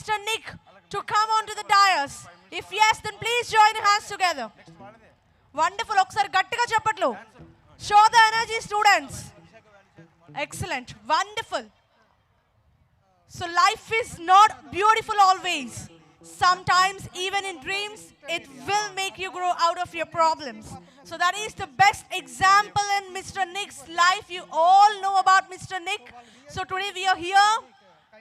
Mr. Nick to come onto the dais? If yes, then please join hands together. Wonderful. Okkar gattiga cheppatlu. Show the energy, students. Excellent. Wonderful. So life is not beautiful always. Sometimes even in dreams, it will make you grow out of your problems. So that is the best example in Mr. Nick's life. You all know about Mr. Nick. So today we are here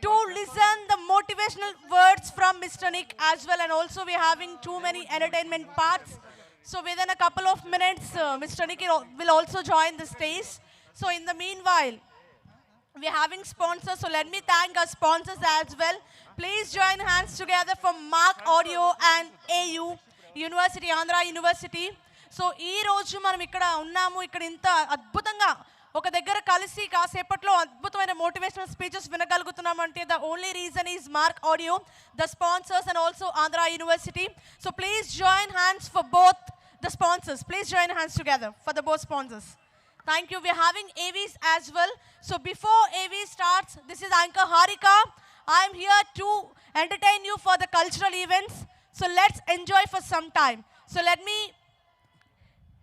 to listen the motivational words from Mr. Nick as well. And also we are having too many entertainment parts. So within a couple of minutes, Mr. Nick will also join the stage. So in the meanwhile, we are having sponsors, so let me thank our sponsors as well. Please join hands together for Mark Audio and AU University, Andhra University. So ee roju manam ikkada unnamu, ikkada inta adbhutanga oka daggara kalisi kaasepatlo adbhutamaina motivational speeches vinagalugutunnam ante the only reason is Mark Audio, the sponsors, and also Andhra University. So please join hands for both the sponsors. Please join hands together for the both sponsors. Thank you. We're having AVs as well. So before AV starts, this is Anchor Harika. I'm here to entertain you for the cultural events. So let's enjoy for some time. So let me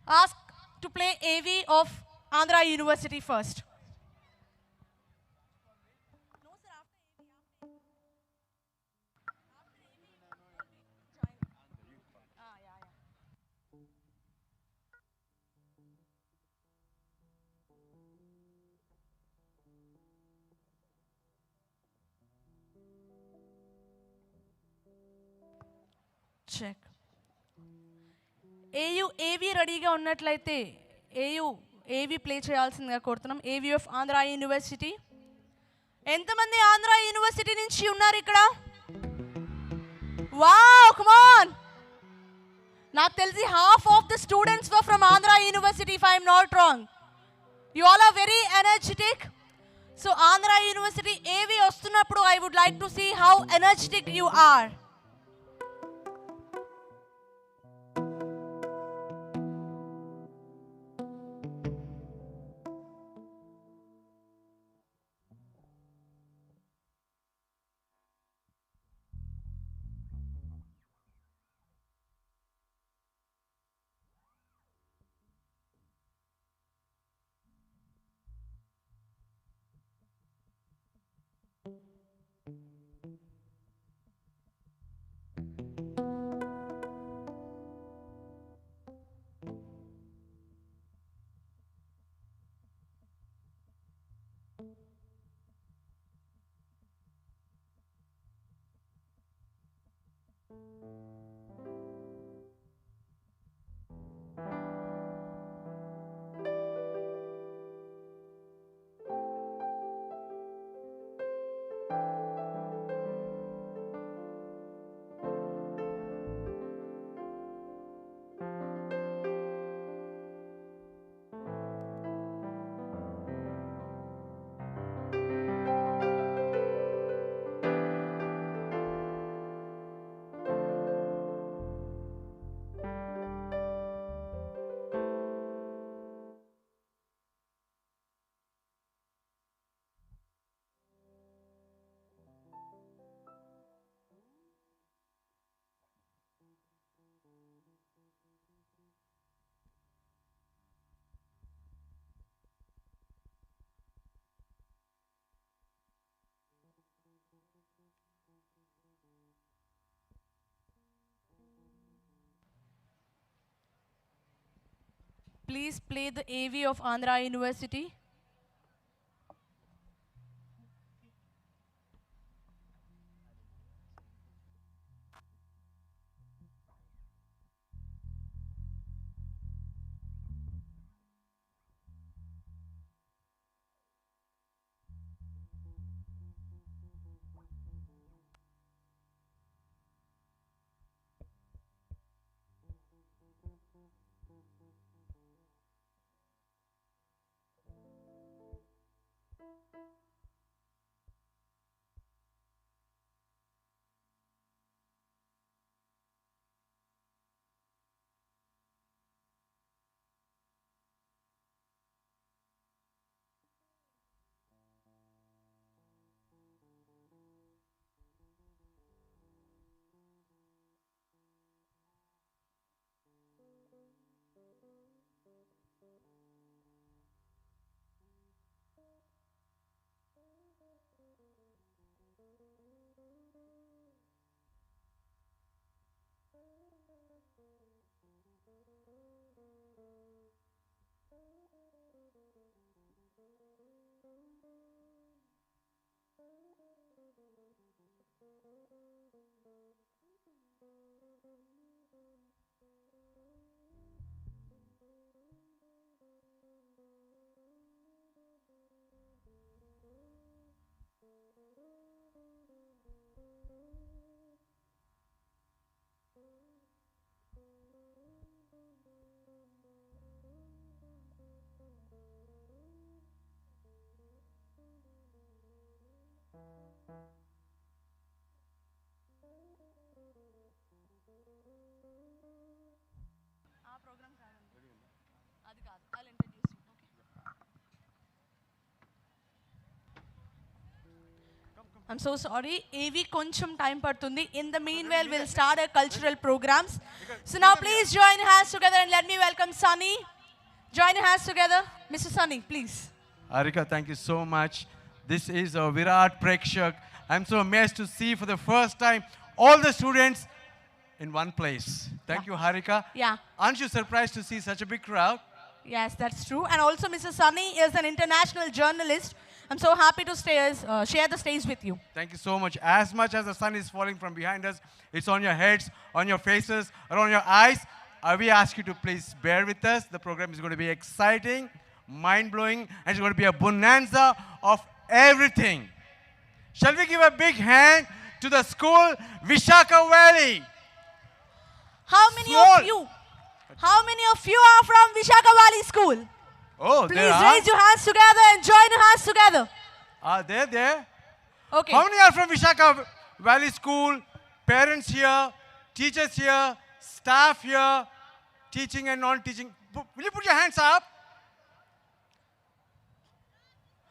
ask to play AV of Andhra University first. Check. AV రెడీగా ఉన్నట్లయితే AV play చేయాల్సిందిగా కోరుతున్నాం. AV of Andhra university. ఎంతమంది Andhra university నుంచి ఉన్నారు ఇక్కడ? Wow, come on. నాకు తెలిసి half of the students were from Andhra University, if I am not wrong. You all are very energetic. So Andhra University AV వస్తున్నప్పుడు I would like to see how energetic you are. Please play the AV of Andhra University. I'm so sorry. AV koncham time padtundi. In the meanwhile, we'll start our cultural programs. So now please join your hands together and let me welcome Sunny. Join your hands together. Mr. Sunny, please. Harika, thank you so much. This is a Virat Prekshak. I'm so amazed to see for the first time all the students in one place. Thank you, Harika. Yeah. Aren't you surprised to see such a big crowd? Yes, that's true. And also, Mr. Sunny is an international journalist. I'm so happy to share the stage with you. Thank you so much. As the sun is falling from behind us, it's on your heads, on your faces, around your eyes. We ask you to please bear with us. The program is going to be exciting, mind-blowing, and it's going to be a bonanza of everything. Shall we give a big hand to the school, Vishaka Valley? How many of you are from Vishaka Valley School? Oh, please raise your hands together and join your hands together. There. Okay. How many are from Vishaka Valley School? Parents here, teachers here, staff here, teaching and non-teaching. Will you put your hands up?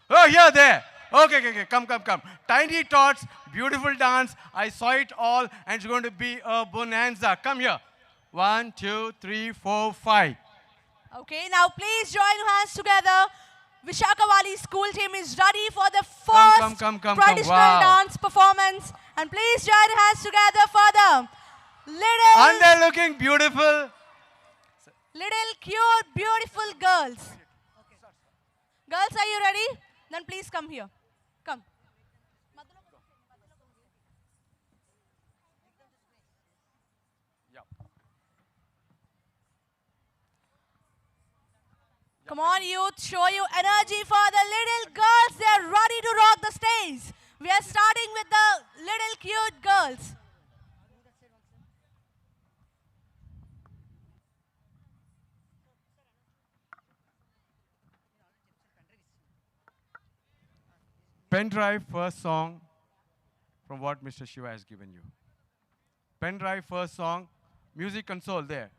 Oh, here, there. Okay. Come. Tiny Tots, beautiful dance. I saw it all, and it's going to be a bonanza. Come here. 1, 2, 3, 4, 5. Okay, now please join your hands together. Vishaka Valley school team is ready for the first traditional dance performance. And please join your hands together for the little... And they're looking beautiful. Little cute, beautiful girls. Okay. Girls, are you ready? Then please come here. Come. Come on, youth, show you energy for the little girls. They are ready to rock the stage. We are starting with the little cute girls. Pen drive first song from what Mr. Shiva has given you. Pen drive first song, music console there.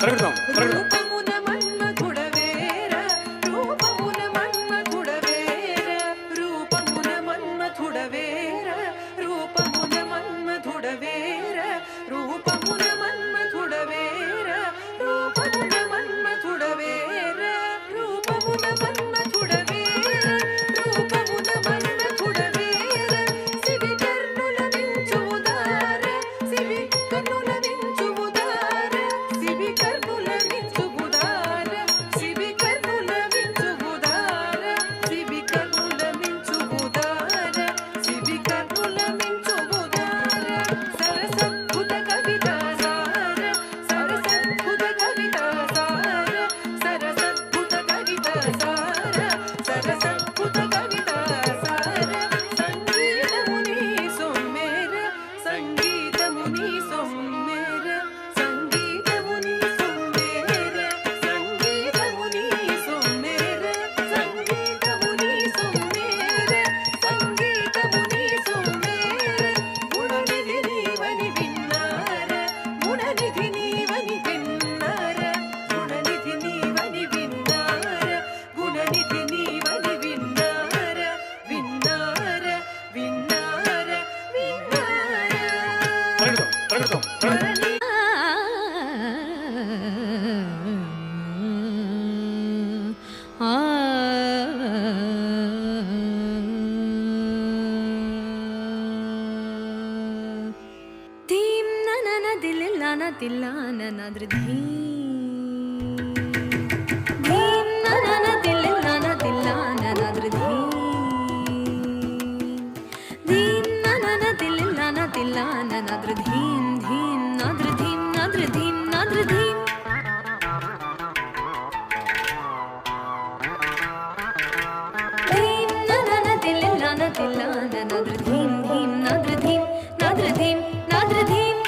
రూపమున మన్మథుడవేర రూపమున మన్మథుడవేర రూపమున మన్మథుడవేర రూపమున మన్మథుడవేర రూపమున మన్మథుడవేర రూపమున మన్మథుడవేర రూపమున మన్మథుడవేర రూపమున మన్మథుడవేర శివి కర్ణుల వించుదార శివి కర్ణుల వించుదార శివి కర్ణుల వించుదార శివి కర్ణుల వించుదార శివి కర్ణుల వించుదార శివి కర్ణుల వించుదార సరసద్భుత కవితాసార సరసద్భుత కవితాసార సరసద్భుత కవితాసార సరసద్భుత కవితాసార సంగీతముని సొమ్మెర సంగీతముని సొమ్మెర సంగీతముని సొమ్మెర సంగీతముని సొమ్మెర సంగీతముని సొమ్మెర సంగీతముని సొమ్మెర గుణనిధి నీవని విన్నార గుణనిధి నీవని విన్నార గుణనిధి నీవని విన్నార గుణనిధి నీవని విన్నార విన్నార విన్నార విన్నార ధీం ననన దిల్లాన దిల్లాన నద్రధీం ధీం ననన దిల్లాన దిల్లాన నద్రధీం ధీం ననన దిల్లాన దిల్లాన నద్రధీం ధీం నద్రధీం నద్రధీం నద్రధీం ధీం ననన దిల్లాన దిల్లాన నద్రధీం ధీం నద్రధీం నద్రధీం నద్రధీం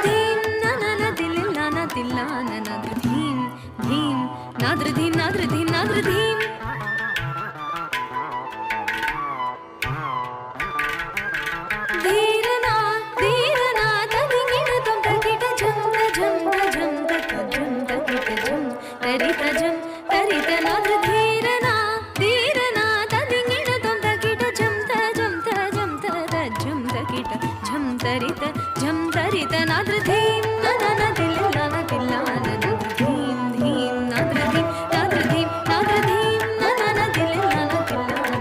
ధీం ననన దిల్లాన దిల్లాన నద్రధీం ధీం నద్రధీం నద్రధీం నద్రధీం ధీరనా ధీరనా తదిగిన తొందగిట జంత జంత జంత జంత గిట జం తరిత జం తరిత నాద్ర ధీరనా ధీరనా తదిగిన తొందగిట జంత జంత జంత జంత గిట జం తరిత నాద్ర ధీం ననన దిల్లాన దిల్లాన ధీం ధీం నాద్ర ధీం నాద్ర ధీం నాద్ర ధీం ననన దిల్లాన దిల్లాన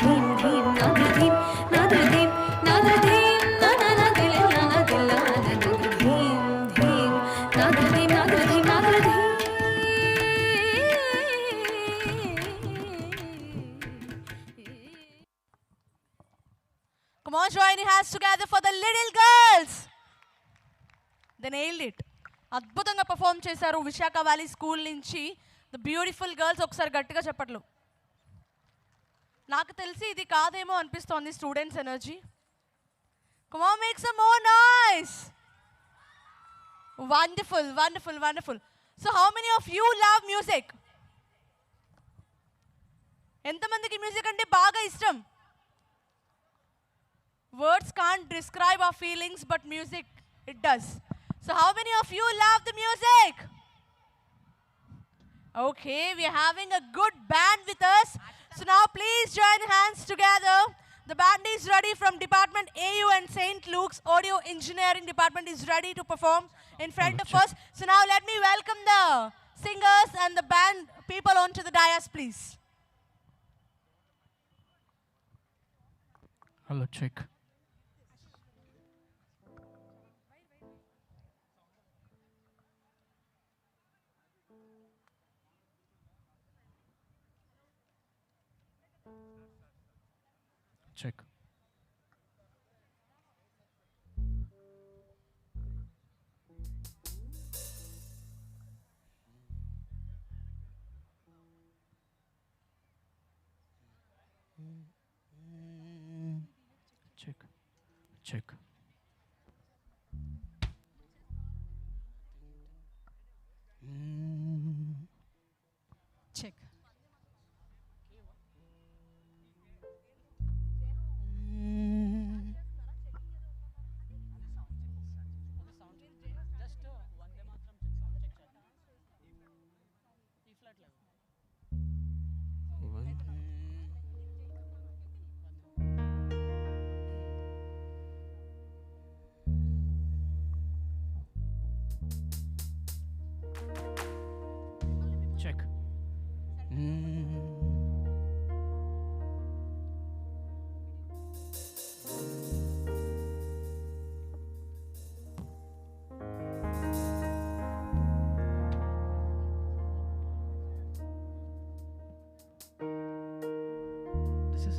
ధీం ధీం నాద్ర ధీం నాద్ర ధీం నాద్ర ధీం ననన దిల్లాన దిల్లాన ధీం ధీం నాద్ర ధీం నాద్ర ధీం నాద్ర ధీం Come on, join your hands together for the little girls. They nailed it. అద్భుతంగా పర్ఫామ్ చేశారు విశాఖ వ్యాలీ స్కూల్ నుంచి ద బ్యూటిఫుల్ గర్ల్స్. ఒకసారి గట్టిగా చెప్పట్లు. నాకు తెలిసి ఇది కాదేమో అనిపిస్తోంది students energy. Come on, make some more noise. Wonderful, wonderful, wonderful. So how many of you love music? ఎంతమందికి మ్యూజిక్ అంటే బాగా ఇష్టం? Words can't describe our feelings, but music, it does. So how many of you love the music? Okay, we are having a good band with us. So now please join hands together. The band is ready from Department AU and St. Luke's Audio Engineering Department is ready to perform in front of us. So now let me welcome the singers and the band people onto the dais, please. Hello, check. Check. Check. Check. Check.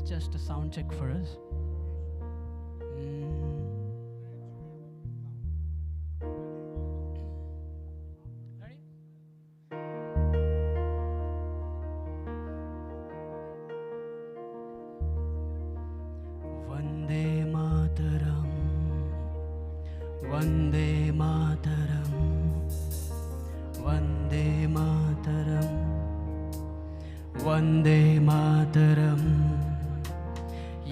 just a sound check for us. Ready? Vande Mataram, Vande Mataram, Vande Mataram, Vande Mataram.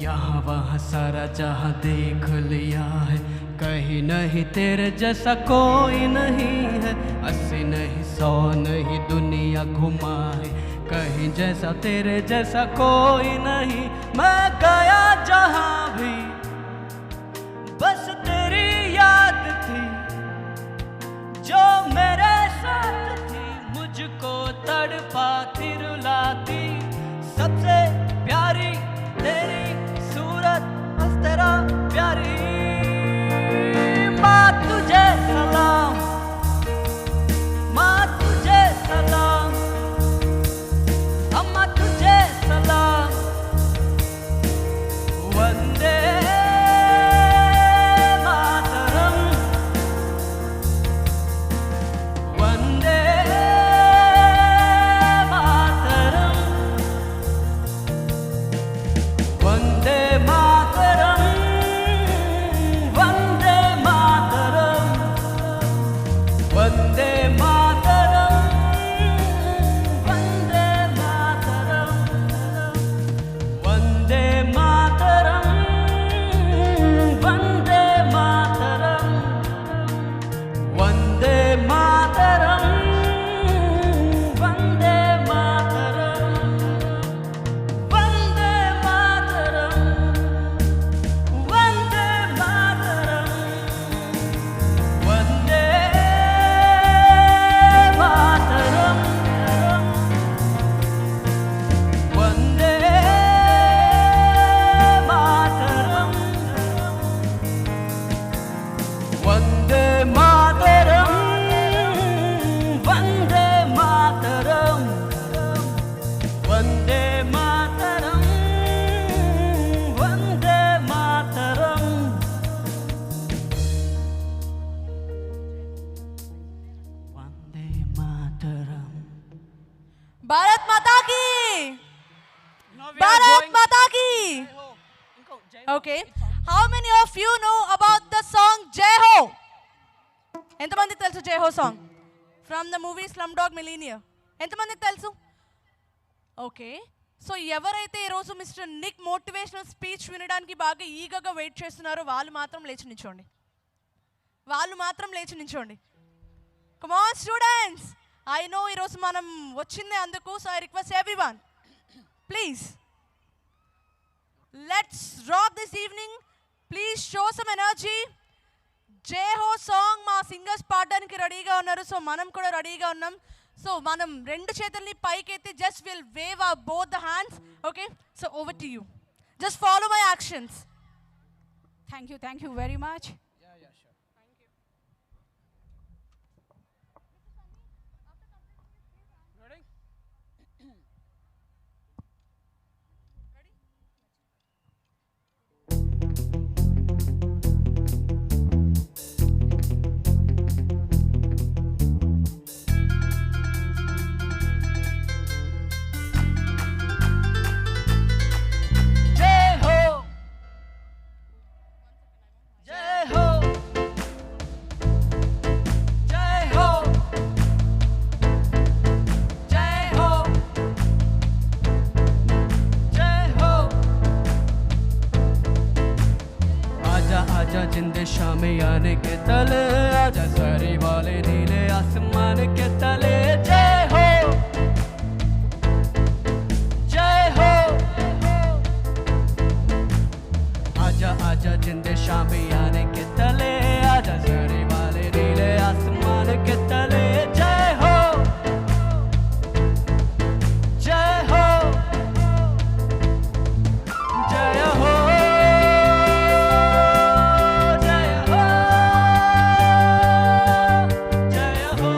यहाँ वहाँ सारा जहाँ देख लिया है, कहीं नहीं तेरे जैसा कोई नहीं है। 80 नहीं 100 नहीं दुनिया घुमा है, कहीं जैसा तेरे जैसा कोई नहीं। मैं गया जहाँ भी बस तेरी याद थी, जो मेरे साथ थी मुझको तड़पाती रुलाती। सबसे प्यारी तेरी सूरत बस तेरा प्यारी। माँ तुझे सलाम, माँ तुझे सलाम, अम्मा तुझे सलाम। वंदे मातरम, वंदे मातरम, वंदे मातरम, वंदे मातरम, वंदे मातरम, वंदे मातरम, वंदे मातरम, वंदे मातरम, वंदे मातरम, वंदे मातरम, वंदे मातरम, वंदे मातरम, वंदे मातरम, वंदे मातरम, वंदे मातरम, वंदे मातरम, वंदे मातरम, वंदे मातरम। वंदे मातरम। भारत माता की, भारत माता की. Okay, how many of you know about the song Jai Ho? ఎంతమందికి తెలుసు జై Ho song from the movie slum dog millionaire? ఎంతమందికి తెలుసు? ఓకే, సో ఎవరైతే ఈరోజు మిస్టర్ నిక్ మోటివేషనల్ స్పీచ్ వినడానికి బాగా ఈగగా వెయిట్ చేస్తున్నారో వాళ్ళు మాత్రం లేచి నించోండి, వాళ్ళు మాత్రం లేచి నించోండి. Come on students, I know ఈరోజు మనం వచ్చిందే అందుకు, so I request everyone please let's rock this evening. Please show some energy. Jai Ho song మా సింగర్స్ పాడడానికి రెడీగా ఉన్నారు, సో మనం కూడా రెడీగా ఉన్నాం. సో మనం రెండు చేతుల్ని పైకెత్తి just will wave our both the hands. Okay, so over to you. Just follow my actions. Thank you very much. जय हो, जय हो, जय हो, जय हो, जय हो। आजा आजा जिंदे शामे आने के तले, आजा सारे वाले नीले आसमान के तले। जय हो, जय हो, आजा आजा जिंदे शामी आने के तले, आजा सारे वाले नीले आसमान के तले। जय हो, जय हो, जय हो, जय हो, जय हो,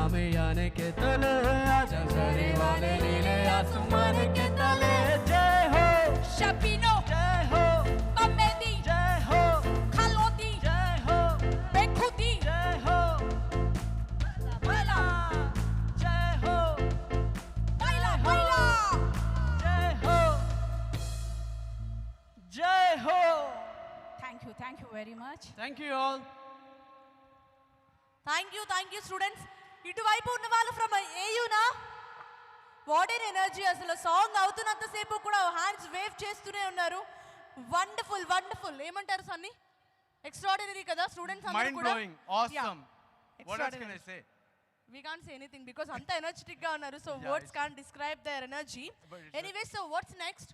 शामियाने के तले आजा सरी वाले नीले आसमान के तले जय हो Shabino, जय हो Mamedi, जय हो Kalodi, जय हो Bekuti, जय हो Baila, जय हो Baila, Baila. जय हो जय हो Thank you very much. Thank you all. Thank you students. ఇటువైపు ఉన్న వాళ్ళు ఫ్రమ్ ఏయునా, వాట్ ఎన్ ఎనర్జీ అసలు. సాంగ్ అవుతున్నంతసేపు కూడా హ్యాండ్స్ వేవ్ చేస్తూనే ఉన్నారు. Wonderful wonderful. ఏమంటారు సన్నీ? ఎక్స్ట్రాడినరీ కదా స్టూడెంట్స్ అందరూ Mind కూడా. blowing, awesome. What else can I say? We can't say anything because అంత ఎనర్జెటిక్ గా ఉన్నారు. So Yeah, words it's- can't describe their energy. But it's Anyway, so what's next?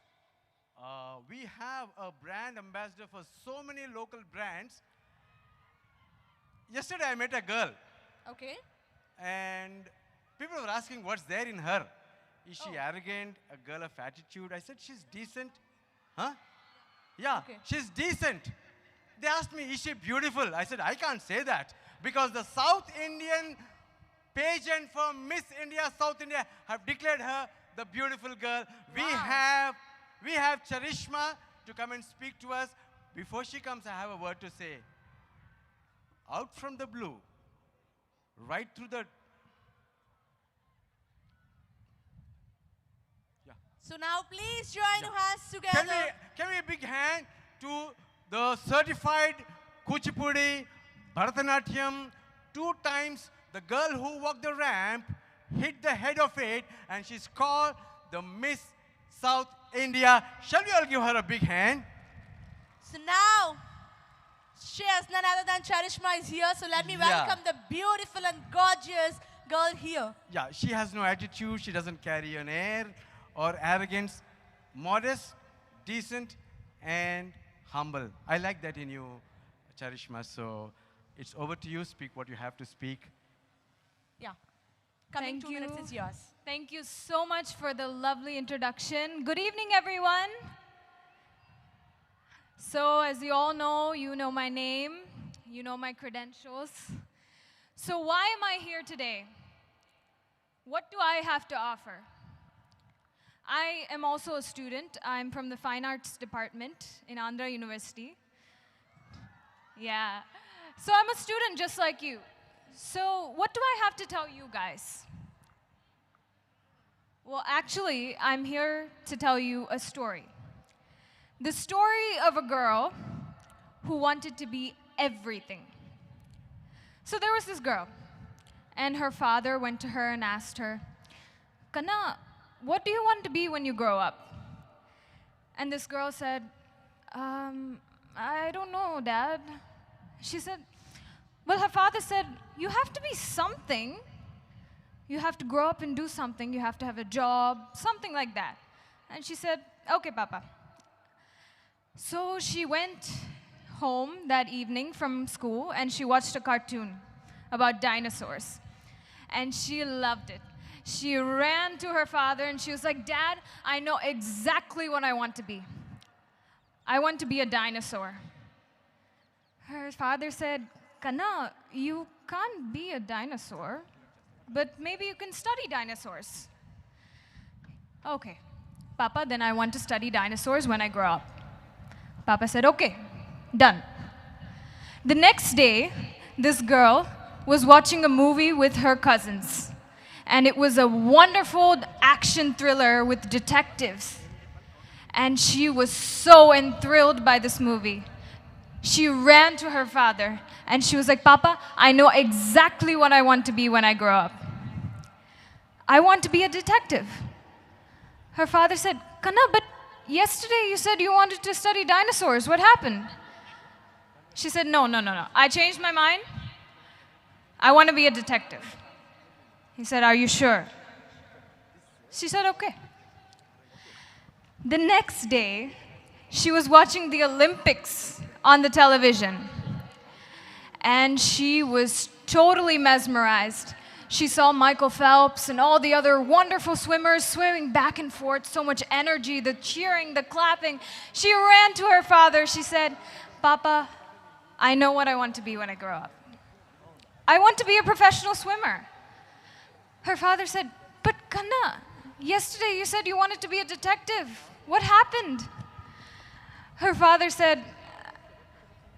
We have a brand ambassador for so many local brands. Yesterday I met a girl Okay. and people were asking what's there in her. Is she Oh. arrogant, a girl of attitude? I said she's decent. Huh? Yeah, Okay. she's decent. They asked me, is she beautiful? I said, I can't say that because the South Indian pageant for Miss India, South India have declared her the beautiful girl. We have Charishma to come and speak to us. Before she comes, I have a word to say. Out from the blue, right through the... Yeah. So now please join your hands Can together. we a big hand to the certified Kuchipudi, Bharatanatyam, 2 times the girl who walked the ramp, hit the head of it, and she's called the Miss South India. Shall we all give her a big hand? So now, yes, none other than Charishma is here. So let me Yeah. welcome the beautiful and gorgeous girl here. Yeah, she has no attitude, she doesn't carry an air or arrogance. Modest, decent, and humble. I like that in you, Charishma. So it's over to you. Speak what you have to speak. Yeah. Coming Thank 2 minutes you. is yours. Thank you so much for the lovely introduction. Good evening, everyone. So, as you all know, you know my name, you know my credentials. So, why am I here today? What do I have to offer? I am also a student. I'm from the Fine Arts Department in Andhra University. Yeah. So, I'm a student just like you. So, what do I have to tell you guys? Well, actually, I'm here to tell you a story. The story of a girl who wanted to be everything. So there was this girl, and her father went to her and asked her, Kana, what do you want to be when you grow up? And this girl said, I don't know, Dad. She said, well, her father said, you have to be something. You have to grow up and do something. You have to have a job, something like that. And she said, okay, Papa. So she went home that evening from school and she watched a cartoon about dinosaurs. And she loved it. She ran to her father and she was like, Dad, I know exactly what I want to be. I want to be a dinosaur. Her father said, Kana, you can't be a dinosaur, but maybe you can study dinosaurs. Okay, Papa, then I want to study dinosaurs when I grow up. Papa said, okay, done. The next day, this girl was watching a movie with her cousins. And it was a wonderful action thriller with detectives. And she was so enthralled by this movie. She ran to her father and she was like, Papa, I know exactly what I want to be when I grow up. I want to be a detective. Her father said, Kana, but yesterday you said you wanted to study dinosaurs. What happened? She said, no. I changed my mind. I want to be a detective. He said, are you sure? She said, okay. The next day, she was watching the Olympics on the television. And she was totally mesmerized. She saw Michael Phelps and all the other wonderful swimmers swimming back and forth, so much energy, the cheering, the clapping. She ran to her father. She said, Papa, I know what I want to be when I grow up. I want to be a professional swimmer. Her father said, "But Kanna, yesterday you said you wanted to be a detective. What happened?" Her father said,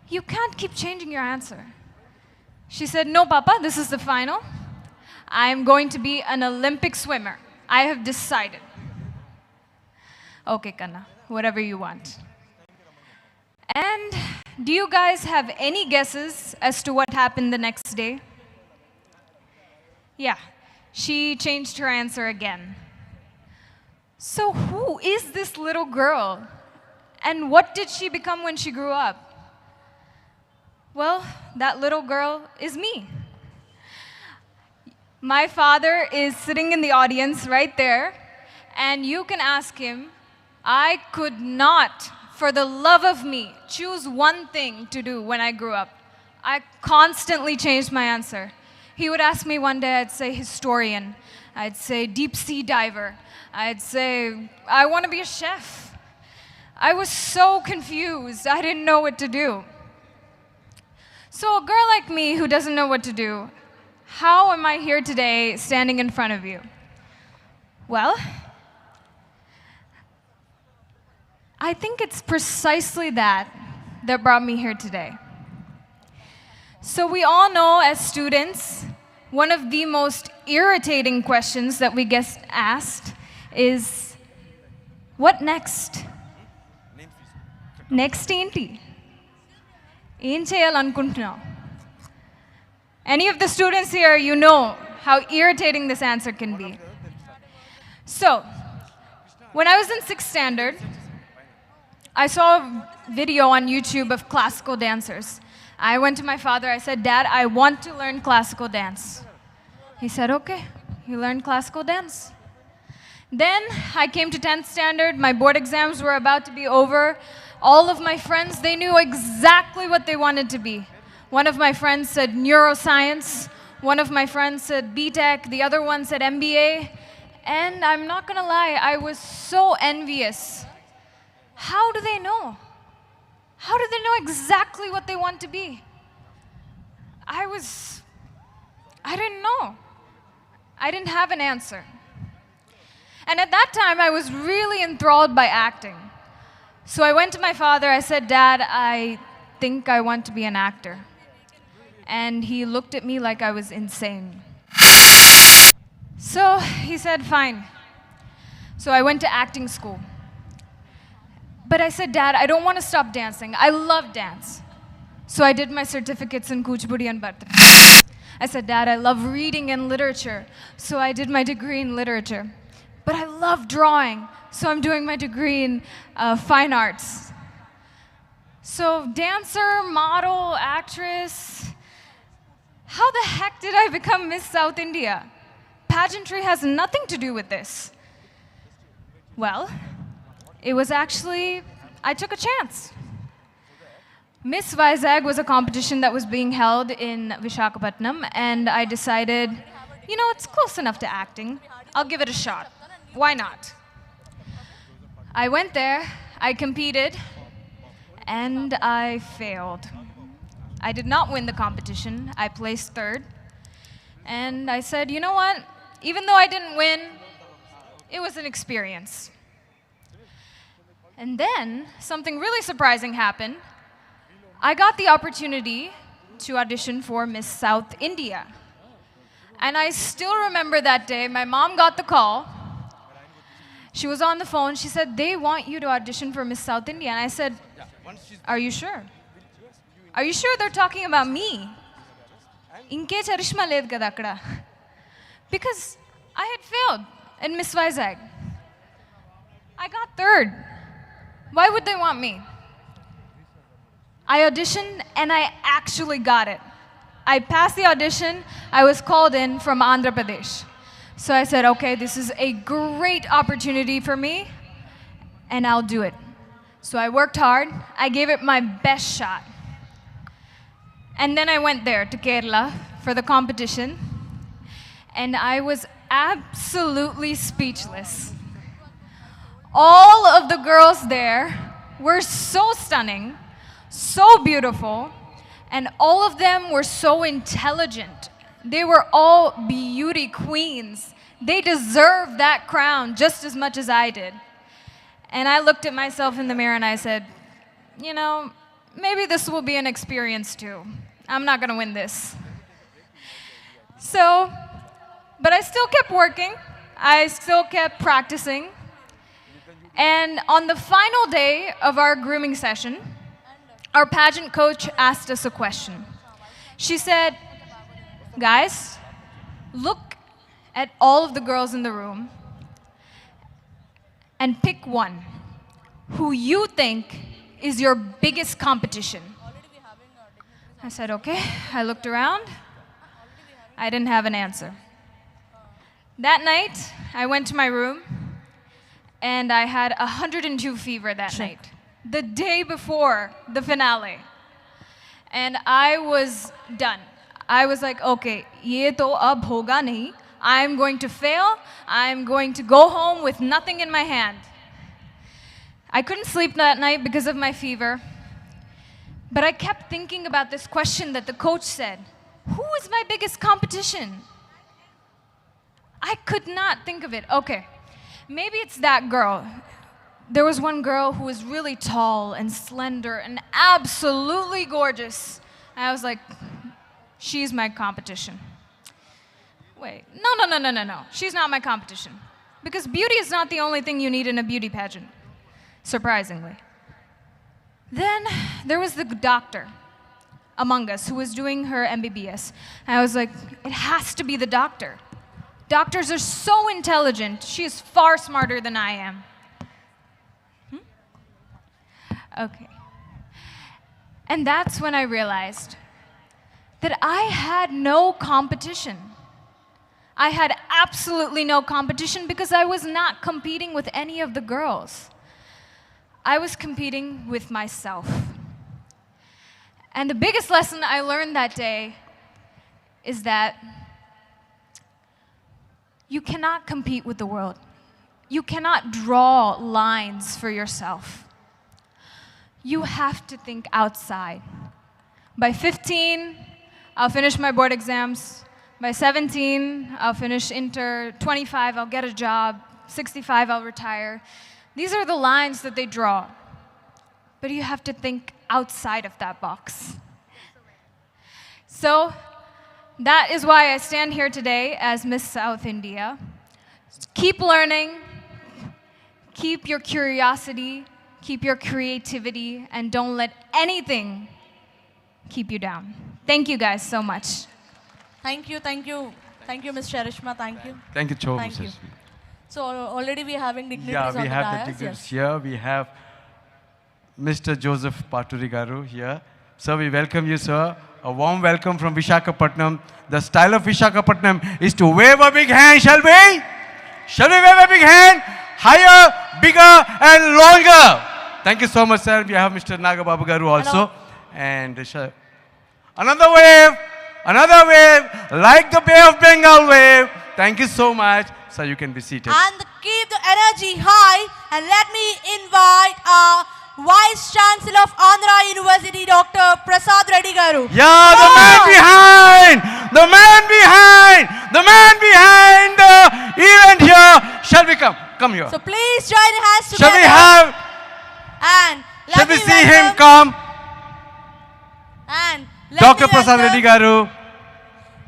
"You can't keep changing your answer." She said, "No, Papa, this is the final. I am going to be an Olympic swimmer. I have decided." Okay, Kanna, whatever you want. And do you guys have any guesses as to what happened the next day? Yeah, she changed her answer again. So who is this little girl? And what did she become when she grew up? Well, that little girl is me. My father is sitting in the audience right there, and you can ask him. I could not, for the love of me, choose one thing to do when I grew up. I constantly changed my answer. He would ask me one day, I'd say historian, I'd say deep sea diver, I'd say I want to be a chef. I was so confused, I didn't know what to do. So a girl like me who doesn't know what to do, how am I here today standing in front of you? Well, I think it's precisely that brought me here today. So we all know as students, one of the most irritating questions that we get asked is, what next? Next ఏంటి? ఏం చేయాలనుకుంటున్నావు? Any of the students here, you know how irritating this answer can be. So, when I was in 6th standard, I saw a video on YouTube of classical dancers. I went to my father, I said, "Dad, I want to learn classical dance." He said, "Okay, you learn classical dance." Then I came to 10th standard, my board exams were about to be over. All of my friends, they knew exactly what they wanted to be. One of my friends said neuroscience, one of my friends said BTech, the other one said MBA. And I'm not gonna lie, I was so envious. How do they know? How do they know exactly what they want to be? I didn't know. I didn't have an answer. And at that time, I was really enthralled by acting. So I went to my father, I said, "Dad, I think I want to be an actor." And he looked at me like I was insane. So he said, "Fine." So I went to acting school. But I said, "Dad, I don't want to stop dancing. I love dance." So I did my certificates in Kuchipudi and Bharatanatyam. I said, "Dad, I love reading and literature." So I did my degree in literature. But I love drawing. So I'm doing my degree in fine arts. So dancer, model, actress. How the heck did I become Miss South India? Pageantry has nothing to do with this. Well, it was actually, I took a chance. Miss Vizag was a competition that was being held in Visakhapatnam, and I decided, you know, it's close enough to acting. I'll give it a shot. Why not? I went there, I competed, and I failed. I did not win the competition. I placed 3rd. And I said, you know what? Even though I didn't win, it was an experience. And then something really surprising happened. I got the opportunity to audition for Miss South India. And I still remember that day, my mom got the call. She was on the phone, she said, "They want you to audition for Miss South India." And I said, "Are you sure? Are you sure they're talking about me?" Inke charishma led kada akkada. Because I had failed in Miss Vizag. I got 3rd. Why would they want me? I auditioned and I actually got it. I passed the audition. I was called in from Andhra Pradesh. So I said, okay, this is a great opportunity for me, and I'll do it. So I worked hard. I gave it my best shot. And then I went there to Kerala for the competition, and I was absolutely speechless. All of the girls there were so stunning, so beautiful, and all of them were so intelligent. They were all beauty queens. They deserved that crown just as much as I did. And I looked at myself in the mirror and I said, you know, maybe this will be an experience too. I'm not going to win this. So, but I still kept working. I still kept practicing. And on the final day of our grooming session, our pageant coach asked us a question. She said, guys, look at all of the girls in the room and pick one who you think is your biggest competition. I said, okay. I looked around. I didn't have an answer. That night, I went to my room and I had 102 fever that night, the day before the finale. And I was done. I was like, okay, ye to ab hoga nahi. I'm going to fail. I'm going to go home with nothing in my hand. I couldn't sleep that night because of my fever. But I kept thinking about this question that the coach said. Who is my biggest competition? I could not think of it. Okay, maybe it's that girl. There was one girl who was really tall and slender and absolutely gorgeous. I was like, she's my competition. Wait, no. She's not my competition. Because beauty is not the only thing you need in a beauty pageant, surprisingly. Then there was the doctor among us who was doing her MBBS. I was like, it has to be the doctor. Doctors are so intelligent. She is far smarter than I am. Okay. And that's when I realized that I had no competition. I had absolutely no competition because I was not competing with any of the girls. I was competing with myself. And the biggest lesson I learned that day is that you cannot compete with the world. You cannot draw lines for yourself. You have to think outside. By 15, I'll finish my board exams. By 17, I'll finish inter. 25, I'll get a job. 65, I'll retire. These are the lines that they draw. But you have to think outside of that box. So that is why I stand here today as Miss South India. Keep learning, keep your curiosity, keep your creativity, and don't let anything keep you down. Thank you guys so much. Thank you, Ms. Charishma. Thank you. Thank you, Cho. Thank you. So already we are having dignitaries Yeah, on we the have the dais. dignitaries Yes. here. We have Mr. Joseph Paturigaru here. Sir, we welcome you, sir. A warm welcome from Visakhapatnam. The style of Visakhapatnam is to wave a big hand, shall we? Shall we wave a big hand? Higher, bigger, and longer. Thank you so much, sir. We have Mr. Nagababu Garu also. Hello. And another wave, like the Bay of Bengal wave. Thank you so much. Sir, you can be seated. And keep the energy high. And let me invite our Vice Chancellor of Andhra University, Dr. Prasad Reddy Garu. Yeah, the man behind the event here. Shall we come? Come here. So please join hands together. Shall we have? And let Shall we me see him welcome- come? And let Dr. me Prasad welcome- Reddy Garu.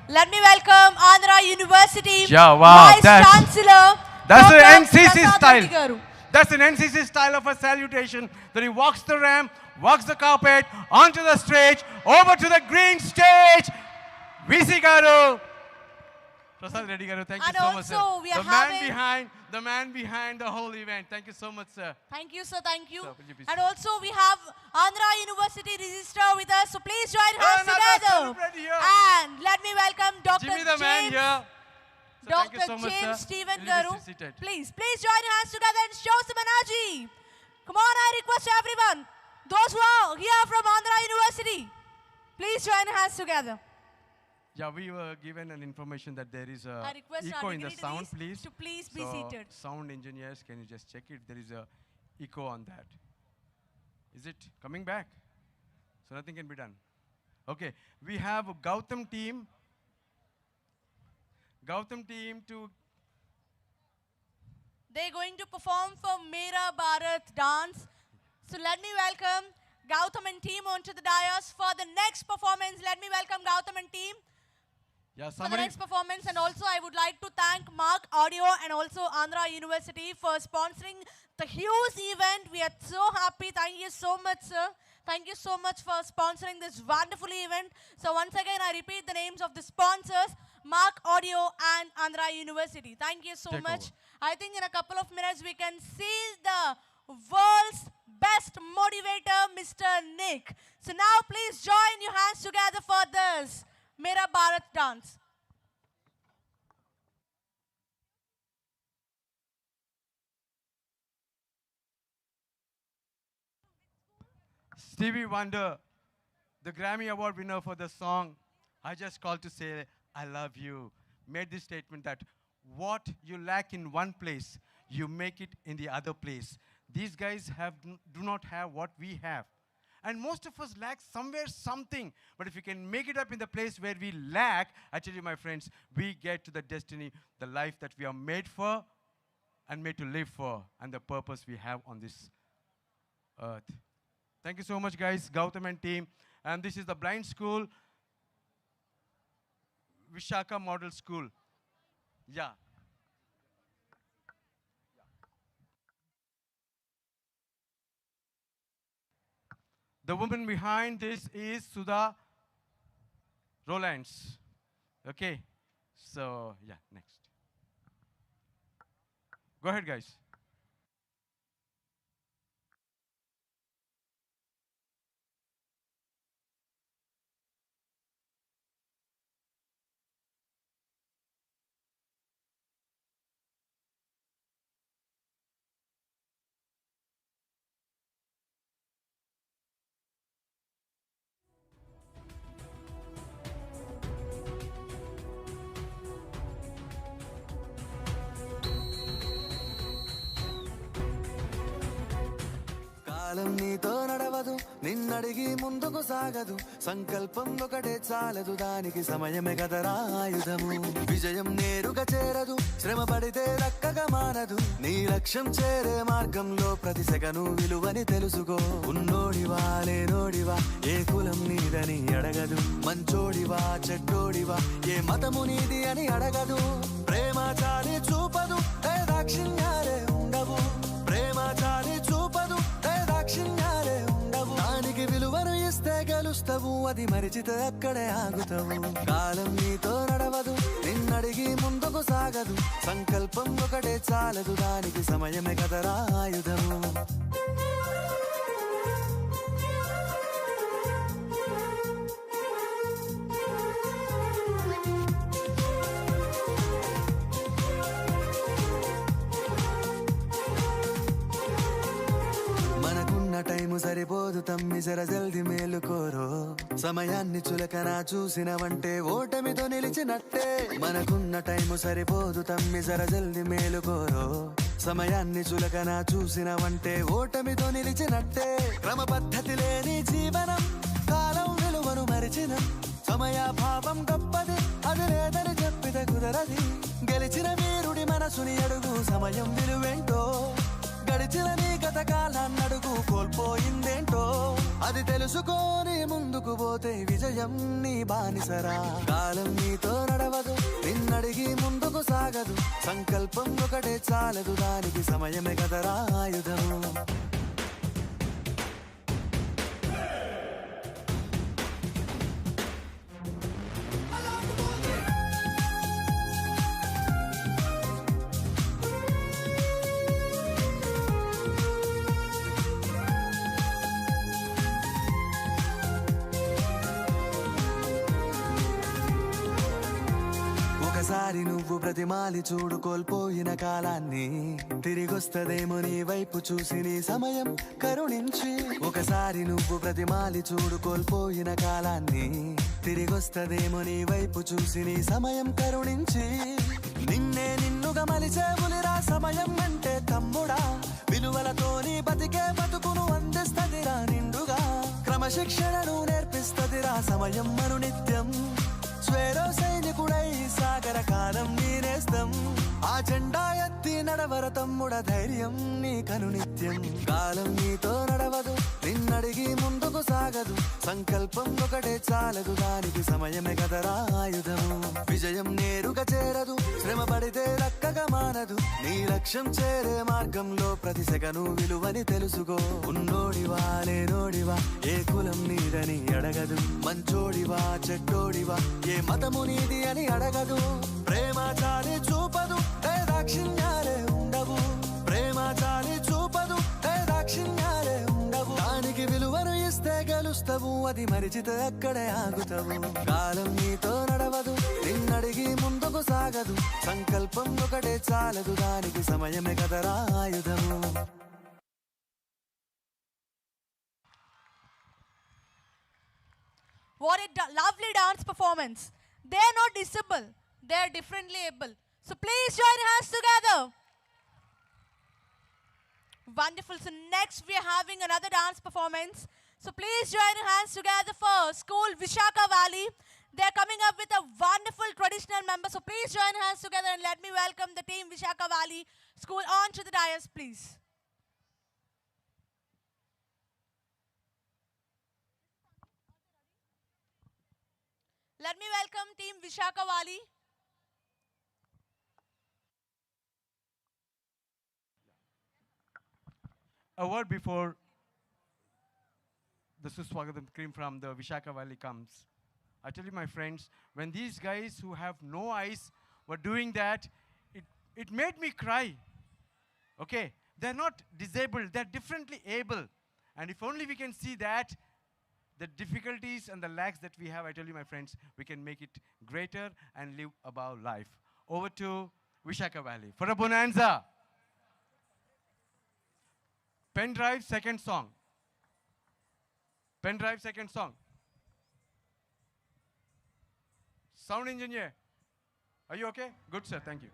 Let me welcome Andhra University Yeah, wow, Vice that's- Chancellor. that's Dr. an NCC Prasad style. Reddy Garu. That's an NCC style of a salutation. That he walks the ramp, walks the carpet, onto the stage, over to the green stage. VC Garu. Prasad Reddy Garu, thank you And so much, sir. also we are The man behind the whole event. Thank you so much, sir. Thank you, sir. Thank you. Sir, will you be And also we have Andhra University Registrar with us. So please join hands Another together. celebrity here. And let me welcome Dr. Jimmy the man James. here. So thank you Dr. so much, James sir. Stephen Will you Garu. be seated? Please join hands together and show some energy. Come on, I request everyone. Those who are here from Andhra University, please join hands together. Yeah, we were given an information that there is a I request echo our in the sound, dignitaries please. to please be So, seated. sound engineers, can you just check if there is a echo on that? Is it coming back? So nothing can be done. Okay, we have a Gautam team. Gautam team to They're going to perform for Mera Bharat dance. So let me welcome Gautam and team onto the dais for the next performance. Let me welcome Gautam and team yeah, for the next performance. And also I would like to thank Mark Audio and also Andhra University for sponsoring the huge event. We are so happy. Thank you so much, sir. Thank you so much for sponsoring this wonderful event. So once again, I repeat the names of the sponsors, Mark Audio and Andhra University. Thank you so Take much. over. I think in a couple of minutes, we can see the world's best motivator, Mr. Nick. So now please join your hands together for this Mera Bharat dance. Stevie Wonder, the Grammy Award winner for the song I Just Called to Say I Love You, made this statement that what you lack in one place, you make it in the other place. These guys do not have what we have. And most of us lack somewhere something. But if we can make it up in the place where we lack, I tell you, my friends, we get to the destiny, the life that we are made for and made to live for, and the purpose we have on this earth. Thank you so much, guys, Gautam and team. And this is the blind school, Vishaka Model School. Yeah. The woman behind this is Sudha Rolands. Okay. So, yeah, next. Go ahead, guys. కాలం నీతో నడవదు, నిన్నడిగి ముందుకు సాగదు. సంకల్పం ఒకటే చాలదు, దానికి సమయమే కదరా ఆయుధము. విజయం నేరుగా చేరదు, శ్రమ పడితే దక్కగా మారదు. నీ లక్ష్యం చేరే మార్గంలో ప్రతి సెకను విలువని తెలుసుకో. ఉన్నోడివా లేనోడివా, ఏ కులం నీదని అడగదు. మంచోడివా చెడ్డోడివా, ఏ మతము నీది అని అడగదు. ప్రేమ చాలి చూపదు, దాక్షిణ్యాలే ఉండవు. ప్రేమ చాలి చూపదు, దాక్షిణ్యాలే ఉండవు. దానికి విలువను ఇస్తే గెలుస్తావు, అది మరిచితే అక్కడే ఆగుతావు. కాలం నీతో నడవదు, నిన్నడిగి ముందుకు సాగదు. సంకల్పం ఒకటే చాలదు, దానికి సమయమే కదరా ఆయుధము. టైము సరిపోదు తమ్మి, జర జల్ది మేలుకోరో. సమయాన్ని చులకన చూసినవంటే ఓటమితో నిలిచినట్టే. మనకున్న టైము సరిపోదు తమ్మి, జర జల్ది మేలుకోరో. సమయాన్ని చులకన చూసినవంటే ఓటమితో నిలిచినట్టే. క్రమ పద్ధతి లేని జీవనం, కాలం విలువను మరిచినం. సమయాభావం గొప్పది, అది లేదని చెప్పితే కుదరది. గెలిచిన వీరుడి మనసుని అడుగు, సమయం విలువేంటో. గడిచిన నీ గత కాలాన్నడుగు, కోల్పోయిందేంటో. అది తెలుసుకొని ముందుకు పోతే విజయం నీ బానిసరా. కాలం నీతో నడవదు, నిన్నడిగి ముందుకు సాగదు. సంకల్పం ఒకటే చాలదు, దానికి సమయమే కదరా ఆయుధము. ఒకసారి నువ్వు బ్రతిమాలి చూడు కోల్పోయిన కాలాన్ని. తిరిగొస్తదేమో నీ వైపు చూసి నీ సమయం కరుణించి. ఒకసారి నువ్వు బ్రతిమాలి చూడు కోల్పోయిన కాలాన్ని. తిరిగొస్తదేమో నీ వైపు చూసి నీ సమయం కరుణించి. నిన్నే నిన్నుగా మలిచేవులిరా సమయం అంటే తమ్ముడా. విలువలతోని బతికే బతుకును అందిస్తదిరా నిండుగా. క్రమశిక్షణను నేర్పిస్తదిరా సమయం మరు నిత్యం. స్వేరో సైనికుడై సాగర కాలం జెండా ఎత్తి నడవర తమ్ముడ ధైర్యం నీకను నిత్యం కాలం నీతో నడవదు నిన్నడిగి ముందుకు సాగదు సంకల్పం ఒకటే చాలదు దానికి సమయమే కదరా ఆయుధము విజయం నేరుగా చేరదు శ్రమ పడితే దక్కగా మానదు నీ లక్ష్యం చేరే మార్గంలో ప్రతి సెకను విలువని తెలుసుకో ఉన్నోడివా లేనోడివా ఏ కులం నీదని అడగదు మంచోడివా చెడ్డోడివా ఏ మతము నీది అని అడగదు ప్రేమ చాలి చూపదు దాక్షిణ్యాలే ఉండవు ప్రేమ చాలి చూపదు దాక్షిణ్యాలే ఉండవు దానికి విలువను ఇస్తే గెలుస్తావు అది మరిచితే అక్కడే ఆగుతావు కాలం నీతో నడవదు నిన్నడిగి ముందుకు సాగదు సంకల్పం ఒకటే చాలదు దానికి సమయమే కదరా ఆయుధము What a lovely dance performance. They are not disabled. They are differently able. So please join hands together. Wonderful. So next we are having another dance performance. So please join hands together for School Vishaka Valley. They are coming up with a wonderful traditional member. So please join hands together and let me welcome the team Vishaka Valley School on to the dais, please. Let me welcome team Vishaka Valley. A word before the Suswagatam cream from the Vishaka Valley comes. I tell you, my friends, when these guys who have no eyes were doing that, it made me cry. Okay? They're not disabled, they're differently able. And if only we can see that, the difficulties and the lacks that we have, I tell you, my friends, we can make it greater and live above life. Over to Vishaka Valley for a bonanza. Pen drive, second song. Pen drive, second song. Sound engineer, are you okay? Good, sir, thank you.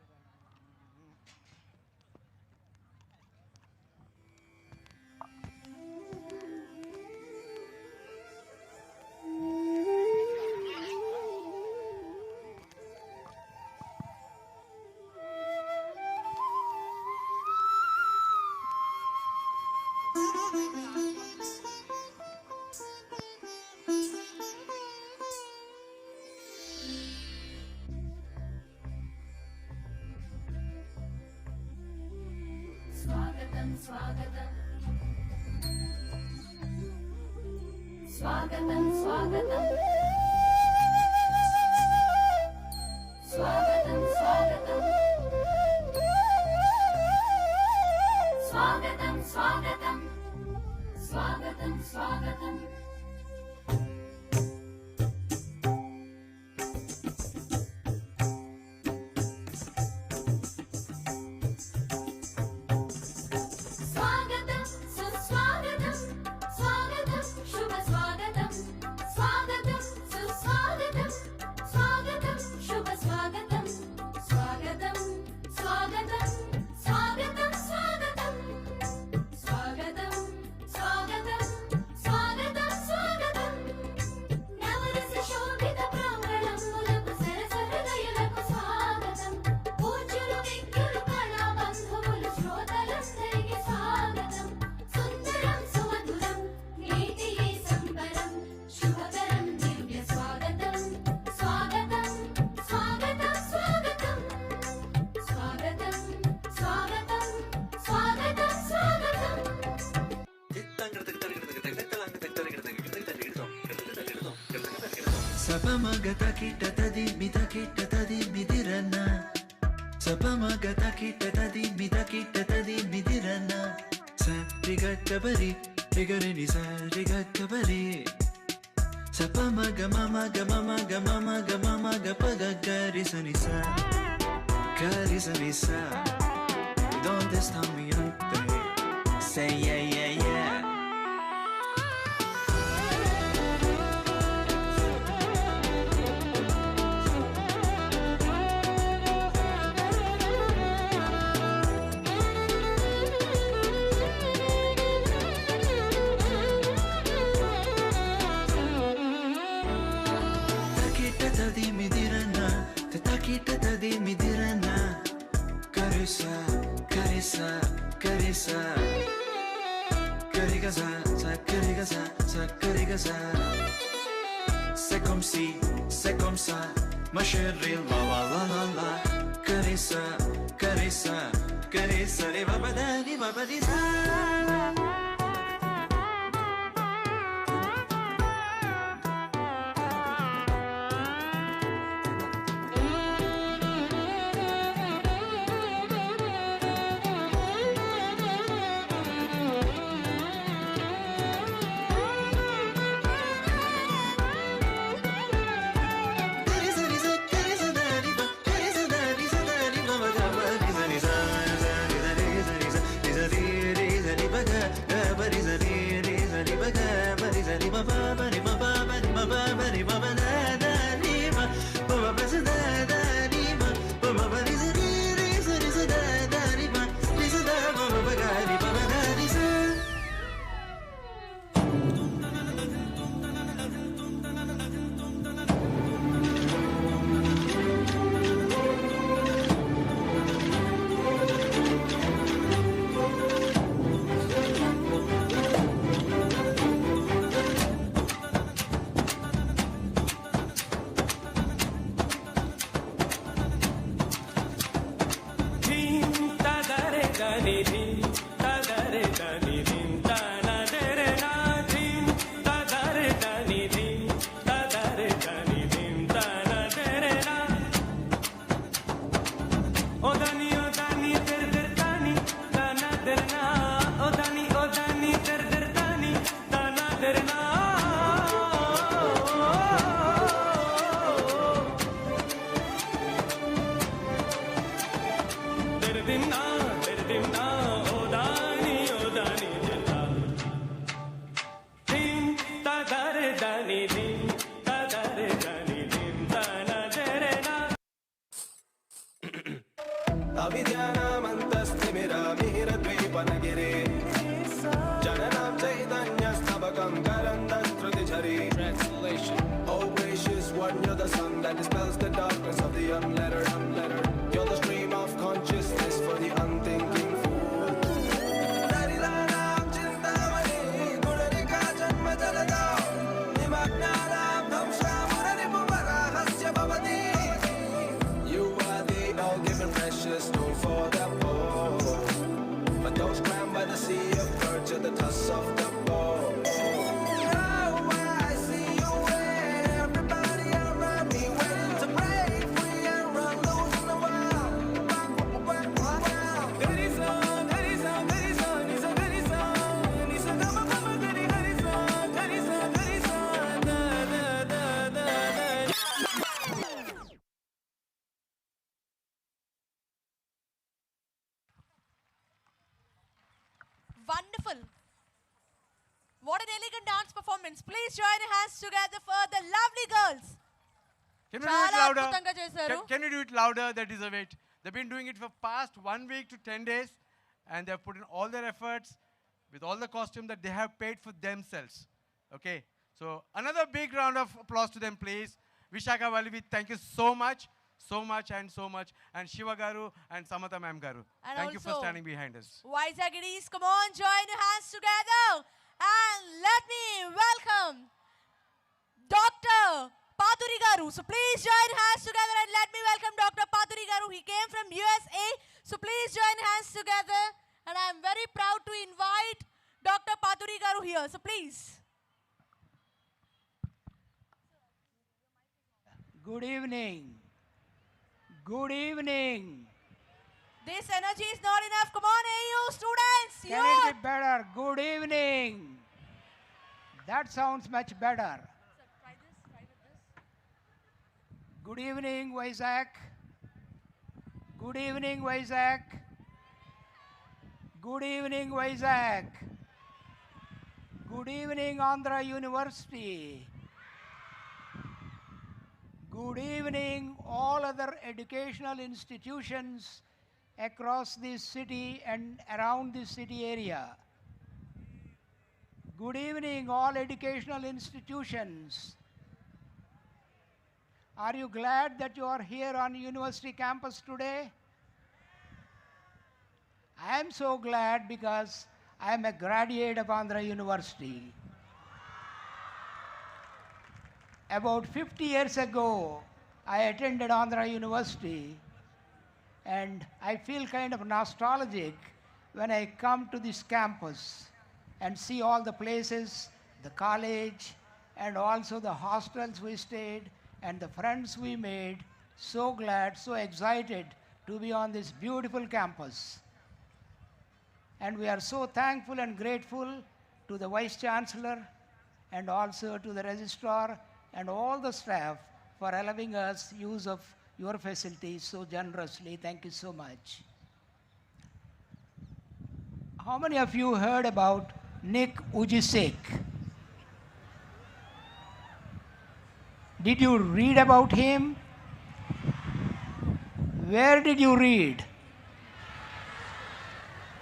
స్వాగతం స్వాగతం స్వాగతం స్వాగతం స్వాగతం స్వాగతం స్వాగతం స్వాగతం స్వాగతం స్వాగతం స్వాగతం సుస్వాగతం స్వాగతం శుభ స్వాగతం స్వాగతం సుస్వాగతం స్వాగతం శుభ స్వాగతం స్వాగతం స్వాగతం స్వాగతం స్వాగతం స్వాగతం స్వాగతం స్వాగతం స్వాగతం నవరస శోభిత ప్రాంగణములకు సరస హృదయులకు స్వాగతం పూజ్యులు విజ్ఞులు కళా బంధువులు శ్రోతలందరికీ స్వాగతం సుందరం సుమధురం నీతియే సంబరం శుభకరం దివ్య స్వాగతం స్వాగతం స్వాగతం స్వాగతం స్వాగతం స్వాగతం స్వాగతం స్వాగతం సపమగత కిట తది మిత కిట తది మిదిరన్న సపమగత కిట తది మిత కిట తది మిదిరన్న సరిగట్టబరి రిగరిని సరిగట్టబరి సపమగ మమ గ మమ గ మమ గ మమ గ పగ గరిసని స గరిసని స donde está mi arte say yeah yeah yeah takita tadi midirana takita tadi midirana Karisa, Karigasa, Sakarigasa, Sakarigasa. C'est comme ça, ma chérie, la la la la la. Karisa, Karisa, Karisa, ni baba di sa. Translation. Oh gracious one, you're the sun that dispels the darkness of the unlettered. You're the stream of consciousness for the unthinking fool. You are the all-given precious stone for the poor, but those crammed by the sea of birds at the tusk of the bow. Wonderful. What an elegant dance performance. Please join your hands together for the lovely girls. Can we do it చాలా louder? అద్భుతంగా చేశారు. Can you do it louder? They deserve it. They've been doing it for past 1 week to 10 days, and they've put in all their efforts with all the costume that they have paid for themselves. Okay? So another big round of applause to them, please. Vishaka Valivi, thank you so much. So much. And Shiva Garu and Samata Ma'am Garu. And Thank you for also- standing behind us. Vizagidis, come on, join your hands together. And let me welcome Dr. Paduri Garu. So please join hands together and let me welcome Dr. Paduri Garu. He came from USA. So please join hands together. And I'm very proud to invite Dr. Paduri Garu here. So please. Good evening. Good evening. This energy is not enough. Come on, AU students. Can it be better? Good evening. That sounds much better. Try with this. Good evening, Vizag. Good evening, Vizag. Good evening, Vizag. Good evening, Andhra University. Good evening, all other educational institutions across this city and around this city area. Good evening, all educational institutions. Are you glad that you are here on university campus today? I am so glad because I am a graduate of Andhra University. About 50 years ago, I attended Andhra University, and I feel kind of nostalgic when I come to this campus and see all the places, the college, and also the hostels we stayed and the friends we made. So glad, so excited to be on this beautiful campus. And we are so thankful and grateful to the Vice Chancellor and also to the Registrar and all the staff for allowing us use of your facilities so generously. Thank you so much. How many of you heard about Nick Vujicic? Did you read about him? Where did you read?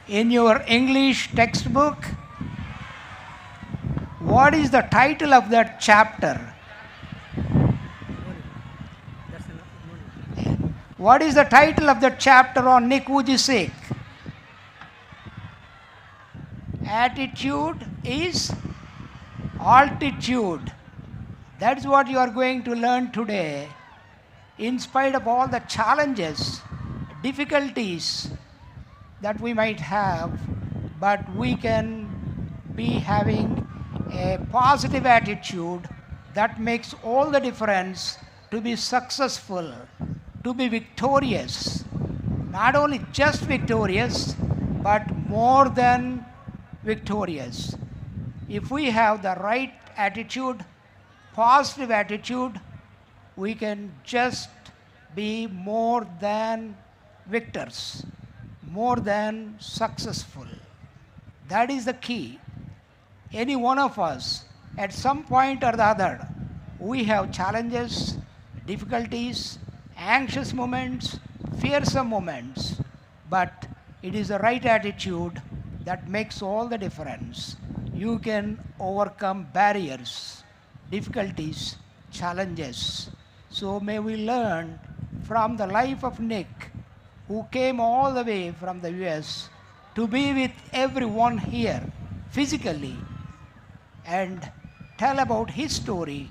In your English textbook? What is the title of that chapter? What is the title of the chapter on Nick Vujicic? Attitude is altitude. That's what you are going to learn today. In spite of all the challenges, difficulties that we might have, but we can be having a positive attitude that makes all the difference to be successful, to be victorious. Not only just victorious, but more than victorious. If we have the right attitude, positive attitude, we can just be more than victors, more than successful. That is the key. Any one of us, at some point or the other, we have challenges, difficulties, anxious moments, fearsome moments, but it is the right attitude that makes all the difference. You can overcome barriers, difficulties, challenges. So may we learn from the life of Nick, who came all the way from the US to be with everyone here physically and tell about his story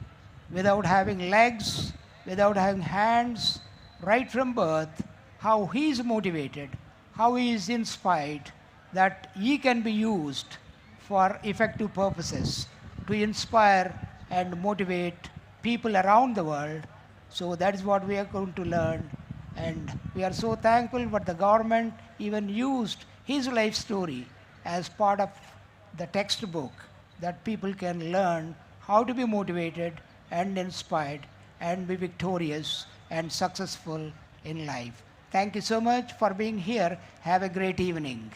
without having legs, without having hands, right from birth, how he is motivated, how he is inspired, that he can be used for effective purposes to inspire and motivate people around the world. So that is what we are going to learn. And we are so thankful that the government even used his life story as part of the textbook, that people can learn how to be motivated and inspired and be victorious and successful in life. Thank you so much for being here. Have a great evening.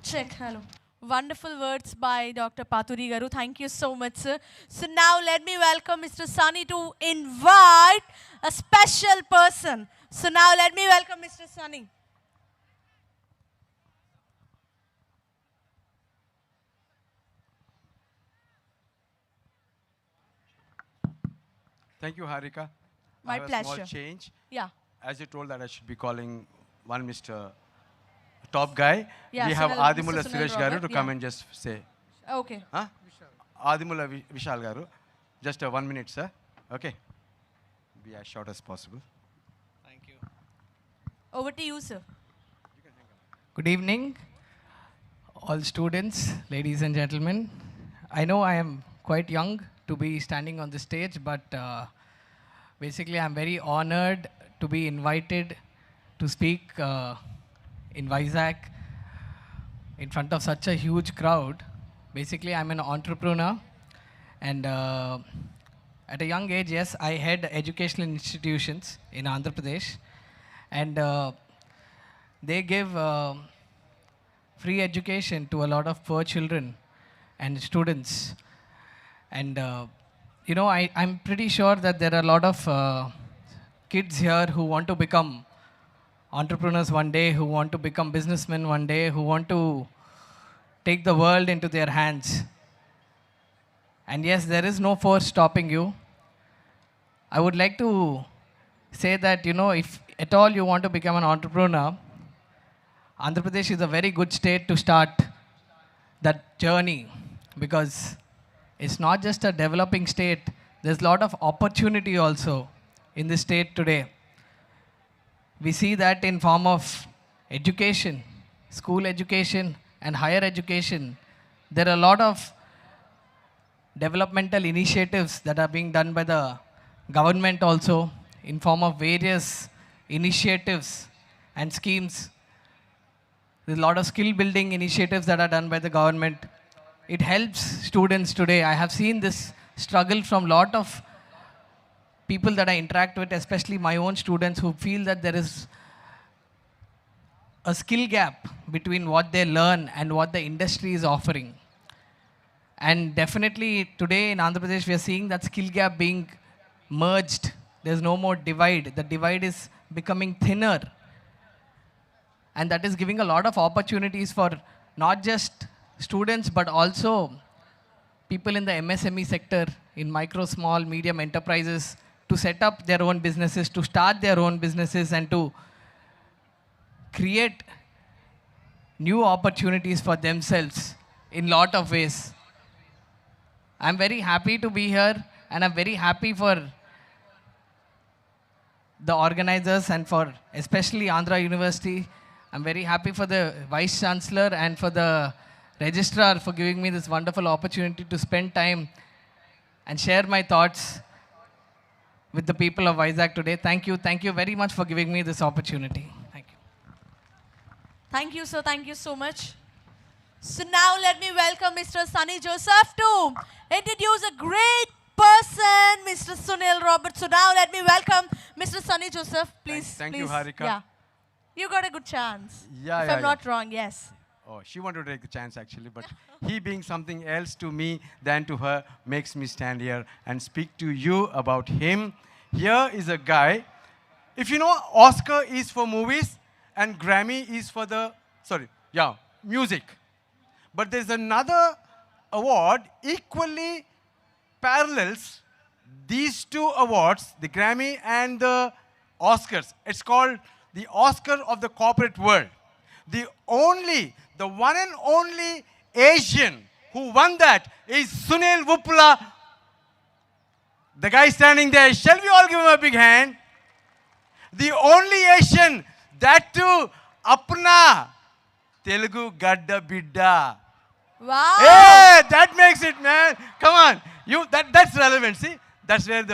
Check, hello. Wonderful words by Dr. Paturi Garu. Thank you so much, sir. So now let me welcome Mr. Sunny to invite a special person. So now let me welcome Mr. Sunny. Thank you, Harika. My I have a pleasure. small change. Yeah. As you told that I should be calling one Mr. Top guy. Yeah, We have Sunil- Adimula Mr. Sunil Suresh Garu Robert, to come yeah. and just say. Okay. Huh? Adimula Vishal Garu. Just 1 minute, sir. Okay. Be as short as possible. Thank you. Over to you, sir. Good evening, all students, ladies and gentlemen. I know I am quite young to be standing on the stage, but basically I'm very honored to be invited to speak in Vizag in front of such a huge crowd. Basically, I'm an entrepreneur, and at a young age, yes, I had educational institutions in Andhra Pradesh, and they give free education to a lot of poor children and students. And you know, I'm pretty sure that there are a lot of kids here who want to become entrepreneurs one day, who want to become businessmen one day, who want to take the world into their hands. And yes, there is no force stopping you. I would like to say that, if at all you want to become an entrepreneur, Andhra Pradesh is a very good state to start that journey, because it's not just a developing state, there's a lot of opportunity also in the state today. We see that in form of education, school education and higher education. There are a lot of developmental initiatives that are being done by the government also in form of various initiatives and schemes. There's a lot of skill building initiatives that are done by the government. It helps students today. I have seen this struggle from a lot of people that I interact with, especially my own students, who feel that there is a skill gap between what they learn and what the industry is offering. And definitely today in Andhra Pradesh, we are seeing that skill gap being merged. There's no more divide. The divide is becoming thinner. And that is giving a lot of opportunities for not just students, but also people in the MSME sector, in micro, small, medium enterprises, to set up their own businesses, to start their own businesses, and to create new opportunities for themselves in lot of ways. I'm very happy to be here, and I'm very happy for the organizers and for especially Andhra University. I'm very happy for the Vice Chancellor and for the Registrar for giving me this wonderful opportunity to spend time and share my thoughts with the people of Vizag today. Thank you. Thank you very much for giving me this opportunity. Thank you. Thank you, sir. Thank you so much. So now let me welcome Mr. Sunny Joseph to introduce a great person, Mr. Sunil Roberts. So now let me welcome Mr. Sunny Joseph. Please, Thank please. you, Harika. Yeah. You got a good chance. Yeah, if yeah, I'm not wrong, yes. Oh, she wanted to take the chance actually, but he being something else to me than to her makes me stand here and speak to you about him. Here is a guy. If you know, Oscar is for movies and Grammy is for the, music. But there's another award equally parallels these two awards, the Grammy and the Oscars. It's called the Oscar of the corporate world. The one and only Asian who won that is Sunil Vupula. The guy standing there. Shall we all give him a big hand? The only Asian, that too, Apna Telugu Gadda Bidda. Wow. Hey, that makes it, man. Come on. That's relevant. See? That's where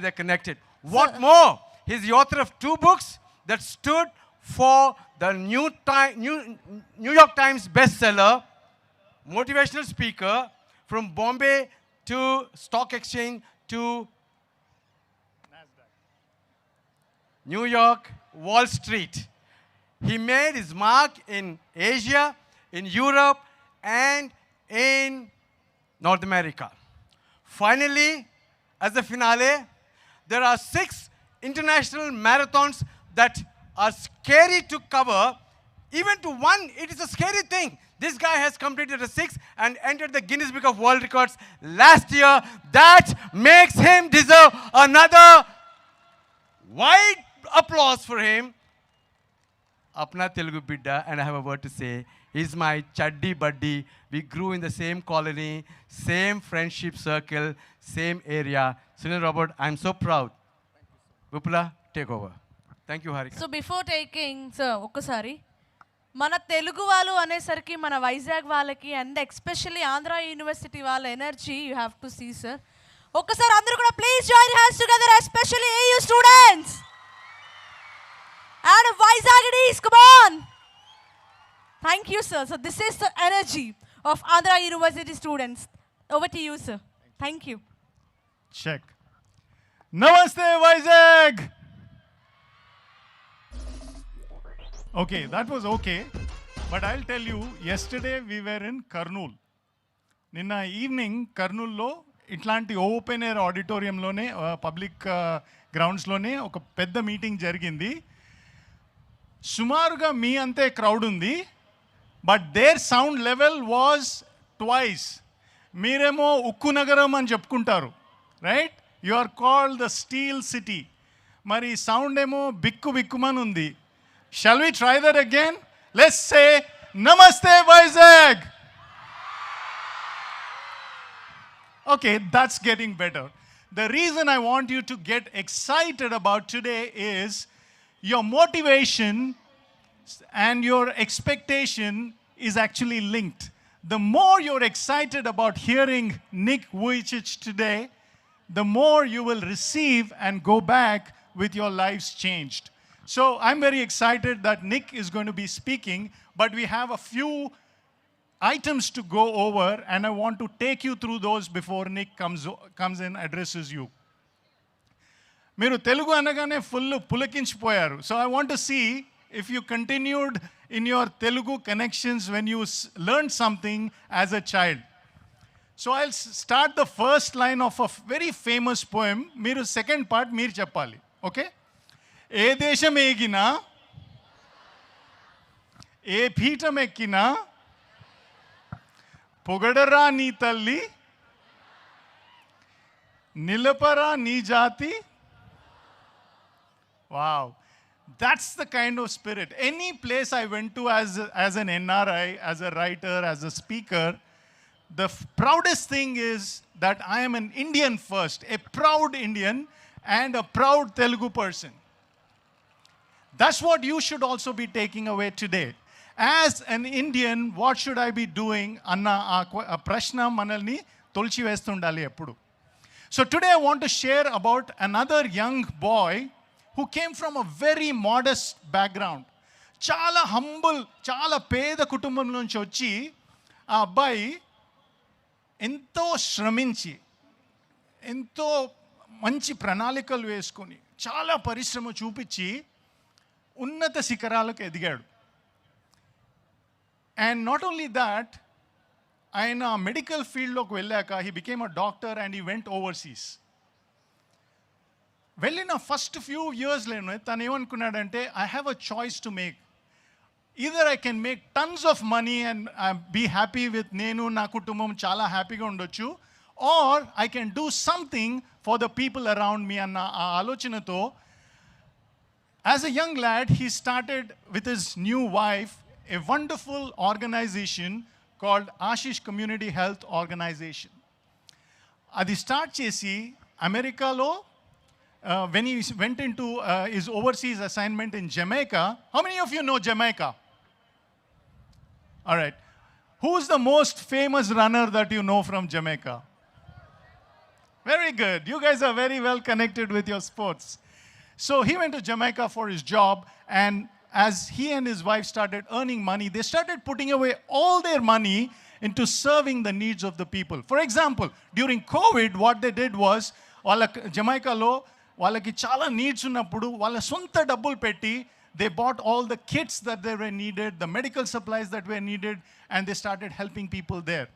they're connected. What more? He's the author of 2 books that stood for the New York Times bestseller, motivational speaker, from Bombay to Stock Exchange to New York, Wall Street. He made his mark in Asia, in Europe, and in North America. Finally, as a finale, there are 6 international marathons that are scary to cover. Even to one, it is a scary thing. This guy has completed a 6 and entered the Guinness Book of World Records last year. That makes him deserve another wide applause for him. Apna Telugu Bidda, and I have a word to say. He's my chaddi buddy. We grew in the same colony, same friendship circle, same area. Sunil Robert, I'm so proud. Vupula, take over. Thank you, Harika. So before taking, sir, ఒక్కసారి మన తెలుగు వాళ్ళు అనేసరికి మన వైజాగ్ వాళ్ళకి and especially Andhra university వాళ్ళ energy you have to see sir. ఒక్కసారి అందరూ కూడా please join hands together especially AU students and Vizagites, come on. Thank you, sir. So this is the energy of Andhra University students. Over to you, sir. Thank you. Check. Namaste, Vizag! Okay, that was okay. But I'll tell you, yesterday we were in Kurnool. Ninna evening, Kurnool lo ఇట్లాంటి open air ఆడిటోరియంలోనే public గ్రౌండ్స్లోనే ఒక పెద్ద meeting జరిగింది. సుమారుగా మీ అంతే crowd ఉంది, but their sound level was twice. మీరేమో ఉక్కు నగరం అని చెప్పుకుంటారు, right? You are called the steel city. మరి సౌండ్ ఏమో బిక్కు బిక్కుమని ఉంది. Shall we try that again? Let's say namaste Vizag. Okay, that's getting better. The reason I want you to get excited about today is your motivation and your expectation is actually linked. The more you're excited about hearing Nick Vujicic today, the more you will receive and go back with your lives changed. So I'm very excited that Nick is going to be speaking, but we have a few items to go over, and I want to take you through those before Nick comes in, addresses you. మీరు తెలుగు అనగానే full పులకించిపోయారు. So I want to see if you continued in your Telugu connections when you learn something as a child. So I start the first line of a very famous poem. మీరు second part మీరు చెప్పాలి, okay? ఏ దేశం ఏగినా, ఏ పీఠం ఎక్కినా, పొగడరా నీ తల్లి, నిలపరా నీ జాతి. Wow, that's the kind of spirit. Any place I went to as an NRI, as a writer, as a speaker, the proudest thing is that I am an Indian first, a proud Indian and a proud Telugu person. That's what you should also be taking away today. As an Indian, what should I be doing? Anna prashna manalni tolchi vestundali eppudu. So today I want to share about another young boy who came from a very modest background. Chala humble, chala peda kutumbam nunchi vachi aa abbayi ento shraminchi, ento manchi pranalikalu veskoni, chala parishrama చూపించి ఉన్నత శిఖరాలకు ఎదిగాడు. And not only that, ఆయన medical ఫీల్డ్లోకి వెళ్ళాక he became a doctor and he went overseas. వెళ్ళిన first few ఇయర్స్లోనే తను ఏమనుకున్నాడంటే, I have a choice to make. Either I can make tons of money and be happy with, నేను నా కుటుంబం చాలా హ్యాపీగా ఉండొచ్చు, or I can do something for the people around me అన్న ఆ ఆలోచనతో as a young lad he started with his new wife a wonderful organization called Ashish Community Health Organization. Adi start chesi America lo when he went into his overseas assignment in Jamaica. How many of you know Jamaica? All right. Who is the most famous runner that you know from Jamaica? Very good. You guys are very well connected with your sports. So he went to Jamaica for his job, and as he and his wife started earning money, they started putting away all their money into serving the needs of the people. For example, during COVID, what they did was, Jamaica lo వాళ్ళకి చాలా needs ఉన్నప్పుడు వాళ్ళ సొంత డబ్బులు పెట్టి they bought all the kits that they were needed, the medical supplies that were needed, and they started helping people there.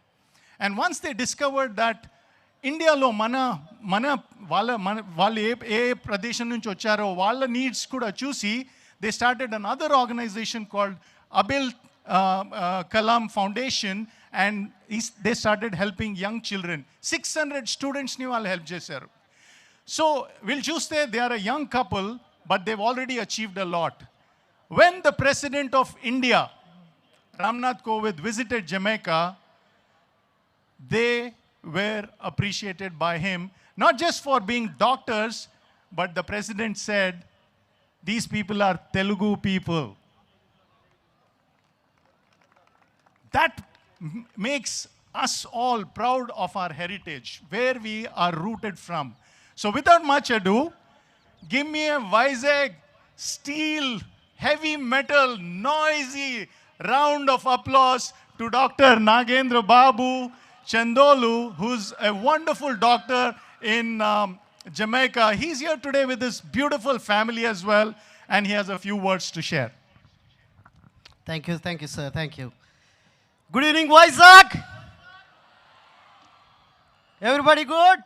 And once they discovered that ఇండియాలో వాళ్ళు ఏ ప్రదేశం నుంచి వచ్చారో వాళ్ళ నీడ్స్ కూడా చూసి they started another organisation called Abdul Kalam foundation, and they started helping young children. 600 స్టూడెంట్స్ని వాళ్ళు హెల్ప్ చేశారు. సో వీళ్ళు చూస్తే they are a young couple, but they've already achieved a lot. When the president of India, Ramnath Kovind, visited Jamaica, they were appreciated by him, not just for being doctors, but the president said, these people are Telugu people. That makes us all proud of our heritage, where we are rooted from. So without much ado, give me a Vizag steel, heavy metal, noisy round of applause to Dr. Nagendra Babu Chandolu, who's a wonderful doctor in Jamaica. He's here today with his beautiful family as well, and he has a few words to share. Thank you, sir, thank you. Good evening, Vizag. Everybody good?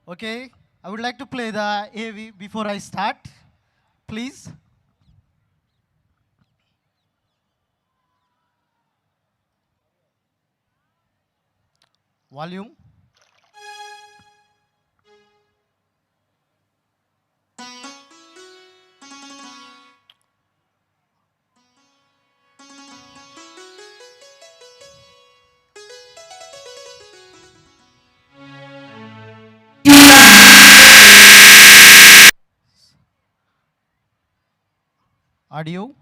Okay. I would like to play the AV before I start. Please. Volume. Audio.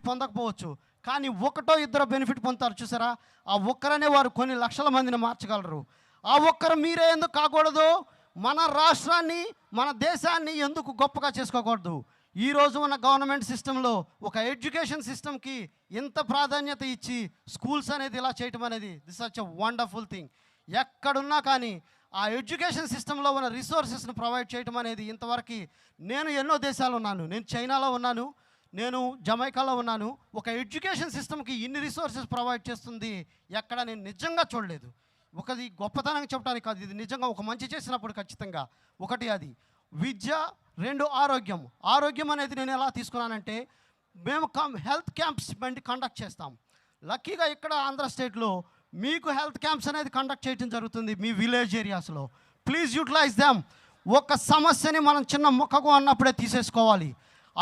పొందకపోవచ్చు, కానీ ఒకటో ఇద్దరు benefit పొందుతారు చూసారా. ఆ ఒక్కరనే వారు కొన్ని లక్షల మందిని మార్చగలరు. ఆ ఒక్కరు మీరే ఎందుకు కాకూడదు? మన రాష్ట్రాన్ని, మన దేశాన్ని ఎందుకు గొప్పగా చేసుకోకూడదు? ఈరోజు మన గవర్నమెంట్ సిస్టంలో ఒక ఎడ్యుకేషన్ సిస్టమ్కి ఎంత ప్రాధాన్యత ఇచ్చి స్కూల్స్ అనేది ఇలా చేయటం అనేది this such a wonderful thing. ఎక్కడున్నా కానీ ఆ ఎడ్యుకేషన్ సిస్టంలో ఉన్న రిసోర్సెస్ను ప్రొవైడ్ చేయటం అనేది ఇంతవరకు నేను ఎన్నో దేశాలు ఉన్నాను, నేను చైనాలో ఉన్నాను, నేను జమైకాలో ఉన్నాను. ఒక ఎడ్యుకేషన్ సిస్టమ్కి ఇన్ని రిసోర్సెస్ ప్రొవైడ్ చేస్తుంది ఎక్కడ నేను నిజంగా చూడలేదు. ఒకది గొప్పతనంగా చెప్పడానికి కాదు, ఇది నిజంగా ఒక మంచి చేసినప్పుడు ఖచ్చితంగా. ఒకటి అది విద్య, రెండు ఆరోగ్యం. ఆరోగ్యం అనేది నేను ఎలా తీసుకున్నానంటే, మేము హెల్త్ క్యాంప్స్ కండక్ట్ చేస్తాం. లక్కీగా ఇక్కడ ఆంధ్ర స్టేట్లో మీకు హెల్త్ క్యాంప్స్ అనేది కండక్ట్ చేయడం జరుగుతుంది మీ విలేజ్ ఏరియాస్లో. Please utilise them. ఒక సమస్యని మనం చిన్న మొక్కకు అన్నప్పుడే తీసేసుకోవాలి.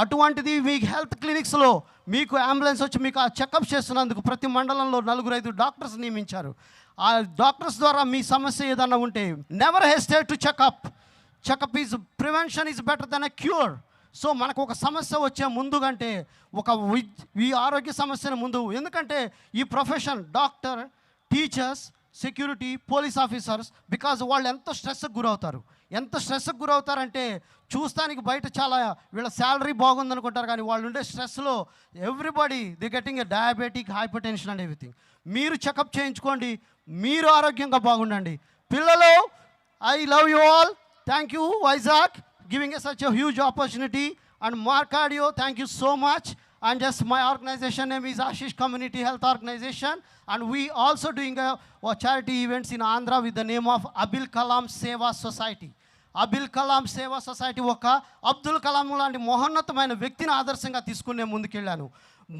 అటువంటిది మీ హెల్త్ క్లినిక్స్లో మీకు అంబులెన్స్ వచ్చి మీకు ఆ చెకప్ చేస్తున్నందుకు ప్రతి మండలంలో 4-5 డాక్టర్స్ నియమించారు. ఆ డాక్టర్స్ ద్వారా మీ సమస్య ఏదన్నా ఉంటే never hesitate to checkup. Checkup is prevention is better than a cure. So మనకు ఒక సమస్య వచ్చే ముందు కంటే ఈ ఆరోగ్య సమస్యను ముందు, ఎందుకంటే ఈ profession doctor, teachers, security, police officers, because వాళ్ళు ఎంతో స్ట్రెస్కి గురవుతారు. ఎంత స్ట్రెస్కి గురవుతారంటే చూస్తానికి బయట చాలా వీళ్ళ శాలరీ బాగుందనుకుంటారు, కానీ వాళ్ళు ఉండే స్ట్రెస్లో everybody the getting a diabetic, hypertension and everything. మీరు చెకప్ చేయించుకోండి, మీరు ఆరోగ్యంగా బాగుండండి. పిల్లలు, I love you all. Thank you Vizag giving us such a huge opportunity, and Marcadio, thank you so much. And just my organization name is Ashish Community Health Organization, and we also doing a charity events in Andhra with the name of Abul Kalam Seva Society. Abul Kalam సేవా society ఒక అబ్దుల్ కలాం లాంటి మహోన్నతమైన వ్యక్తిని ఆదర్శంగా తీసుకునే ముందుకెళ్ళాను.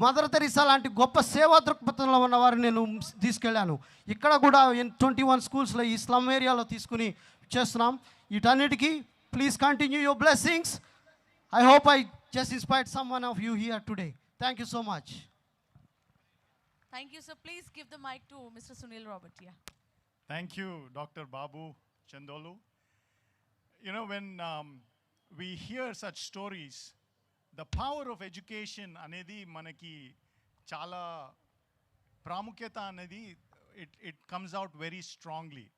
Mother Teresa లాంటి గొప్ప సేవా దృక్పథంలో ఉన్న వారిని నేను తీసుకెళ్ళాను. ఇక్కడ కూడా 21 స్కూల్స్లో ఈ స్లమ్ ఏరియాలో తీసుకుని చేస్తున్నాం. వీటన్నిటికీ please continue your blessings. I hope I just inspired someone of you here today. Thank you so much. Thank you, sir. Please give the mic to Mr. Sunil Robert. Yeah. Thank you, Dr. Babu Chandolu. You know, when we hear such stories, the power of education anedi manaki chala pramukyata anedi it comes out very strongly.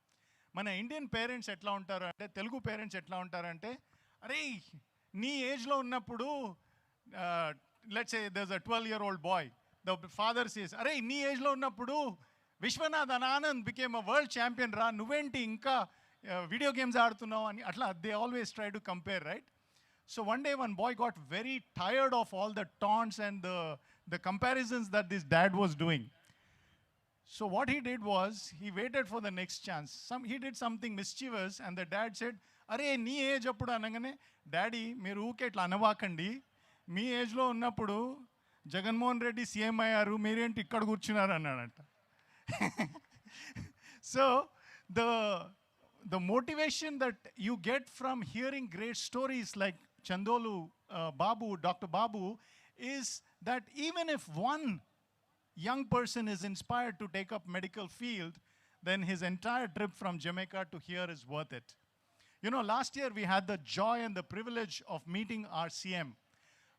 మన Indian parents ఎట్లా ఉంటారు అంటే, Telugu parents ఎట్లా ఉంటారంటే, అరే నీ ఏజ్లో ఉన్నప్పుడు let's say there's a 12-year-old boy, the father says, అరే నీ ఏజ్లో ఉన్నప్పుడు Vishwanath Anand became a world champion రా, నువ్వేంటి ఇంకా వీడియో గేమ్స్ ఆడుతున్నావు అని. అట్లా they always try to compare, right? So one day one boy got very tired of all the taunts and the comparisons that this dad was doing. So what he did was, he waited for the next chance. He did something mischievous, and the dad said, అరే నీ age అప్పుడు అనగానే, daddy మీరు ఊకే ఇట్లా అనవాకండి, మీ ఏజ్లో ఉన్నప్పుడు Jaganmohan Reddy CM అయ్యారు, మీరేంటి ఇక్కడ కూర్చున్నారు అన్నాడంట. So the motivation that you get from hearing great stories like Chandolu, Babu, Dr. Babu, is that even if one young person is inspired to take up medical field, then his entire trip from Jamaica to here is worth it. You know, last year we had the joy and the privilege of meeting our CM.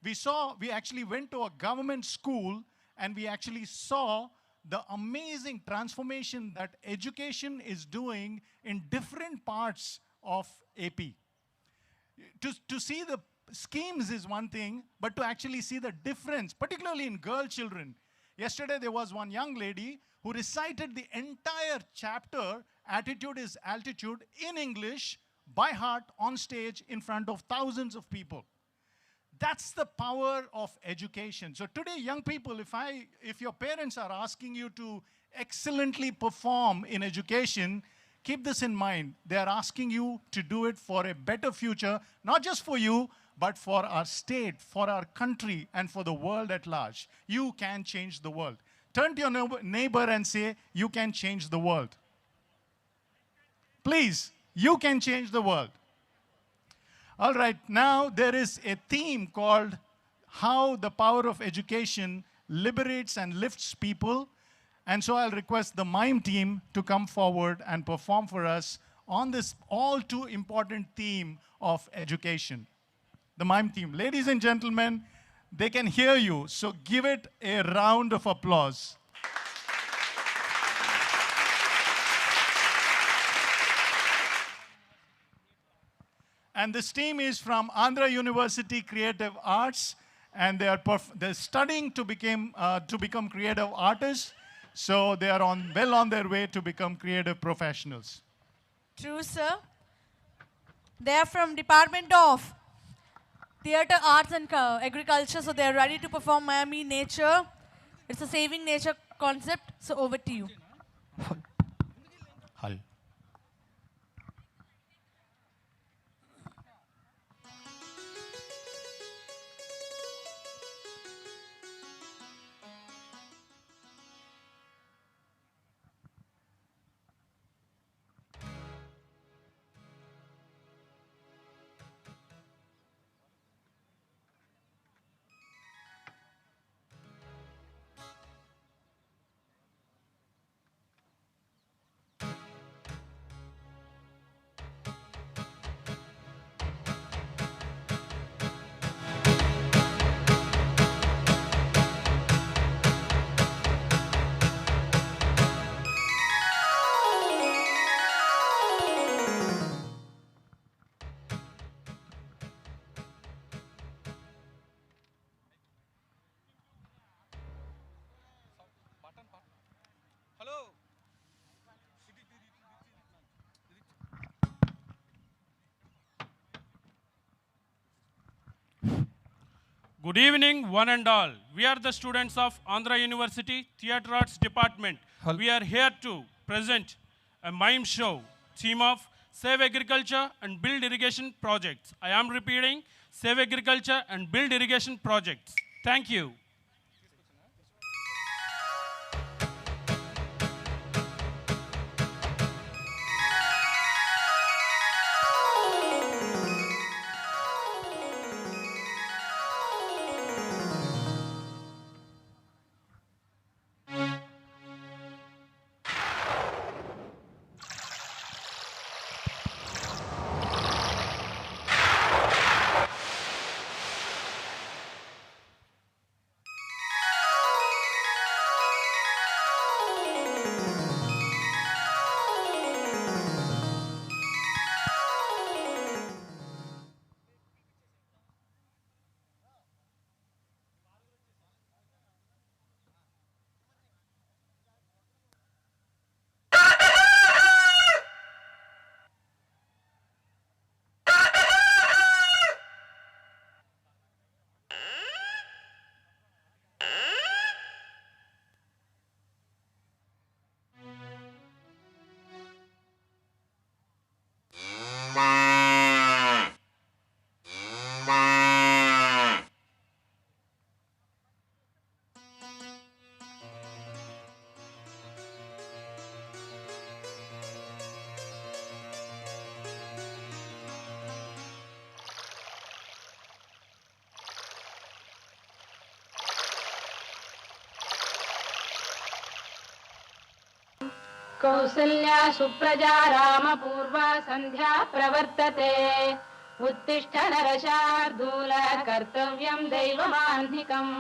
We actually went to a government school, and we actually saw the amazing transformation that education is doing in different parts of AP. To see the schemes is one thing, but to actually see the difference, particularly in girl children. Yesterday, there was one young lady who recited the entire chapter, Attitude is Altitude, in English, by heart, on stage, in front of thousands of people. That's the power of education. So today, young people, if your parents are asking you to excellently perform in education, keep this in mind. They are asking you to do it for a better future, not just for you, but for our state, for our country, and for the world at large. You can change the world. Turn to your neighbor and say, you can change the world. Please, you can change the world. All right, now there is a theme called How the Power of Education Liberates and Lifts People. And so I'll request the MIME team to come forward and perform for us on this all too important theme of education. The MIME team. Ladies and gentlemen, they can hear you. So give it a round of applause. And this team is from Andhra University Creative Arts, and they're studying to become creative artists. So they are well on their way to become creative professionals. True, sir. They are from Department of Theatre, Arts and Agriculture, so they are ready to perform Miami Nature. It's a saving nature concept, so over to you. Hi. Good evening, one and all. We are the students of Andhra University Theatre Arts Department. We are here to present a mime show, theme of Save Agriculture and Build Irrigation Projects. I am repeating, Save Agriculture and Build Irrigation Projects. Thank you. Kausalya सुप्रजा रामपूर्वा सन्ध्या प्रवर्तते उत्तिष्ठ नरशार्दूल कर्तव्यं दैवमाह्निकम्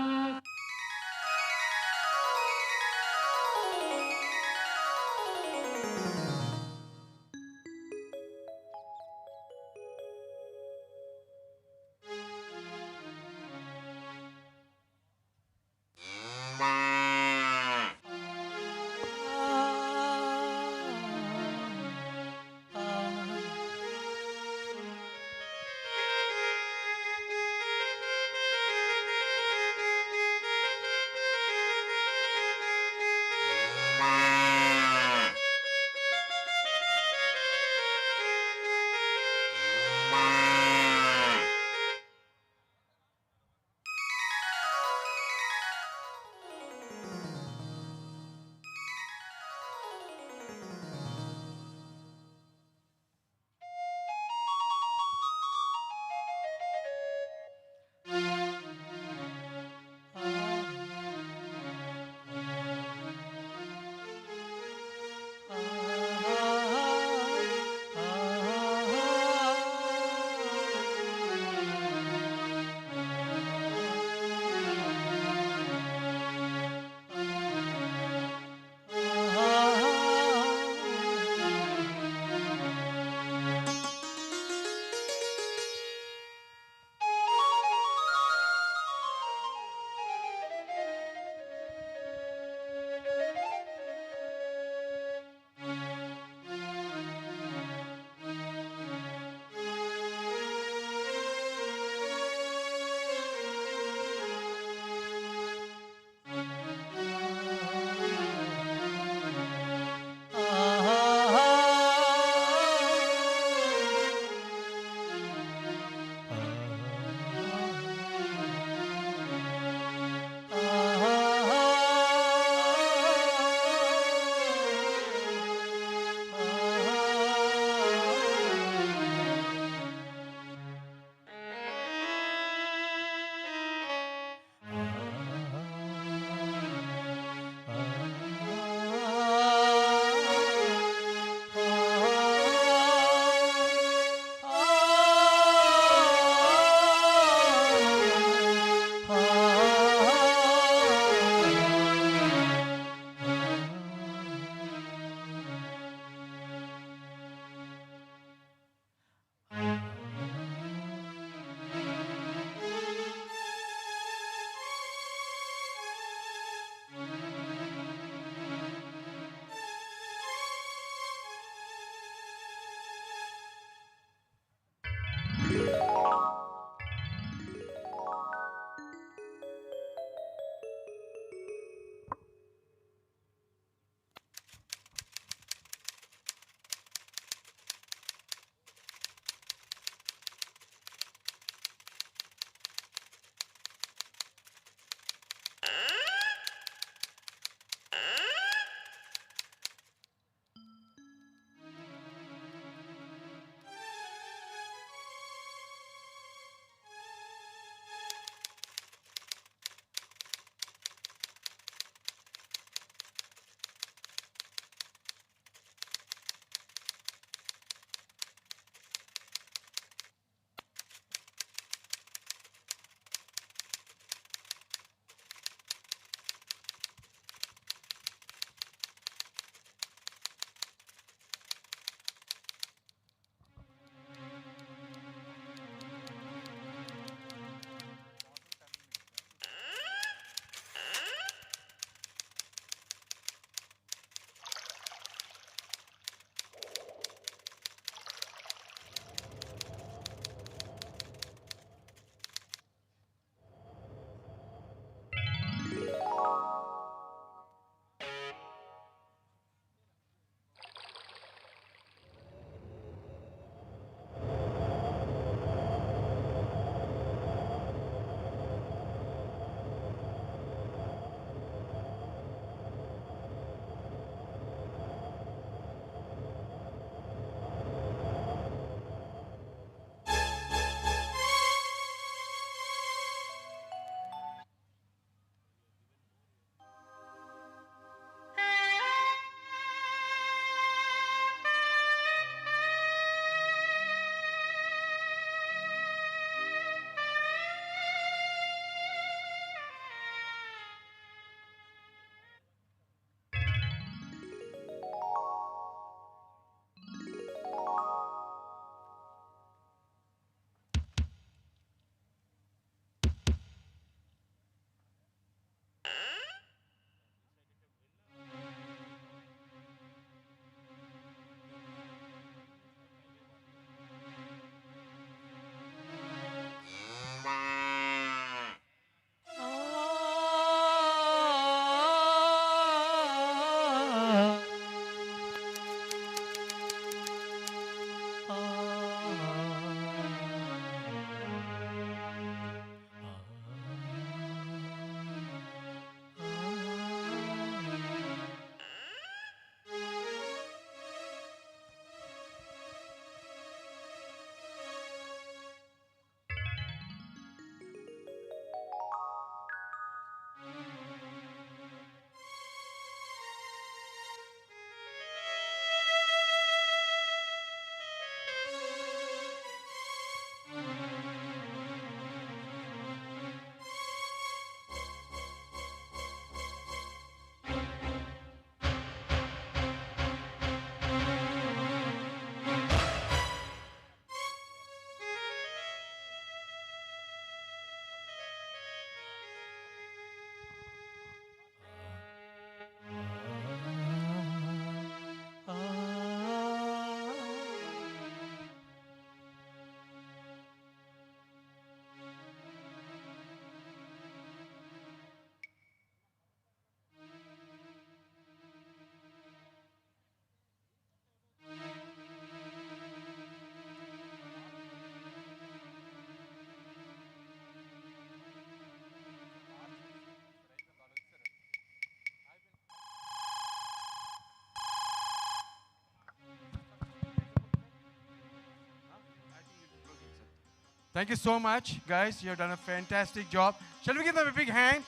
Thank you so much, guys. You have done a fantastic job. Shall we give them a big hand?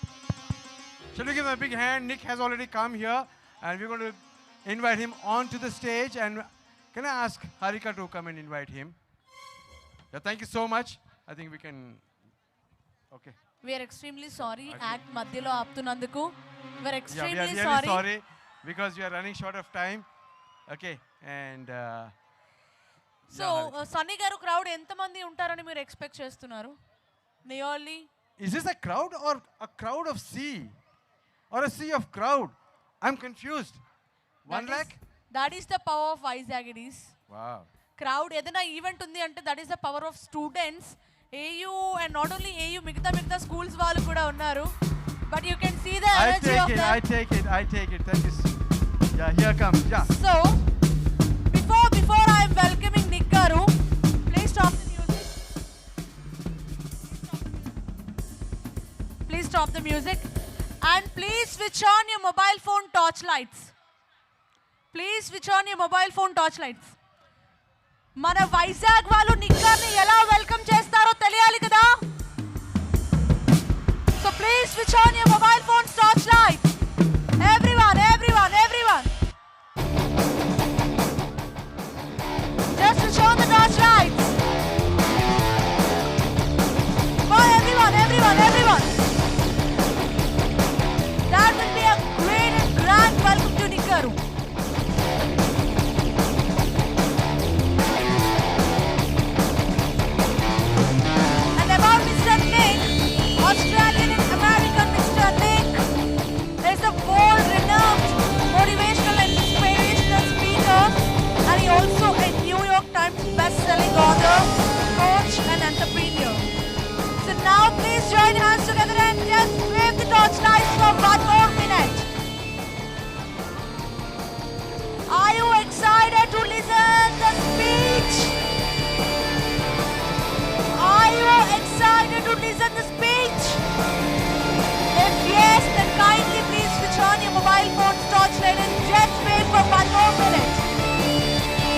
Shall we give them a big hand? Nick has already come here, and we're going to invite him onto the stage. And can I ask Harika to come and invite him? Yeah, thank you so much. I think we can. Okay. We are extremely sorry. Act madhyalo aaptunanduku. We are Yeah, extremely we are really sorry. sorry because we are running short of time. Okay, and So, Sunny garu crowd ఎంతమంది ఉంటారని మీరు expect చేస్తున్నారు? Nearly. is this a crowd or a crowd of sea or a sea of crowd? I'm confused. 1 lakh? That is the power of Vizagidis. Wow. Crowd ఏదైనా event ఉంది అంటే that is the power of students. AU and not only AU మిగతా schools వాళ్ళు కూడా ఉన్నారు. But you can see the energy of them. I take it. Thank you. Yeah, here comes. Yeah. So, before I am welcoming Nick garu, please stop the music. Please stop the music. And please switch on your mobile phone torch lights. Please switch on your mobile phone torch lights. మన వైజాగ్ వాళ్ళు Nick గారిని ఎలా welcome చేస్తారో తెలియాలి కదా. So please switch on your mobile phone torch lights. Everyone. Just switch on the torch lights. Oh, everyone. That will be a great and grand welcome to Nick garu. And about Mr. Nick, Australian and American Mr. Nick is a world-renowned motivational and inspirational speaker, and he also a New York Times best-selling author, coach, and entrepreneur. So now please join hands together and just wave the torch lights for 1 more minute. Are you excited to listen the speech? Are you excited to listen the speech? If yes, then kindly please switch on your mobile phone's torchlight and just wait for 1 more minute.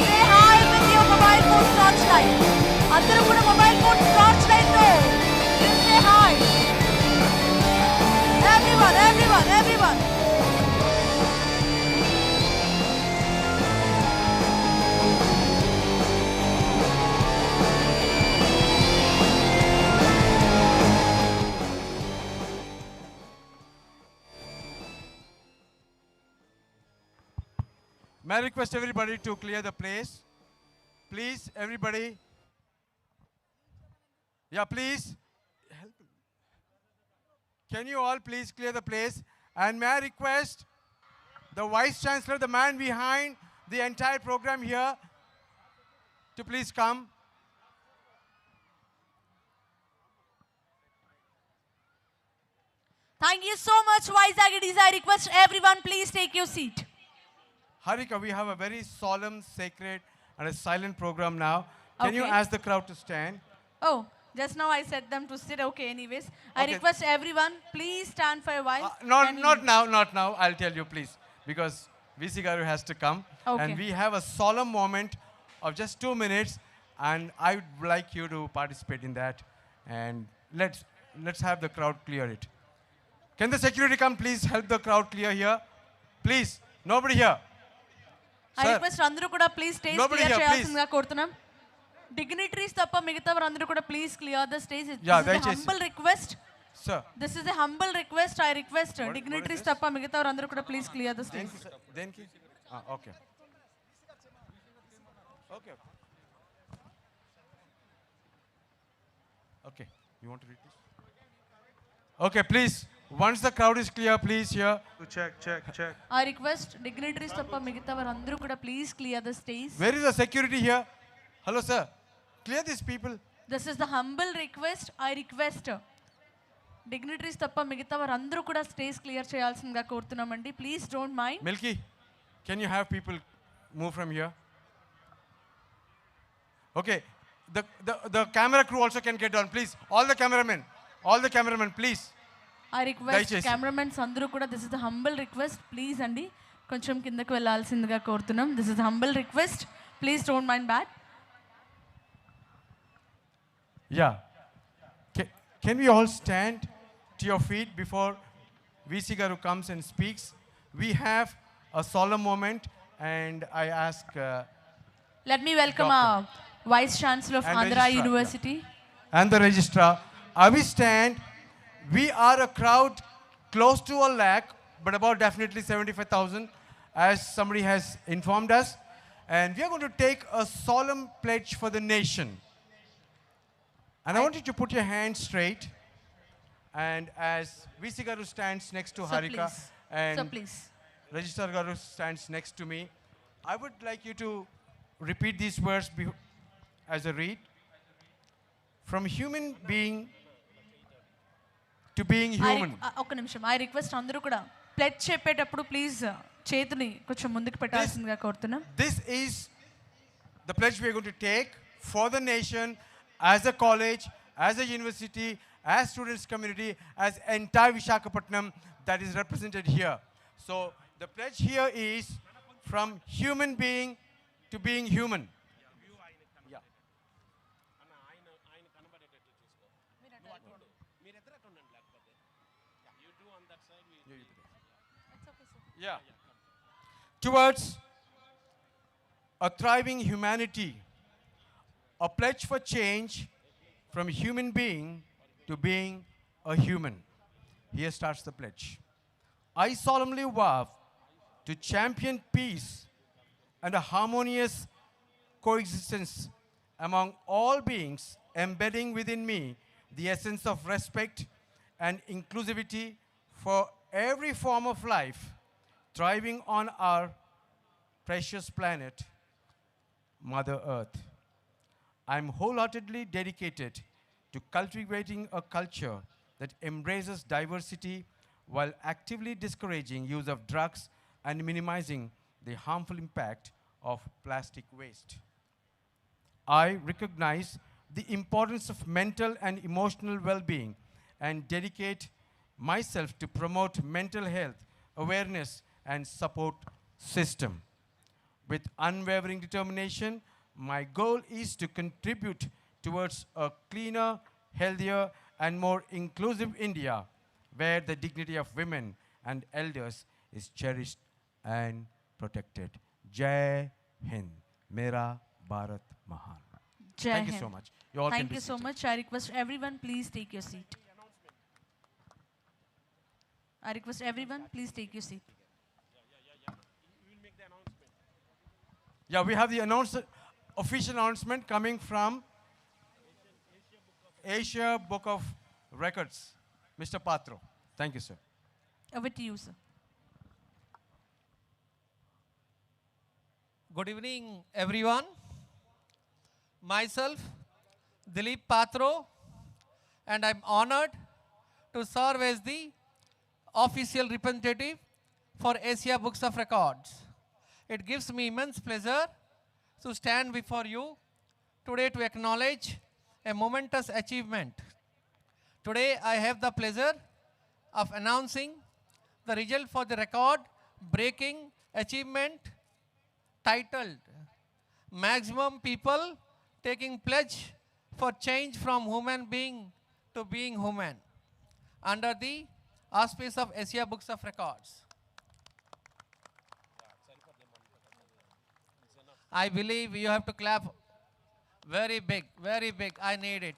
Say hi with your mobile phone's torchlight. Andaru kuda mobile phone's torchlight tho. Just say hi. Everyone. May I request everybody to clear the place? Please, everybody. Yeah, please. Can you all please clear the place? And may I request the Vice Chancellor, the man behind the entire program here, to please come. Thank you so much, Vizagidis. I request everyone, please take your seat. Harika, we have a very solemn, sacred, and a silent program now. Can you Okay. ask the crowd to stand? Oh, just now I said them to sit. Okay, anyways. I Okay. request everyone, please stand for a while. Not now. I'll tell you, please, because VC Garu has to come. Okay. And we have a solemn moment of just 2 minutes, and I would like you to participate in that. And let's have the crowd clear it. Can the security come, please help the crowd clear here? Please, nobody here. I Sir. request అందరూ కూడా please stage Nobody clear here, చేయాల్సిందిగా కోరుతున్నాం. Dignitaries తప్ప మిగతా వారందరూ కూడా please clear the stage. Yeah, this is దయచేసి. Humble request. Sir. This is a humble request. I request What dignitaries is this? తప్ప మిగతా వారందరూ కూడా please clear the stage. Denki? Okay. Okay. Okay. You want to read this? Okay, please. Once the crowd is clear, please here. Check. I request dignitaries తప్ప మిగతా వారందరూ కూడా please clear the stage. Where is the security here? Hello, sir. Clear these people. This is the humble request. I request dignitaries తప్ప మిగతా వారందరూ కూడా stage clear చేయాల్సిందిగా కోరుతున్నామండి. Please don't mind. Milky, can you have people move from here? Okay. The camera crew also can get down, please. All the cameramen, please. I request దయచేసి. Cameramens అందరూ కూడా this is the humble request. Please అండి కొంచెం కిందకు వెళ్ళాల్సిందిగా కోరుతున్నాం. This is the humble request. Please don't mind bad. Yeah. Can we all stand to your feet before VC Garu comes and speaks? We have a solemn moment, and I ask Let me welcome Doctor. our Vice Chancellor of And Andhra Registrar, yeah. University. and the registrar. We stand. We are a crowd close to a lakh, but about definitely 75,000, as somebody has informed us. And we are going to take a solemn pledge for the nation. And I want you to put your hands straight. And as VC Garu stands next to Sir, Harika please. and Sir, please. Registrar Garu stands next to me, I would like you to repeat these words as a read. From human being to being human. ఒక్క నిమిషం I request అందరూ కూడా pledge చెప్పేటప్పుడు please చేతిని కొంచెం ముందుకు పెట్టాల్సిందిగా కోరుతున్నాం. This is the pledge we are going to take for the nation, as a college, as a university, as students community, as entire Visakhapatnam that is represented here. So the pledge here is from human being to being human. Yeah. Yeah. Towards a thriving humanity, a pledge for change from human being to being a human. Here starts the pledge. I solemnly vow to champion peace and a harmonious coexistence among all beings, embedding within me the essence of respect and inclusivity for every form of life thriving on our precious planet, Mother Earth. I'm wholeheartedly dedicated to cultivating a culture that embraces diversity while actively discouraging use of drugs and minimizing the harmful impact of plastic waste. I recognize the importance of mental and emotional well-being and dedicate myself to promote mental health awareness and support system. With unwavering determination, my goal is to contribute towards a cleaner, healthier, and more inclusive India, where the dignity of women and elders is cherished and protected. Jai Hind, Mera Bharat Mahan. Jai Thank you Hind. so much. You all can Thank be you so seated. much. I request everyone, please take your seat. I request everyone, please take your seat. Yeah, we have the official announcement coming from Asia Book of Records. Mr. Patro. Thank you, sir. Over to you, sir. Good evening, everyone. Myself, Dilip Patro, and I'm honored to serve as the official representative for Asia Books of Records. It gives me immense pleasure to stand before you today to acknowledge a momentous achievement. Today, I have the pleasure of announcing the result for the record-breaking achievement titled Maximum People Taking Pledge for Change from Human Being to Being Human under the auspice of Asia Books of Records. I believe you have to clap very big, very big. I need it.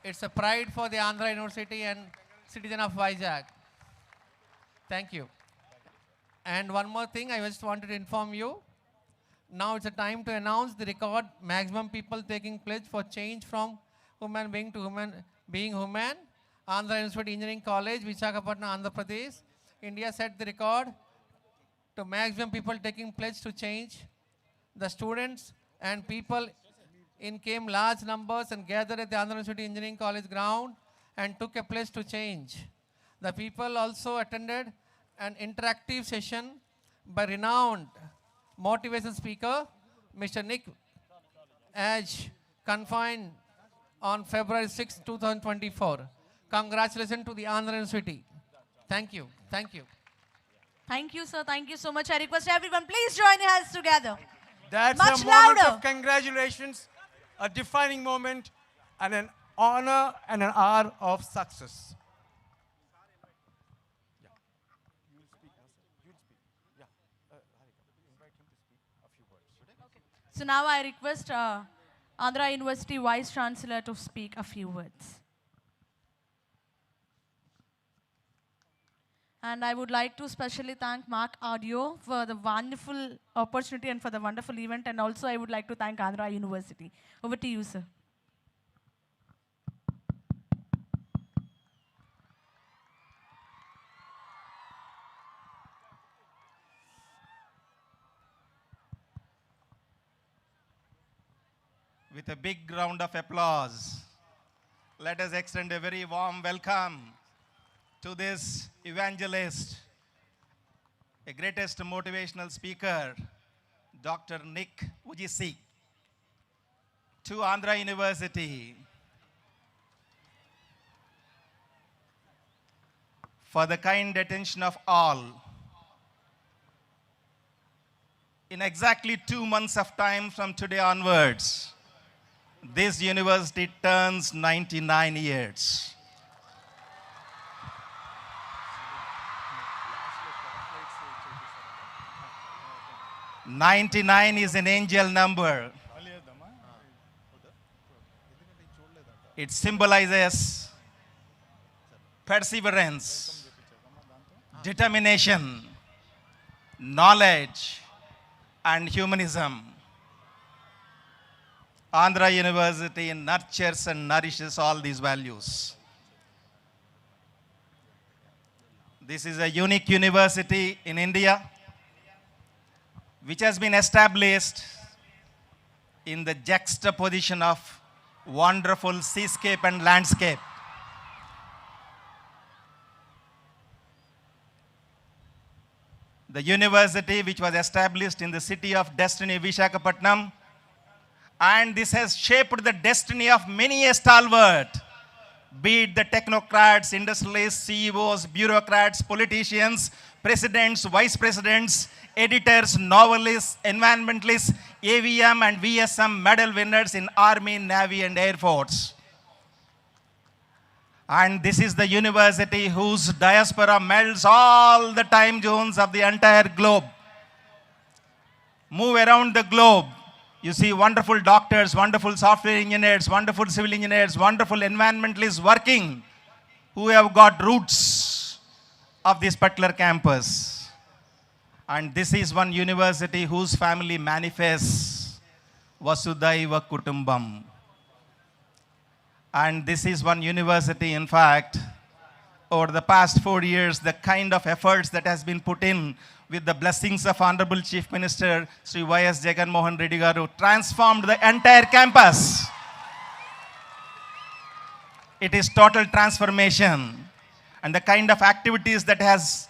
It's a pride for the Andhra University and citizen of Vizag. Thank you. And one more thing, I just wanted to inform you. Now it's a time to announce the record maximum people taking pledge for change from human being to human being human. Andhra University Engineering College, Visakhapatnam, Andhra Pradesh. India set the record to maximum people taking pledge to change. The students and people came large numbers and gathered at the Andhra University Engineering College ground and took a pledge to change. The people also attended an interactive session by renowned motivation speaker, Mr. Nick Edge, confined on February 6, 2024. Congratulations to the Andhra University. Thank you. Thank you. Thank you, sir. Thank you so much. I request everyone, please join your hands together. That's Much a moment louder. of congratulations, a defining moment, and an honor and an hour of success. So now I request Andhra University Vice Chancellor to speak a few words. And I would like to specially thank Mark Audio for the wonderful opportunity and for the wonderful event. And also I would like to thank Andhra University. Over to you, sir. With a big round of applause, let us extend a very warm welcome to this evangelist, a greatest motivational speaker, Dr. Nick Vujicic, to Andhra University for the kind attention of all. In exactly 2 months of time from today onwards, this university turns 99 years. 99 is an angel number. It symbolizes perseverance, determination, knowledge, and humanism. Andhra University nurtures and nourishes all these values. This is a unique university in India which has been established in the juxtaposition of wonderful seascape and landscape. The university which was established in the city of destiny, Visakhapatnam, and this has shaped the destiny of many a stalwart, be it the technocrats, industrialists, CEOs, bureaucrats, politicians, presidents, vice presidents, editors, novelists, environmentalists, AVM and VSM medal winners in Army, Navy and Air Force. And this is the university whose diaspora melds all the time zones of the entire globe. Move around the globe. You see wonderful doctors, wonderful software engineers, wonderful civil engineers, wonderful environmentalists working who have got roots of this particular campus. And this is one university whose family manifests Vasudhaiva Kutumbam. And this is one university, in fact, over the past 4 years, the kind of efforts that has been put in with the blessings of Honorable Chief Minister Sri Y.S. Jagan Mohan Reddy Garu transformed the entire campus. It is total transformation. And the kind of activities that has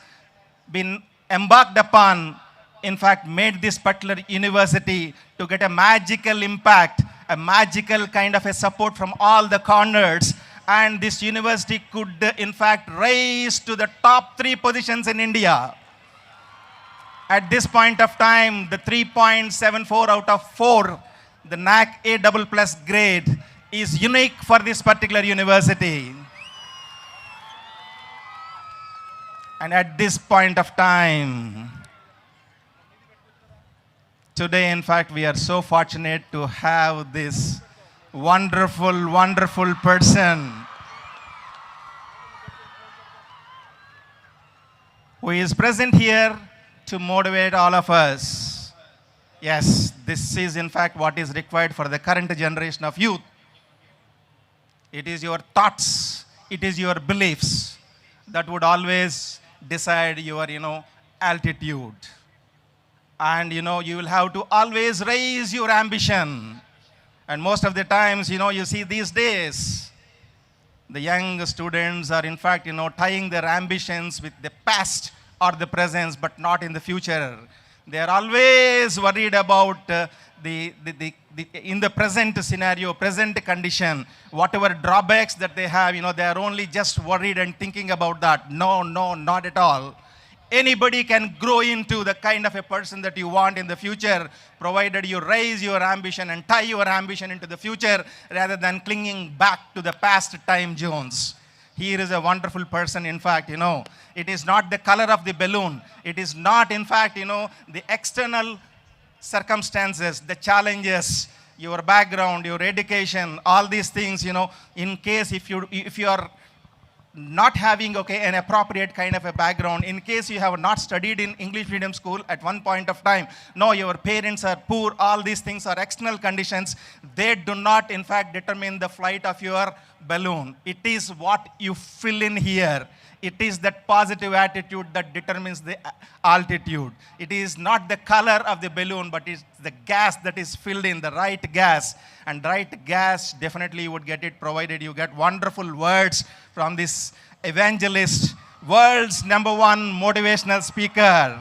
been embarked upon, in fact, made this particular university to get a magical impact, a magical kind of a support from all the corners. And this university could, in fact, rise to the top 3 positions in India. At this point of time, the 3.74 out of 4, the NAC A++ grade is unique for this particular university. And at this point of time, today, in fact, we are so fortunate to have this wonderful, wonderful person who is present here to motivate all of us. Yes, this is in fact what is required for the current generation of youth. It is your thoughts, it is your beliefs that would always decide your, altitude. And, you will have to always raise your ambition. And most of the times, you see these days, the young students are in fact, tying their ambitions with the past or the present, but not in the future. They are always worried about in the present scenario, present condition, whatever drawbacks that they have, they are only just worried and thinking about that. No, not at all. Anybody can grow into the kind of a person that you want in the future, provided you raise your ambition and tie your ambition into the future rather than clinging back to the past time zones. Here is a wonderful person. In fact, it is not the color of the balloon. It is not, in fact, the external circumstances, the challenges, your background, your education, all these things, in case if you are not having an appropriate kind of a background, in case you have not studied in English medium school at one point of time, no, your parents are poor, all these things are external conditions. They do not, in fact, determine the flight of your balloon. It is what you fill in here. It is that positive attitude that determines the altitude. It is not the color of the balloon, but it's the gas that is filled in, the right gas. And right gas, definitely you would get it provided you get wonderful words from this evangelist, world's #1 motivational speaker.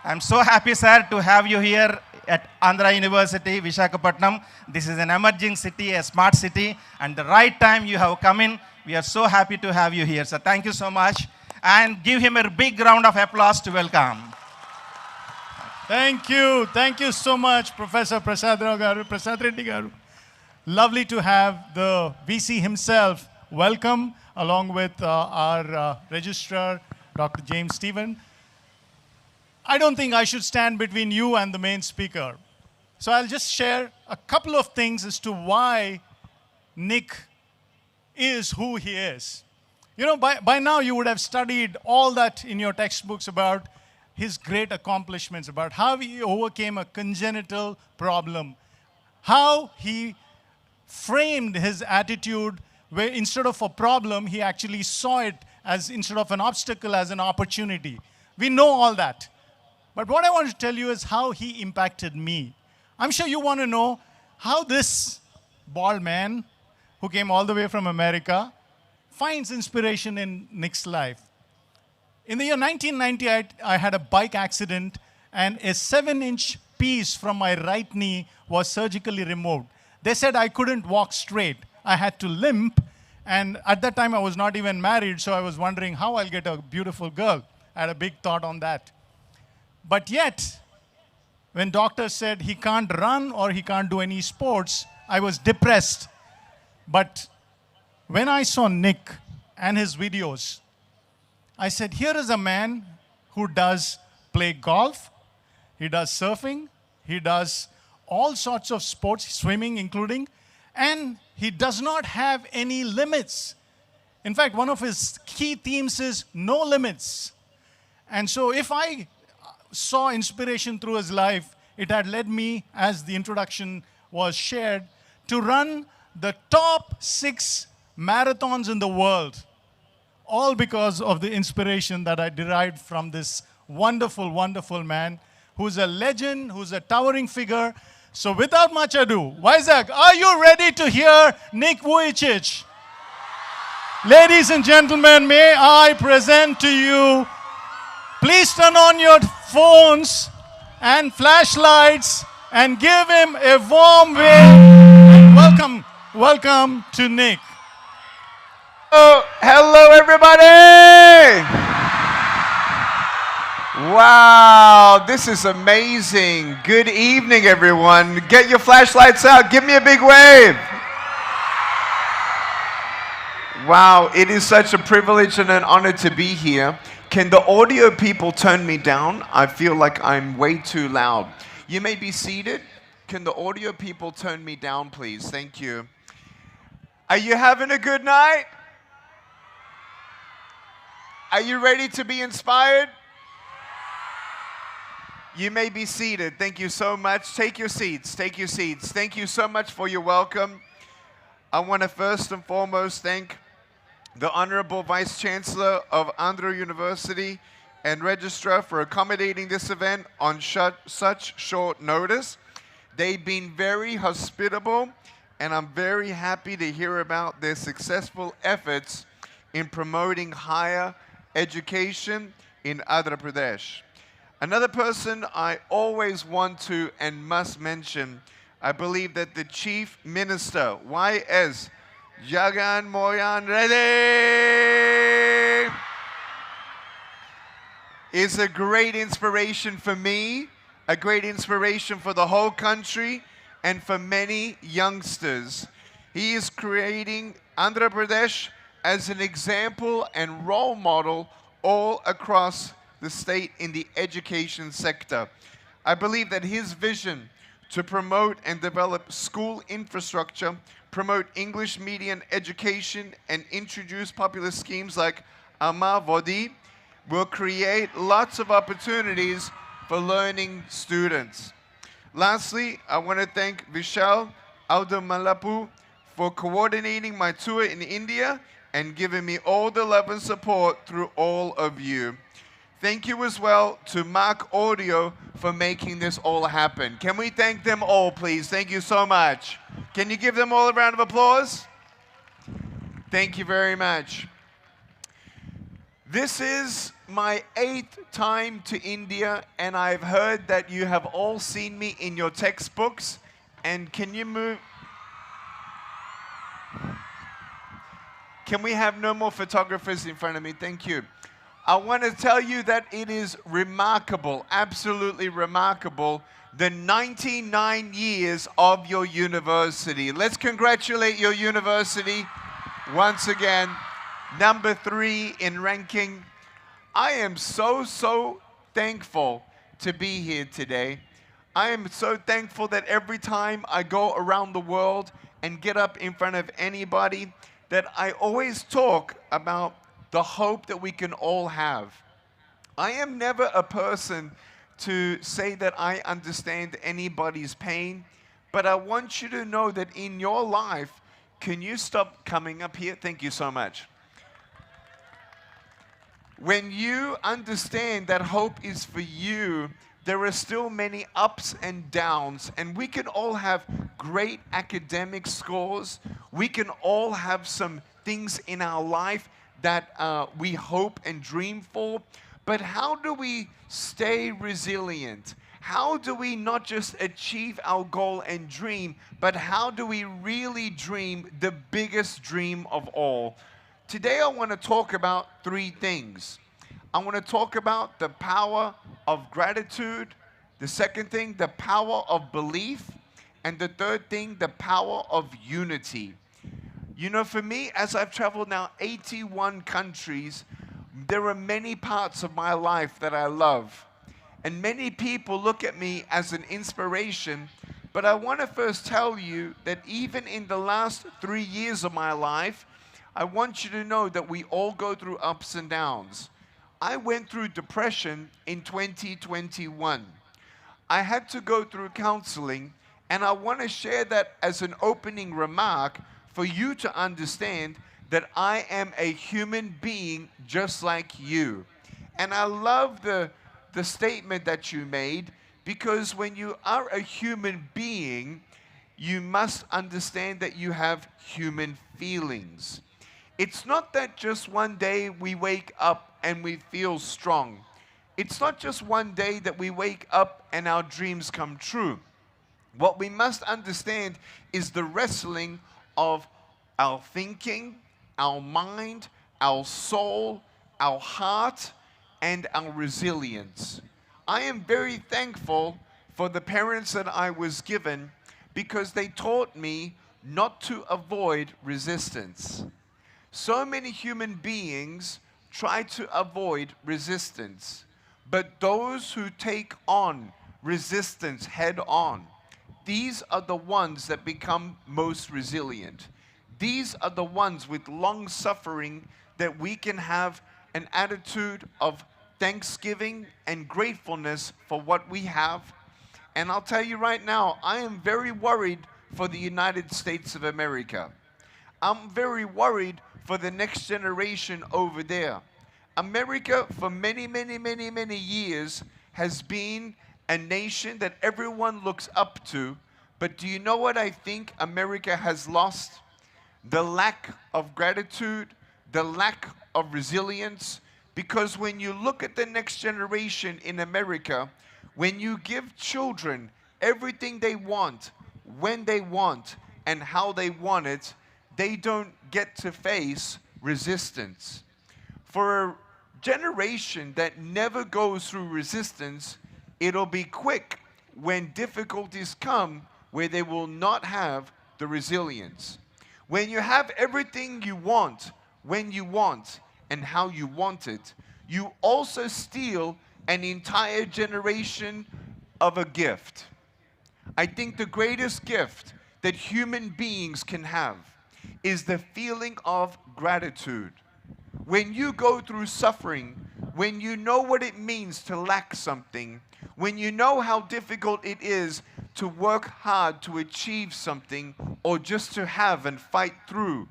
I'm so happy, sir, to have you here at Andhra University, Visakhapatnam. This is an emerging city, a smart city, and the right time you have come in. We are so happy to have you here. So thank you so much. And give him a big round of applause to welcome. Thank you. Thank you so much, Professor Prasad Reddy Garu. Lovely to have the VC himself welcome, along with our registrar, Dr. James Stephen. I don't think I should stand between you and the main speaker. So I'll just share a couple of things as to why Nick is who he is. By now you would have studied all that in your textbooks about his great accomplishments, about how he overcame a congenital problem, how he framed his attitude where instead of a problem, he actually saw it as, instead of an obstacle, as an opportunity. We know all that. But what I want to tell you is how he impacted me. I'm sure you want to know how this bald man who came all the way from America finds inspiration in Nick's life. In the year 1998, I had a bike accident and a 7-inch piece from my right knee was surgically removed. They said I couldn't walk straight. I had to limp, and at that time I was not even married, so I was wondering how I'll get a beautiful girl. I had a big thought on that. But yet, when doctors said he can't run or he can't do any sports, I was depressed. But when I saw Nick and his videos, I said, here is a man who does play golf, he does surfing, he does all sorts of sports, swimming including, and he does not have any limits. In fact, one of his key themes is no limits. And so if I saw inspiration through his life, it had led me, as the introduction was shared, to run the top 6 marathons in the world, all because of the inspiration that I derived from this wonderful, wonderful man who's a legend, who's a towering figure. So without much ado, Vizag, are you ready to hear Nick Vujicic? Ladies and gentlemen, may I present to you, please turn on your phones and flashlights and give him a warm wave. Welcome to Nick. Oh, hello everybody! Wow, this is amazing. Good evening, everyone. Get your flashlights out. Give me a big wave. Wow, it is such a privilege and an honor to be here. Can the audio people turn me down? I feel like I'm way too loud. You may be seated. Can the audio people turn me down, please? Thank you. Are you having a good night? Are you ready to be inspired? You may be seated. Thank you so much. Take your seats. Take your seats. Thank you so much for your welcome. I want to first and foremost thank the Honorable Vice Chancellor of Andhra University and Registrar for accommodating this event on such short notice. They've been very hospitable, and I'm very happy to hear about their successful efforts in promoting higher education in Andhra Pradesh. Another person I always want to and must mention, I believe that the Chief Minister, Y.S. Jagan Mohan Reddy, is a great inspiration for me, a great inspiration for the whole country, and for many youngsters. He is creating Andhra Pradesh as an example and role model all across the state in the education sector. I believe that his vision to promote and develop school infrastructure, promote English medium education, and introduce popular schemes like Amma Vodi will create lots of opportunities for learning students. Lastly, I want to thank Vishal Audamalapu for coordinating my tour in India and giving me all the love and support through all of you. Thank you as well to Mark Audio for making this all happen. Can we thank them all, please? Thank you so much. Can you give them all a round of applause? Thank you very much. This is my 8th time to India, and I've heard that you have all seen me in your textbooks. And can you move? Can we have no more photographers in front of me? Thank you. I want to tell you that it is remarkable, absolutely remarkable, the 99 years of your university. Let's congratulate your university once again. Number 3 in ranking. I am so thankful to be here today. I am so thankful that every time I go around the world and get up in front of anybody, that I always talk about the hope that we can all have. I am never a person to say that I understand anybody's pain, but I want you to know that in your life, can you stop coming up here? Thank you so much. When you understand that hope is for you, there are still many ups and downs, and we can all have great academic scores. We can all have some things in our life that we hope and dream for. But how do we stay resilient? How do we not just achieve our goal and dream, but how do we really dream the biggest dream of all? Today I want to talk about 3 things. I want to talk about the power of gratitude. The second thing, the power of belief. And the third thing, the power of unity. You know, for me, as I've traveled now 81 countries, there are many parts of my life that I love. And many people look at me as an inspiration. But I want to first tell you that even in the last 3 years of my life, I want you to know that we all go through ups and downs. I went through depression in 2021. I had to go through counseling, and I want to share that as an opening remark for you to understand that I am a human being just like you. And I love the statement that you made, because when you are a human being, you must understand that you have human feelings. It's not that just one day we wake up and we feel strong. It's not just one day that we wake up and our dreams come true. What we must understand is the wrestling of our thinking, our mind, our soul, our heart, and our resilience. I am very thankful for the parents that I was given, because they taught me not to avoid resistance. So many human beings try to avoid resistance, but those who take on resistance head on, these are the ones that become most resilient. These are the ones with long suffering that we can have an attitude of thanksgiving and gratefulness for what we have. And I'll tell you right now, I am very worried for the United States of America. I'm very worried for the next generation over there. America, for many years, has been a nation that everyone looks up to. But do you know what I think America has lost? The lack of gratitude, the lack of resilience. Because when you look at the next generation in America, when you give children everything they want, when they want, and how they want it, they don't get to face resistance. For generation that never goes through resistance, it'll be quick when difficulties come where they will not have the resilience. When you have everything you want, when you want, and how you want it, you also steal an entire generation of a gift. I think the greatest gift that human beings can have is the feeling of gratitude. When you go through suffering, when you know what it means to lack something, when you know how difficult it is to work hard to achieve something or just to have and fight through,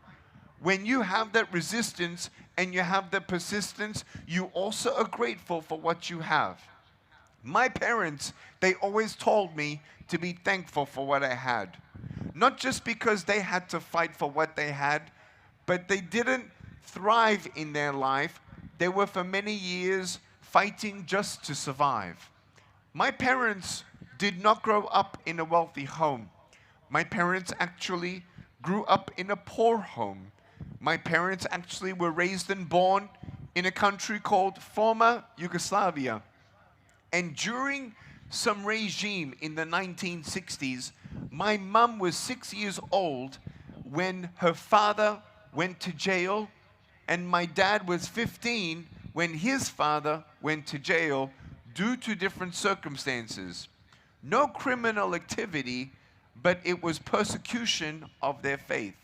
when you have that resistance and you have the persistence, you also are grateful for what you have. My parents, they always told me to be thankful for what I had. Not just because they had to fight for what they had, but they didn't thrive in their life. They were for many years fighting just to survive. My parents did not grow up in a wealthy home. My parents actually grew up in a poor home. My parents actually were raised and born in a country called former Yugoslavia. And during some regime in the 1960s, my mum was 6 years old when her father went to jail, and my dad was 15 when his father went to jail due to different circumstances. No criminal activity, but it was persecution of their faith.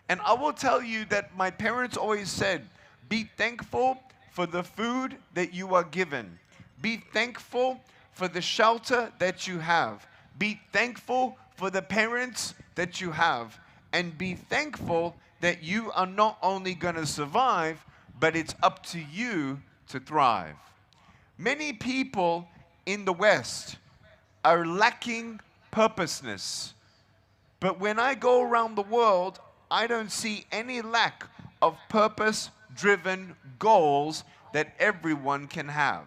And I will tell you that my parents always said, be thankful for the food that you are given. Be thankful for the shelter that you have. Be thankful for the parents that you have. And be thankful that you are not only going to survive, but it's up to you to thrive. Many people in the West are lacking purposeness. But when I go around the world, I don't see any lack of purpose-driven goals that everyone can have.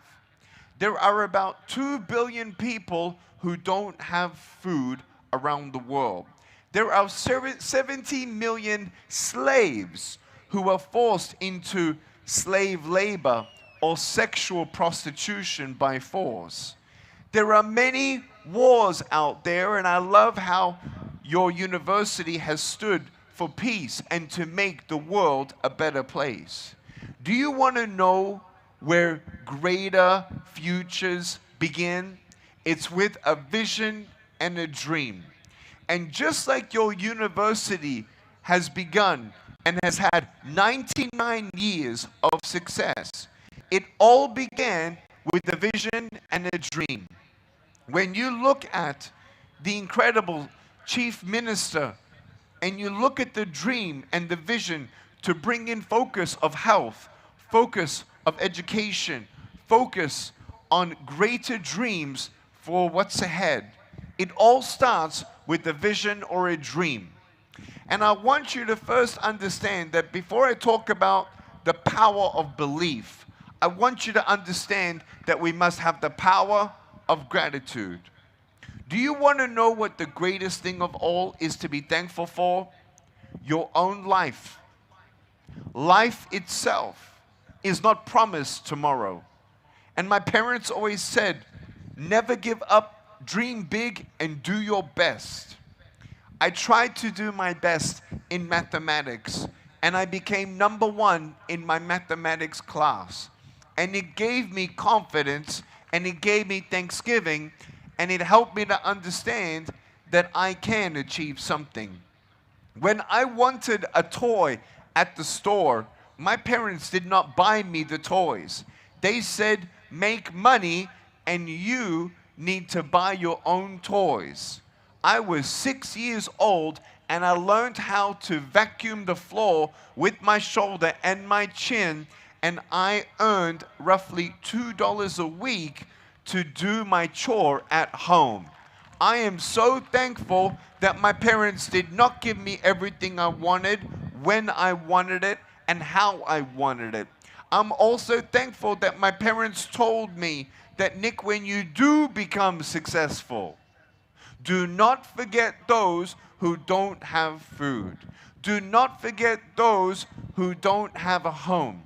There are about 2 billion people who don't have food around the world. There are 70 million slaves who are forced into slave labor or sexual prostitution by force. There are many wars out there, and I love how your university has stood for peace and to make the world a better place. Do you want to know where greater futures begin? It's with a vision and a dream. And just like your university has begun and has had 99 years of success, it all began with a vision and a dream. When you look at the incredible chief minister and you look at the dream and the vision to bring in focus of health, focus of education, focus on greater dreams for what's ahead, it all starts with a vision or a dream. And I want you to first understand that before I talk about the power of belief, I want you to understand that we must have the power of gratitude. Do you want to know what the greatest thing of all is to be thankful for? Your own life. Life itself is not promised tomorrow. And my parents always said, never give up, dream big, and do your best. I tried to do my best in mathematics, and I became #1 in my mathematics class. And it gave me confidence, and it gave me thanksgiving, and it helped me to understand that I can achieve something. When I wanted a toy at the store, my parents did not buy me the toys. They said, make money and you need to buy your own toys. I was 6 years old and I learned how to vacuum the floor with my shoulder and my chin, and I earned roughly $2 a week to do my chore at home. I am so thankful that my parents did not give me everything I wanted, when I wanted it, and how I wanted it. I'm also thankful that my parents told me that, Nick, when you do become successful, do not forget those who don't have food. Do not forget those who don't have a home.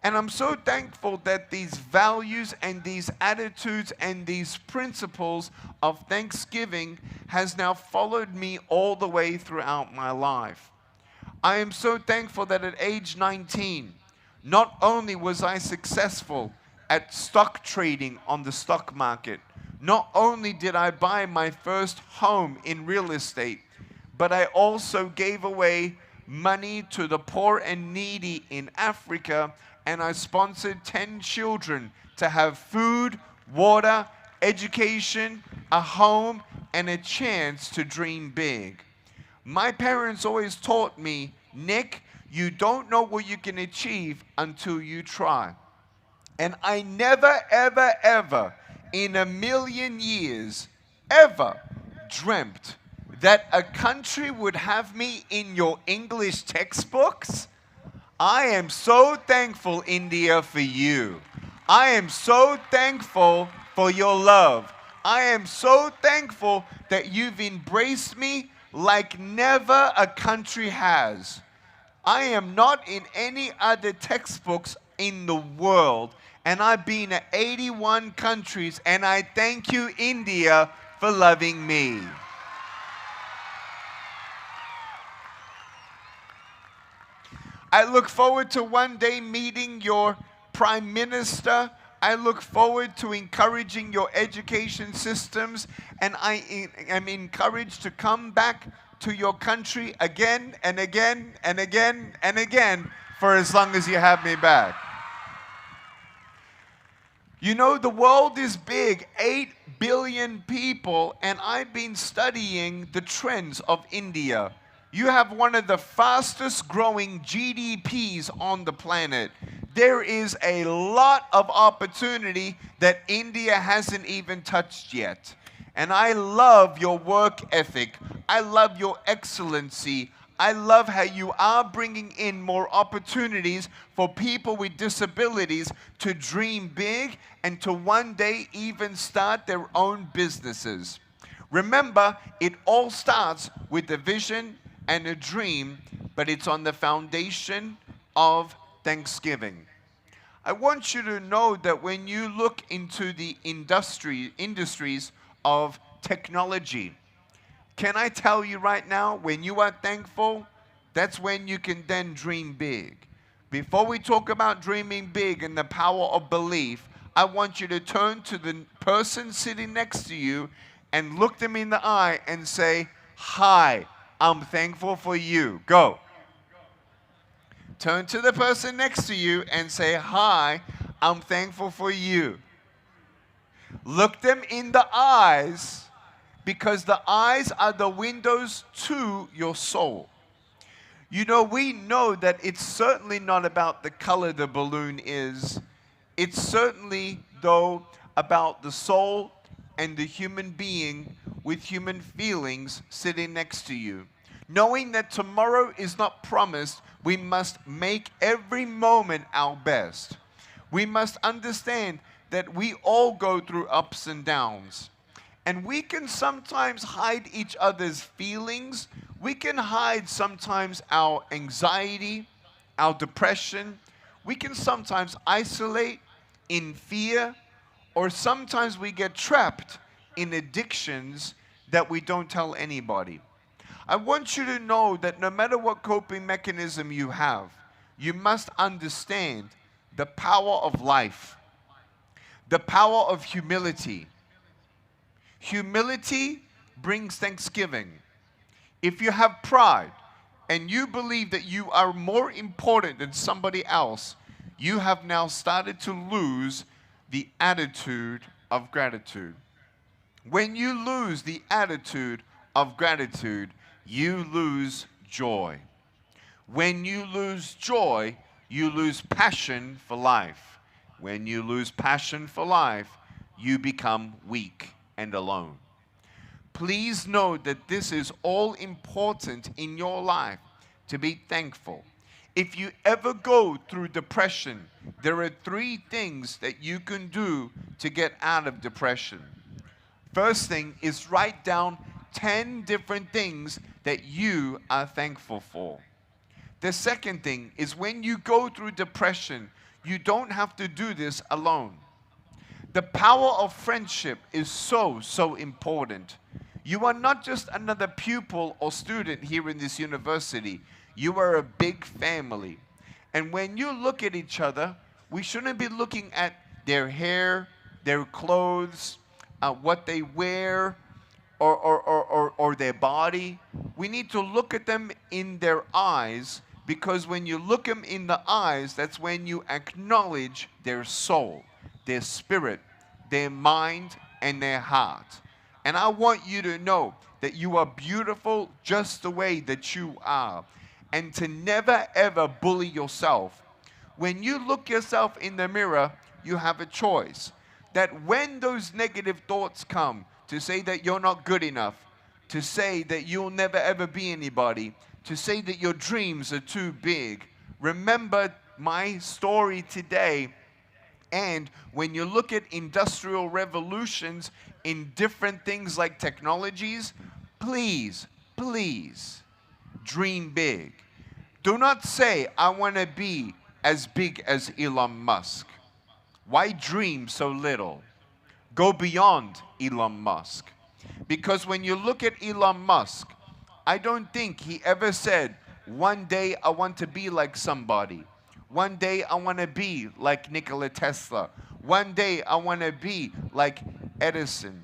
And I'm so thankful that these values and these attitudes and these principles of thanksgiving has now followed me all the way throughout my life. I am so thankful that at age 19, not only was I successful at stock trading on the stock market, not only did I buy my first home in real estate, but I also gave away money to the poor and needy in Africa, and I sponsored 10 children to have food, water, education, a home, and a chance to dream big. My parents always taught me, Nick, you don't know what you can achieve until you try. And I never, ever, ever in a million years ever dreamt that a country would have me in your English textbooks. I am so thankful, India, for you. I am so thankful for your love. I am so thankful that you've embraced me like never a country has. I am not in any other textbooks in the world, and I've been at 81 countries, and I thank you, India, for loving me. I look forward to one day meeting your Prime Minister. I look forward to encouraging your education systems, and I am encouraged to come back to your country again and again and again and again for as long as you have me back. You know, the world is big, 8 billion people, and I've been studying the trends of India. You have one of the fastest growing GDPs on the planet. There is a lot of opportunity that India hasn't even touched yet. And I love your work ethic. I love your excellency. I love how you are bringing in more opportunities for people with disabilities to dream big and to one day even start their own businesses. Remember, it all starts with a vision and a dream, but it's on the foundation of thanksgiving. I want you to know that when you look into the industries of technology, can I tell you right now, when you are thankful, that's when you can then dream big. Before we talk about dreaming big and the power of belief, I want you to turn to the person sitting next to you and look them in the eye and say, "Hi, I'm thankful for you." Go. Turn to the person next to you and say, "Hi, I'm thankful for you." Look them in the eyes, because the eyes are the windows to your soul. You know, we know that it's certainly not about the color the balloon is. It's certainly, though, about the soul and the human being with human feelings sitting next to you. Knowing that tomorrow is not promised, we must make every moment our best. We must understand that we all go through ups and downs. And we can sometimes hide each other's feelings. We can hide sometimes our anxiety, our depression. We can sometimes isolate in fear, or sometimes we get trapped in addictions that we don't tell anybody. I want you to know that no matter what coping mechanism you have, you must understand the power of life, the power of humility. Humility brings thanksgiving. If you have pride and you believe that you are more important than somebody else, you have now started to lose the attitude of gratitude. When you lose the attitude of gratitude, you lose joy. When you lose joy, you lose passion for life. When you lose passion for life, you become weak and alone. Please know that this is all important in your life, to be thankful. If you ever go through depression, there are 3 things that you can do to get out of depression. First thing is write down 10 different things that you are thankful for. The second thing is when you go through depression, You don't have to do this alone. The power of friendship is so, so important. You are not just another pupil or student here in this university. You are a big family. And when you look at each other, we shouldn't be looking at their hair, their clothes, what they wear, or their body. We need to look at them in their eyes, because when you look them in the eyes, that's when you acknowledge their soul, their spirit, their mind, and their heart. And I want you to know that you are beautiful just the way that you are, and to never ever bully yourself. When you look yourself in the mirror, you have a choice. That when those negative thoughts come, to say that you're not good enough, to say that you'll never ever be anybody, to say that your dreams are too big, remember my story today. And when you look at industrial revolutions in different things like technologies, please, please dream big. Do not say, I want to be as big as Elon Musk. Why dream so little? Go beyond Elon Musk. Because when you look at Elon Musk, I don't think he ever said, one day I want to be like somebody. One day I want to be like Nikola Tesla. One day I want to be like Edison.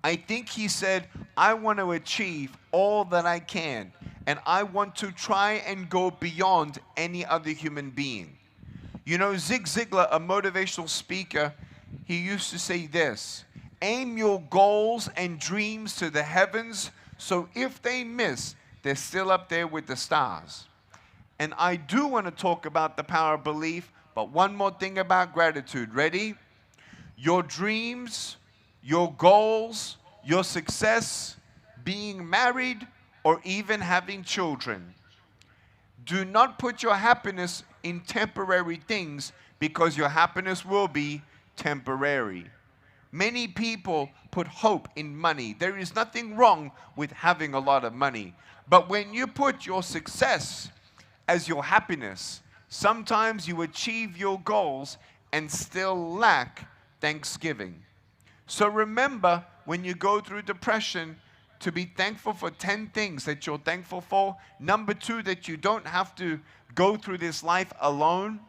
I think he said, I want to achieve all that I can, and I want to try and go beyond any other human being. You know, Zig Ziglar, a motivational speaker, he used to say this: aim your goals and dreams to the heavens, so if they miss, they're still up there with the stars. And I do want to talk about the power of belief, but one more thing about gratitude. Ready? Your dreams, your goals, your success, being married, or even having children. Do not put your happiness in temporary things, because your happiness will be temporary. Many people put hope in money. There is nothing wrong with having a lot of money. But when you put your success as your happiness, sometimes you achieve your goals and still lack thanksgiving. So remember, when you go through depression, to be thankful for 10 things that you're thankful for. Number 2, that you don't have to go through this life alone.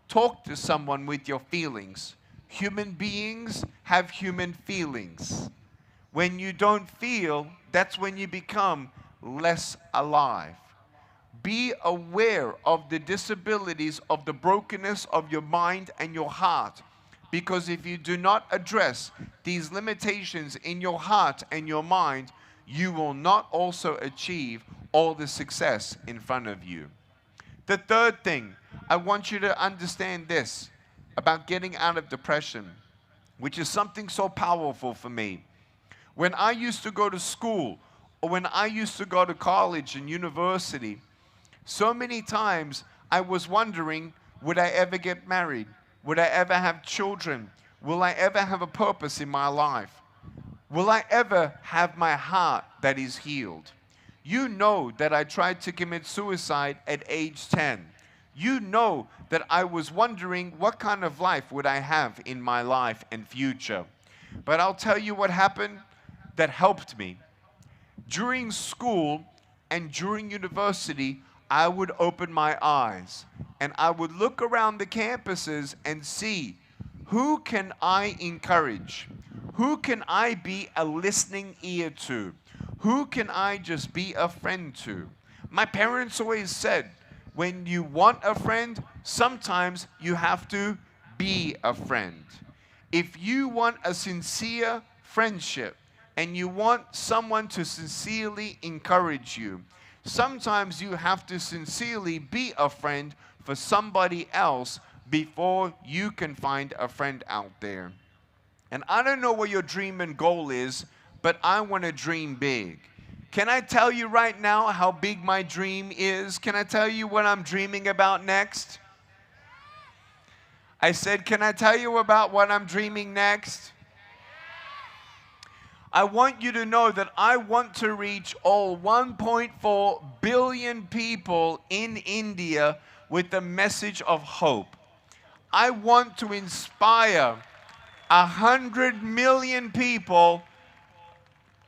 Talk to someone with your feelings. Human beings have human feelings. When you don't feel, that's when you become less alive. Be aware of the disabilities, of the brokenness of your mind and your heart. Because if you do not address these limitations in your heart and your mind, you will not also achieve all the success in front of you. The third thing, I want you to understand this about getting out of depression, which is something so powerful for me. When I used to go to school, or when I used to go to college and university, so many times I was wondering, would I ever get married? Would I ever have children? Will I ever have a purpose in my life? Will I ever have my heart that is healed? You know that I tried to commit suicide at age 10. You know that I was wondering what kind of life would I have in my life and future. But I'll tell you what happened that helped me. During school and during university, I would open my eyes and I would look around the campuses and see, who can I encourage? Who can I be a listening ear to? Who can I just be a friend to? My parents always said, when you want a friend, sometimes you have to be a friend. If you want a sincere friendship and you want someone to sincerely encourage you, sometimes you have to sincerely be a friend for somebody else before you can find a friend out there. And I don't know what your dream and goal is, but I want to dream big. Can I tell you right now how big my dream is? Can I tell you what I'm dreaming about next? I said, can I tell you about what I'm dreaming next? I want you to know that I want to reach all 1.4 billion people in India with the message of hope. I want to inspire 100 million people,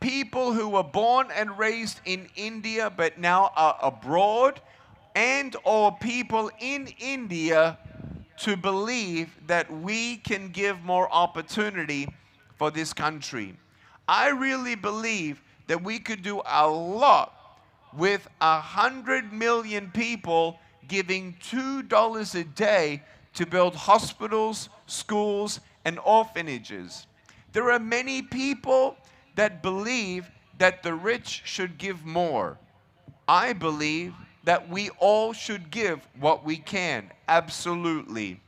people who were born and raised in India but now are abroad, and or people in India to believe that we can give more opportunity for this country. I really believe that we could do a lot with 100 million people giving $2 a day to build hospitals, schools, and orphanages. There are many people that believe that the rich should give more. I believe that we all should give what we can, absolutely.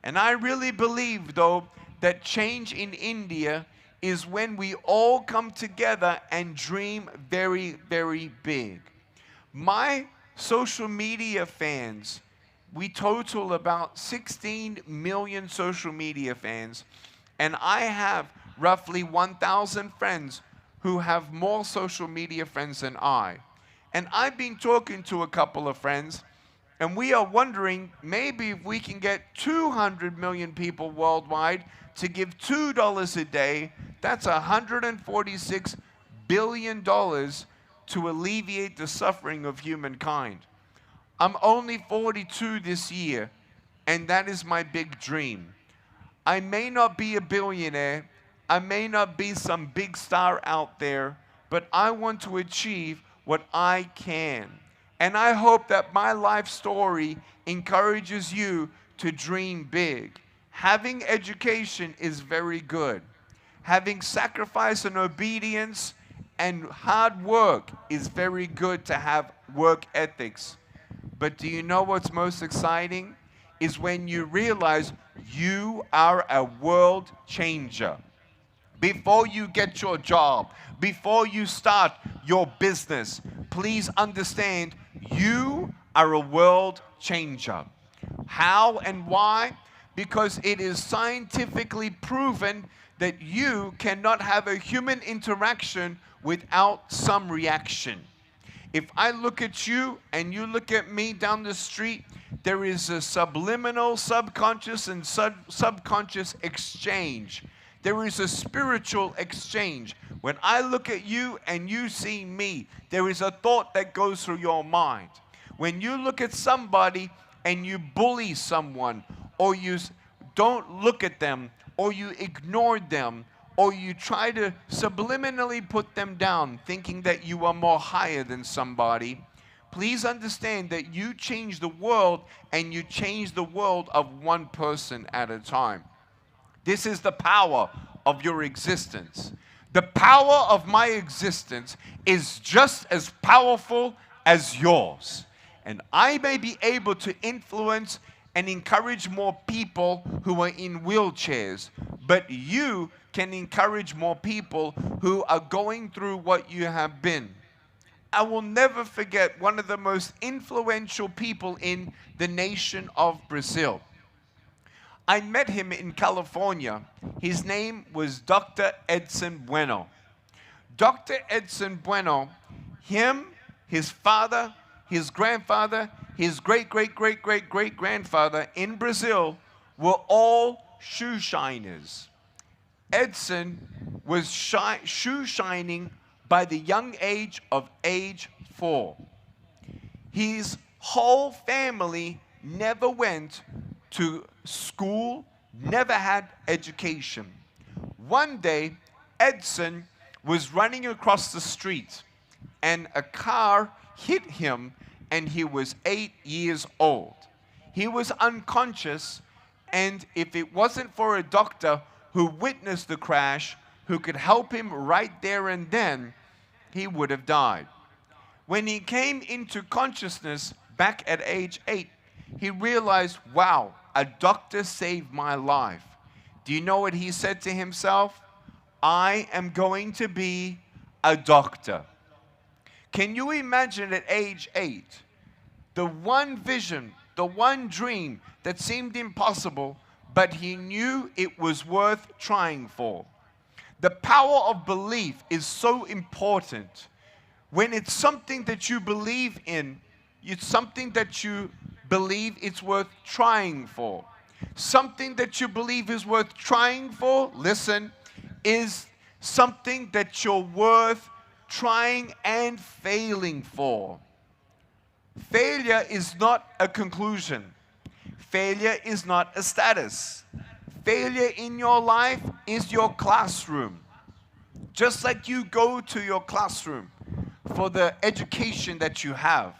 And I really believe, though, that change in India is when we all come together and dream very, very big. My social media fans, we total about 16 million social media fans, and I have roughly 1,000 friends who have more social media friends than I. And I've been talking to a couple of friends, and we are wondering maybe if we can get 200 million people worldwide to give $2 a day. That's $146 billion to alleviate the suffering of humankind. I'm only 42 this year, and that is my big dream. I may not be a billionaire, I may not be some big star out there, but I want to achieve what I can. And I hope that my life story encourages you to dream big. Having education is very good. Having sacrifice and obedience and hard work is very good to have work ethics. But do you know what's most exciting? Is when you realize you are a world changer. Before you get your job, before you start your business, please understand you are a world changer. How and why? Because it is scientifically proven that you cannot have a human interaction without some reaction. If I look at you and you look at me down the street, there is a subliminal, subconscious, and subconscious exchange. There is a spiritual exchange. When I look at you and you see me, there is a thought that goes through your mind. When you look at somebody and you bully someone, or you don't look at them, or you ignore them, or you try to subliminally put them down, thinking that you are more higher than somebody, please understand that you change the world, and you change the world of one person at a time. This is the power of your existence. The power of my existence is just as powerful as yours. And I may be able to influence and encourage more people who are in wheelchairs, but you can encourage more people who are going through what you have been. I will never forget one of the most influential people in the nation of Brazil. I met him in California. His name was Dr. Edson Bueno. Dr. Edson Bueno, him, his father, his grandfather, his great-great-great-great-great-grandfather in Brazil were all shoe shiners. Edson was shoe shining by the young age of age 4. His whole family never went to school, never had education. One day, Edson was running across the street and a car hit him, and he was 8 years old. He was unconscious, and if it wasn't for a doctor who witnessed the crash, who could help him right there and then, he would have died. When he came into consciousness back at age 8, he realized, wow, a doctor saved my life. Do you know what he said to himself? I am going to be a doctor. Can you imagine at age 8, the one vision, the one dream that seemed impossible, but he knew it was worth trying for? The power of belief is so important. When it's something that you believe in, it's something that you believe it's worth trying for. Something that you believe is worth trying for, listen, is something that you're worth trying and failing for. Failure is not a conclusion. Failure is not a status. Failure in your life is your classroom. Just like you go to your classroom for the education that you have,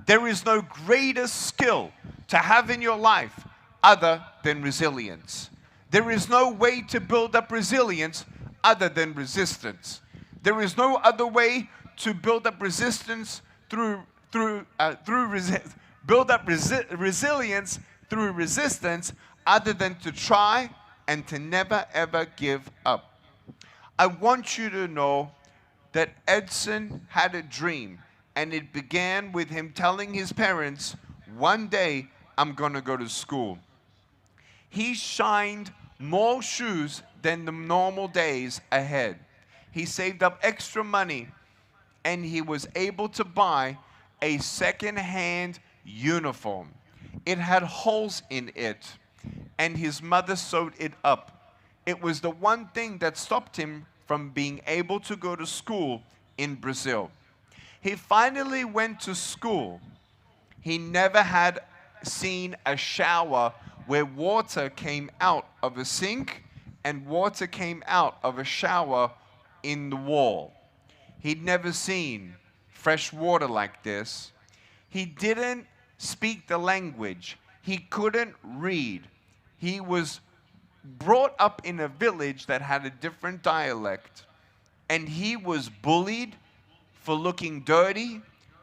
there is no greater skill to have in your life other than resilience. There is no way to build up resilience other than resistance. There is no other way to build up resistance resilience through resistance other than to try and to never ever give up. I want you to know that Edson had a dream, and it began with him telling his parents, one day I'm going to go to school. He shined more shoes than the normal days ahead. He saved up extra money, and he was able to buy a second-hand uniform. It had holes in it, and his mother sewed it up. It was the one thing that stopped him from being able to go to school in Brazil. He finally went to school. He never had seen a shower where water came out of a sink and water came out of a shower in the wall. He'd never seen fresh water like this. He didn't speak the language. He couldn't read. He was brought up in a village that had a different dialect, and he was bullied for looking dirty,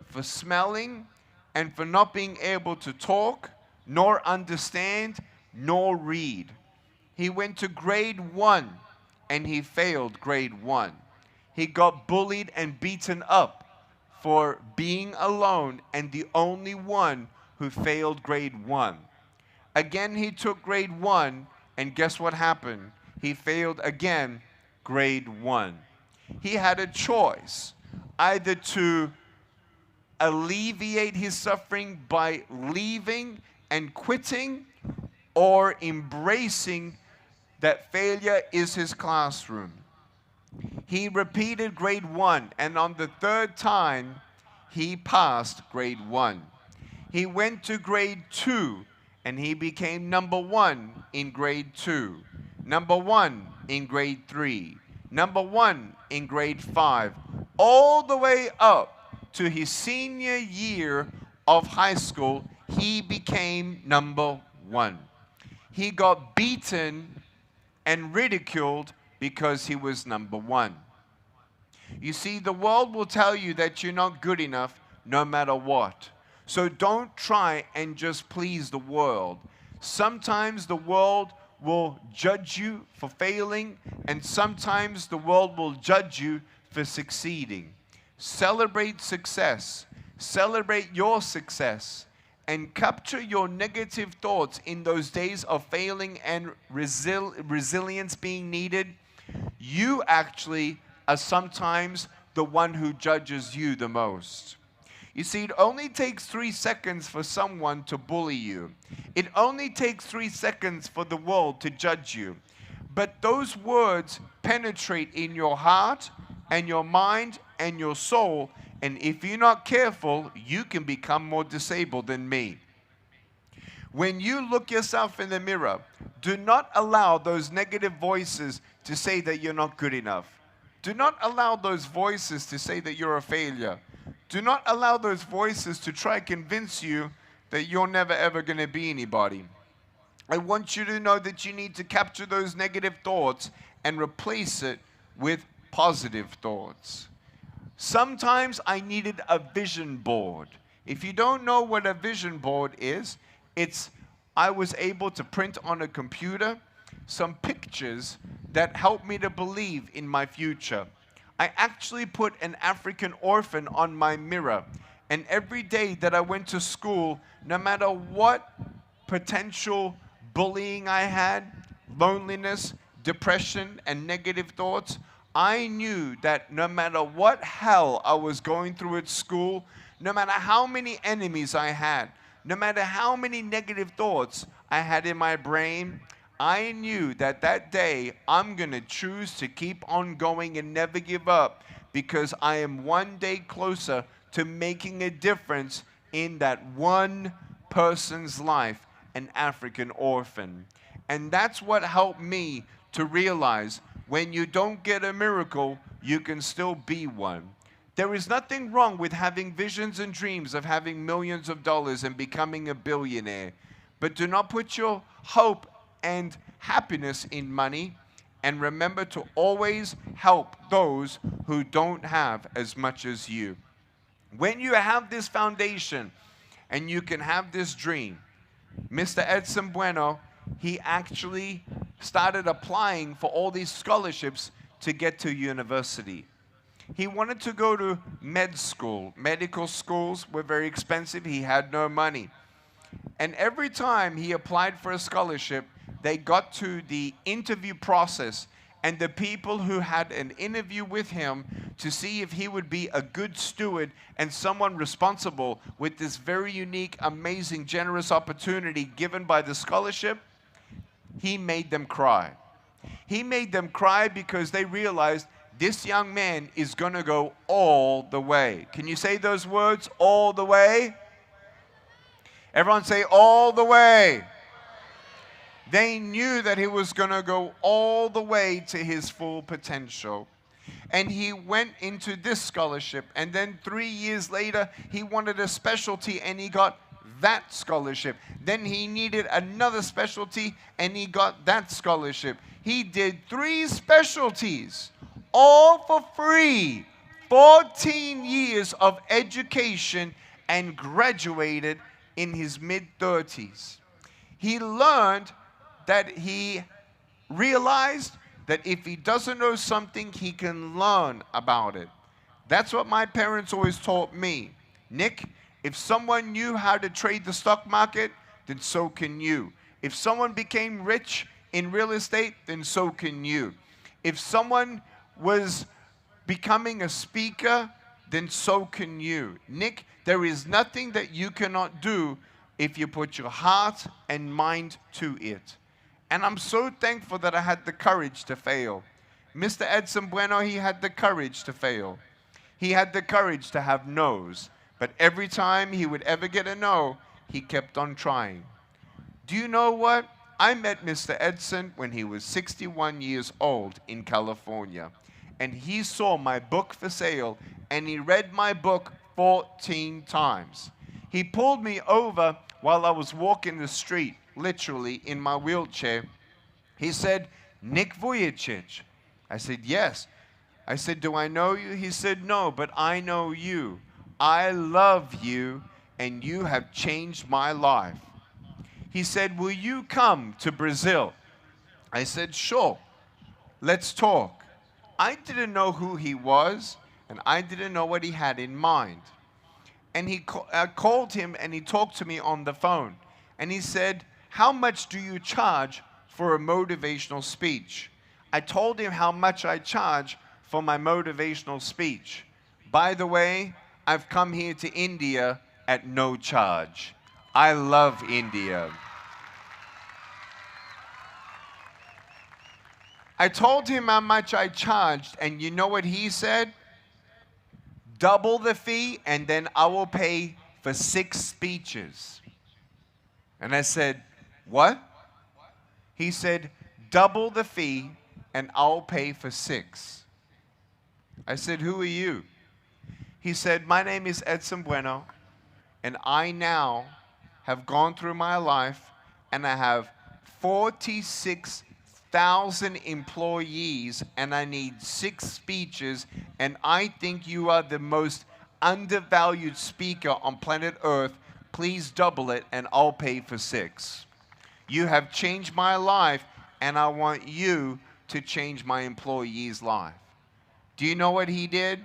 for smelling, and for not being able to talk, nor understand, nor read. He went to grade 1, and he failed grade 1. He got bullied and beaten up for being alone and the only one who failed grade 1. Again, he took grade 1, and guess what happened? He failed again grade 1. He had a choice, either to alleviate his suffering by leaving and quitting, or embracing that failure is his classroom. He repeated grade 1, and on the third time, he passed grade 1. He went to grade 2, and he became number 1 in grade 2, number 1 in grade 3, number 1 in grade 5, all the way up to his senior year of high school. He became number 1. He got beaten and ridiculed because he was number 1. You see, the world will tell you that you're not good enough no matter what. So don't try and just please the world. Sometimes the world will judge you for failing, and sometimes the world will judge you for succeeding. Celebrate success. Celebrate your success. And capture your negative thoughts in those days of failing and resilience being needed. You actually are sometimes the one who judges you the most. You see, it only takes 3 seconds for someone to bully you. It only takes 3 seconds for the world to judge you. But those words penetrate in your heart and your mind and your soul, and if you're not careful, you can become more disabled than me. When you look yourself in the mirror, do not allow those negative voices to say that you're not good enough. Do not allow those voices to say that you're a failure. Do not allow those voices to try to convince you that you're never ever going to be anybody. I want you to know that you need to capture those negative thoughts and replace it with positive thoughts. Sometimes I needed a vision board. If you don't know what a vision board is, I was able to print on a computer some pictures that helped me to believe in my future. I actually put an African orphan on my mirror, and every day that I went to school, no matter what potential bullying I had, loneliness, depression, and negative thoughts, I knew that no matter what hell I was going through at school, no matter how many enemies I had, no matter how many negative thoughts, I had in my brain, I knew that that day I'm going to choose to keep on going and never give up, because I am one day closer to making a difference in that one person's life, an African orphan. And that's what helped me to realize when you don't get a miracle, you can still be one. There is nothing wrong with having visions and dreams of having millions of dollars and becoming a billionaire. But do not put your hope and happiness in money. And remember to always help those who don't have as much as you. When you have this foundation and you can have this dream, Mr. Edson Bueno, he actually started applying for all these scholarships to get to university. He wanted to go to med school. Medical schools were very expensive. He had no money. And every time he applied for a scholarship, they got to the interview process, and the people who had an interview with him to see if he would be a good steward and someone responsible with this very unique, amazing, generous opportunity given by the scholarship, he made them cry. He made them cry because they realized this young man is going to go all the way. Can you say those words, all the way? Everyone say, all the way. They knew that he was going to go all the way to his full potential. And he went into this scholarship. And then 3 years later, he wanted a specialty and he got that scholarship. Then he needed another specialty and he got that scholarship. He did 3 specialties, all for free. 14 years of education, and graduated in his mid-30s. He learned that he realized that if he doesn't know something, he can learn about it. That's what my parents always taught me. Nick, if someone knew how to trade the stock market, then so can you. If someone became rich in real estate, then so can you. If someone was becoming a speaker, then so can you. Nick, there is nothing that you cannot do if you put your heart and mind to it. And I'm so thankful that I had the courage to fail. Mr. Edson Bueno, he had the courage to fail. He had the courage to have no's. But every time he would ever get a no, he kept on trying. Do you know what? I met Mr. Edson when he was 61 years old in California. And he saw my book for sale, and he read my book 14 times. He pulled me over while I was walking the street, literally in my wheelchair. He said, Nick Vujicic. I said, yes. I said, do I know you? He said, no, but I know you. I love you, and you have changed my life. He said, will you come to Brazil? I said, sure. Let's talk. I didn't know who he was, and I didn't know what he had in mind. And I called him, and he talked to me on the phone. And he said, how much do you charge for a motivational speech? I told him how much I charge for my motivational speech. By the way, I've come here to India at no charge. I love India. I told him how much I charged, and you know what he said? Double the fee, and then I will pay for 6 speeches. And I said, what? He said, double the fee, and I'll pay for 6. I said, who are you? He said, my name is Edson Bueno, and I now have gone through my life, and I have 46,000 employees, and I need 6 speeches, and I think you are the most undervalued speaker on planet Earth. Please double it, and I'll pay for 6. You have changed my life, and I want you to change my employee's life. Do you know what he did?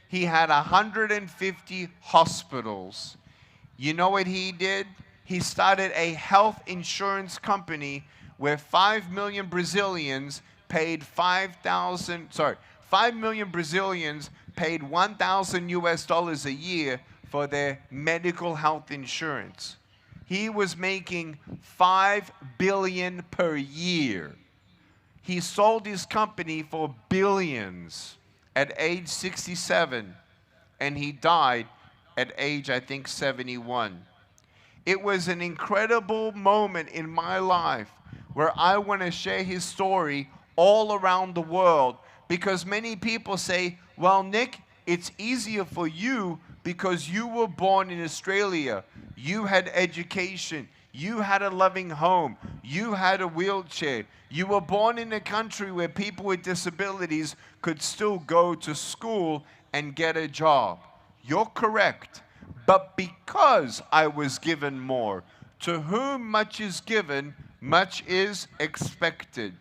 He had 150 hospitals. You know what he did? He started a health insurance company where 5 million Brazilians paid 5 million Brazilians paid $1,000 US a year for their medical health insurance. he was making $5 billion per year. He sold his company for billions at age 67, and he died at age, I think, 71. It was an incredible moment in my life where I want to share his story all around the world, because many people say, well, Nick, it's easier for you because you were born in Australia. You had education. You had a loving home. You had a wheelchair. You were born in a country where people with disabilities could still go to school and get a job. You're correct. But because I was given more, to whom much is given, much is expected.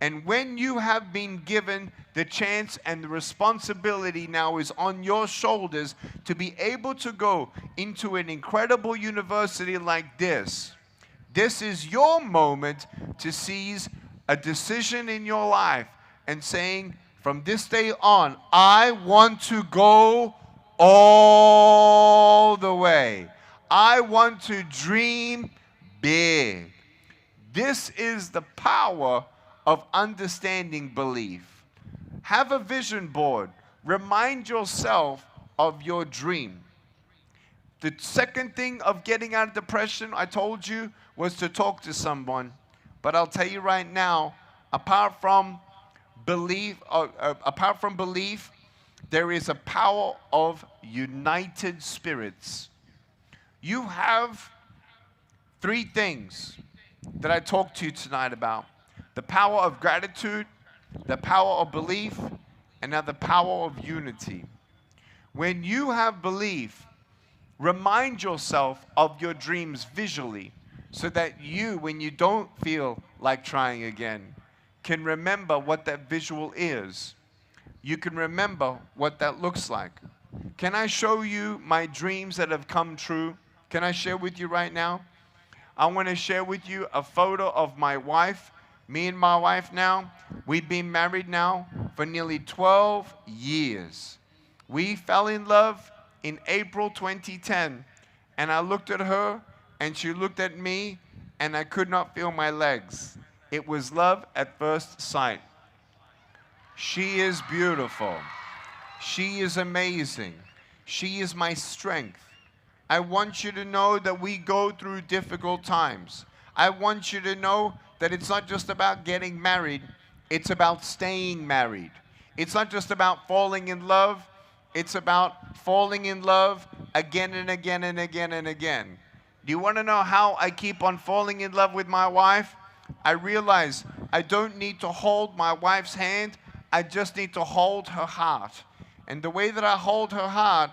And when you have been given the chance and the responsibility now is on your shoulders to be able to go into an incredible university like this, this is your moment to seize a decision in your life and saying, from this day on, I want to go all the way. I want to dream big. This is the power of understanding belief. Have a vision board. Remind yourself of your dream. The second thing of getting out of depression, I told you, was to talk to someone. But I'll tell you right now, apart from belief, there is a power of united spirits. You have three things that I talked to you tonight about: the power of gratitude, the power of belief, and now the power of unity. When you have belief, remind yourself of your dreams visually so that you, when you don't feel like trying again, can remember what that visual is. You can remember what that looks like. Can I show you my dreams that have come true? Can I share with you right now? I want to share with you a photo of my wife. Me and my wife now, we've been married now for nearly 12 years. We fell in love in April 2010, and I looked at her, and she looked at me, and I could not feel my legs. It was love at first sight. She is beautiful. She is amazing. She is my strength. I want you to know that we go through difficult times. I want you to know that it's not just about getting married, it's about staying married. It's not just about falling in love, it's about falling in love again and again and again and again. Do you want to know how I keep on falling in love with my wife? I realize I don't need to hold my wife's hand, I just need to hold her heart. And the way that I hold her heart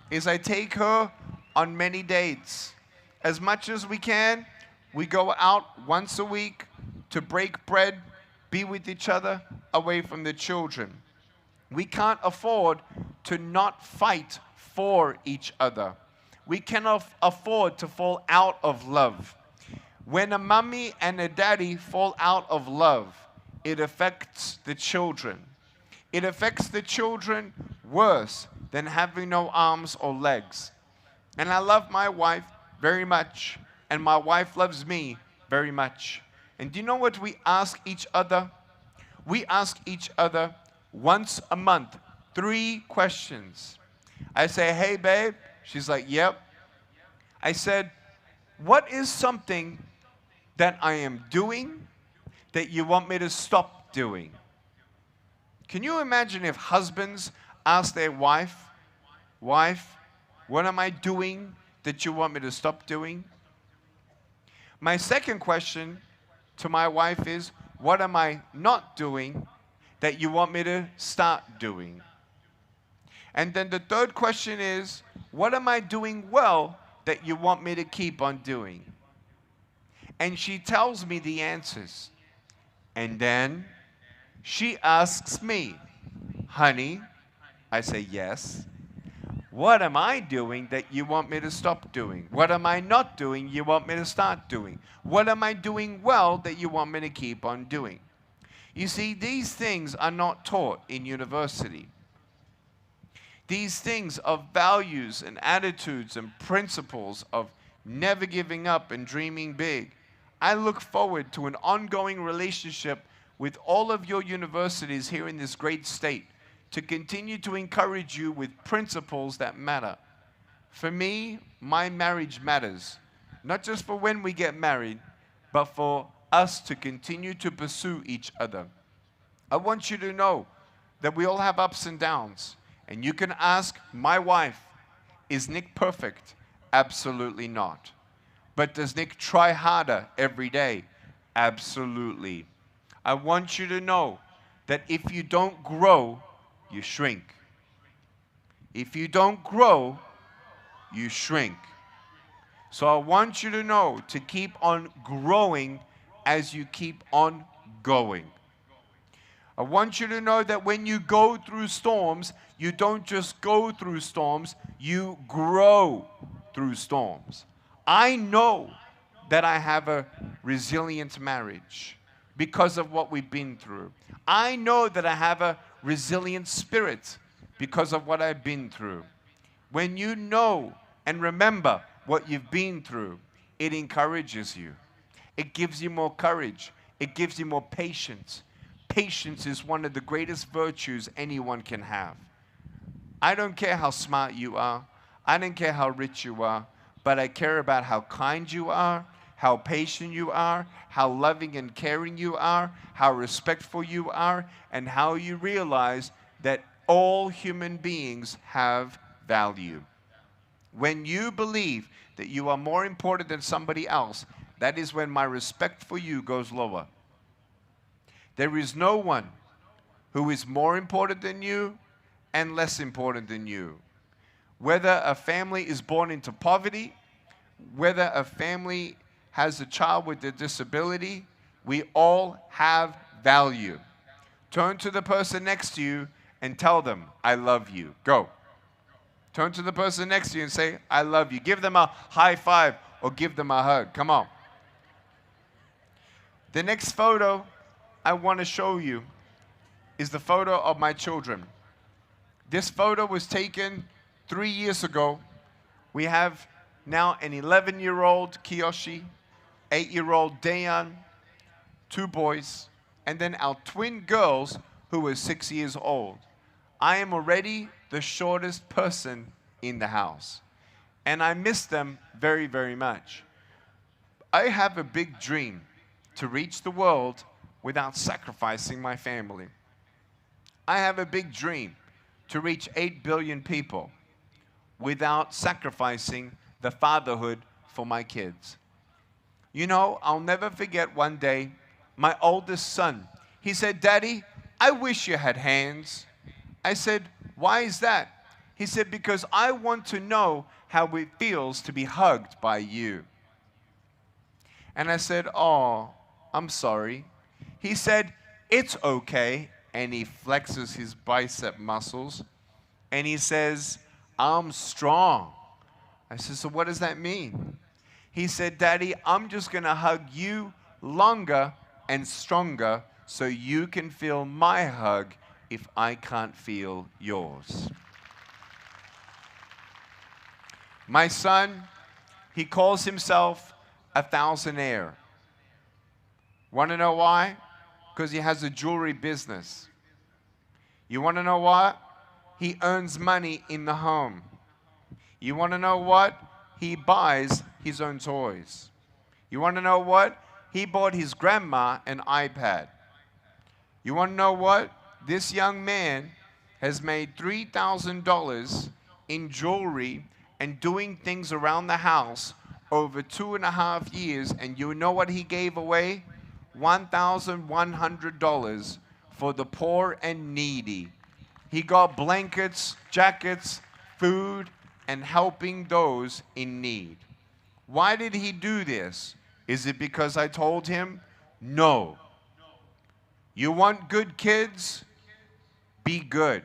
is I take her on many dates. As much as we can, we go out once a week to break bread, be with each other, away from the children. We can't afford to not fight for each other. We cannot afford to fall out of love. When a mommy and a daddy fall out of love, it affects the children. It affects the children worse than having no arms or legs. And I love my wife very much, and my wife loves me very much. And do you know what we ask each other? We ask each other once a month 3 questions. I say, hey babe. She's like, yep. I said, what is something that I am doing that you want me to stop doing? Can you imagine if husbands ask their wife, what am I doing that you want me to stop doing? My second question to my wife is, what am I not doing that you want me to start doing? And then the third question is, what am I doing well that you want me to keep on doing? And she tells me the answers. And then she asks me, honey, I say yes. What am I doing that you want me to stop doing? What am I not doing you want me to start doing? What am I doing well that you want me to keep on doing? You see, these things are not taught in university. These things of values and attitudes and principles of never giving up and dreaming big. I look forward to an ongoing relationship with all of your universities here in this great state to continue to encourage you with principles that matter. For me, my marriage matters, not just for when we get married, but for us to continue to pursue each other. I want you to know that we all have ups and downs, and you can ask my wife, is Nick perfect? Absolutely not. But does Nick try harder every day? Absolutely. I want you to know that if you don't grow, you shrink. If you don't grow, you shrink. So I want you to know to keep on growing as you keep on going. I want you to know that when you go through storms, you don't just go through storms, you grow through storms. I know that I have a resilient marriage because of what we've been through. I know that I have a resilient spirit because of what I've been through. When you know and remember what you've been through, it encourages you. It gives you more courage. It gives you more patience. Patience is one of the greatest virtues anyone can have. I don't care how smart you are. I don't care how rich you are. But I care about how kind you are, how patient you are, how loving and caring you are, how respectful you are, and how you realize that all human beings have value. When you believe that you are more important than somebody else, that is when my respect for you goes lower. There is no one who is more important than you and less important than you. Whether a family is born into poverty, whether a family has a child with a disability, we all have value. Turn to the person next to you and tell them, I love you. Go. Turn to the person next to you and say, I love you. Give them a high five or give them a hug. Come on. The next photo I want to show you is the photo of my children. This photo was taken 3 years ago. We have now an 11-year-old Kiyoshi, 8-year-old Dayan, 2 boys, and then our twin girls who were 6 years old. I am already the shortest person in the house, and I miss them very, very much. I have a big dream to reach the world without sacrificing my family. I have a big dream to reach 8 billion people without sacrificing the fatherhood for my kids. You know, I'll never forget one day, my oldest son, he said, Daddy, I wish you had hands. I said, why is that? He said, because I want to know how it feels to be hugged by you. And I said, oh, I'm sorry. He said, it's okay. And he flexes his bicep muscles. And he says, I'm strong. I said, so what does that mean? He said, Daddy, I'm just going to hug you longer and stronger so you can feel my hug if I can't feel yours. My son, he calls himself a thousandaire. Want to know why? Because he has a jewelry business. You want to know what? He earns money in the home. You want to know what? He buys his own toys. You want to know what? He bought his grandma an iPad. You want to know what? This young man has made $3,000 in jewelry and doing things around the house over 2.5 years. And you know what he gave away? $1,100 for the poor and needy. He got blankets, jackets, food, and helping those in need. Why did he do this? Is it because I told him? No. You want good kids? Be good.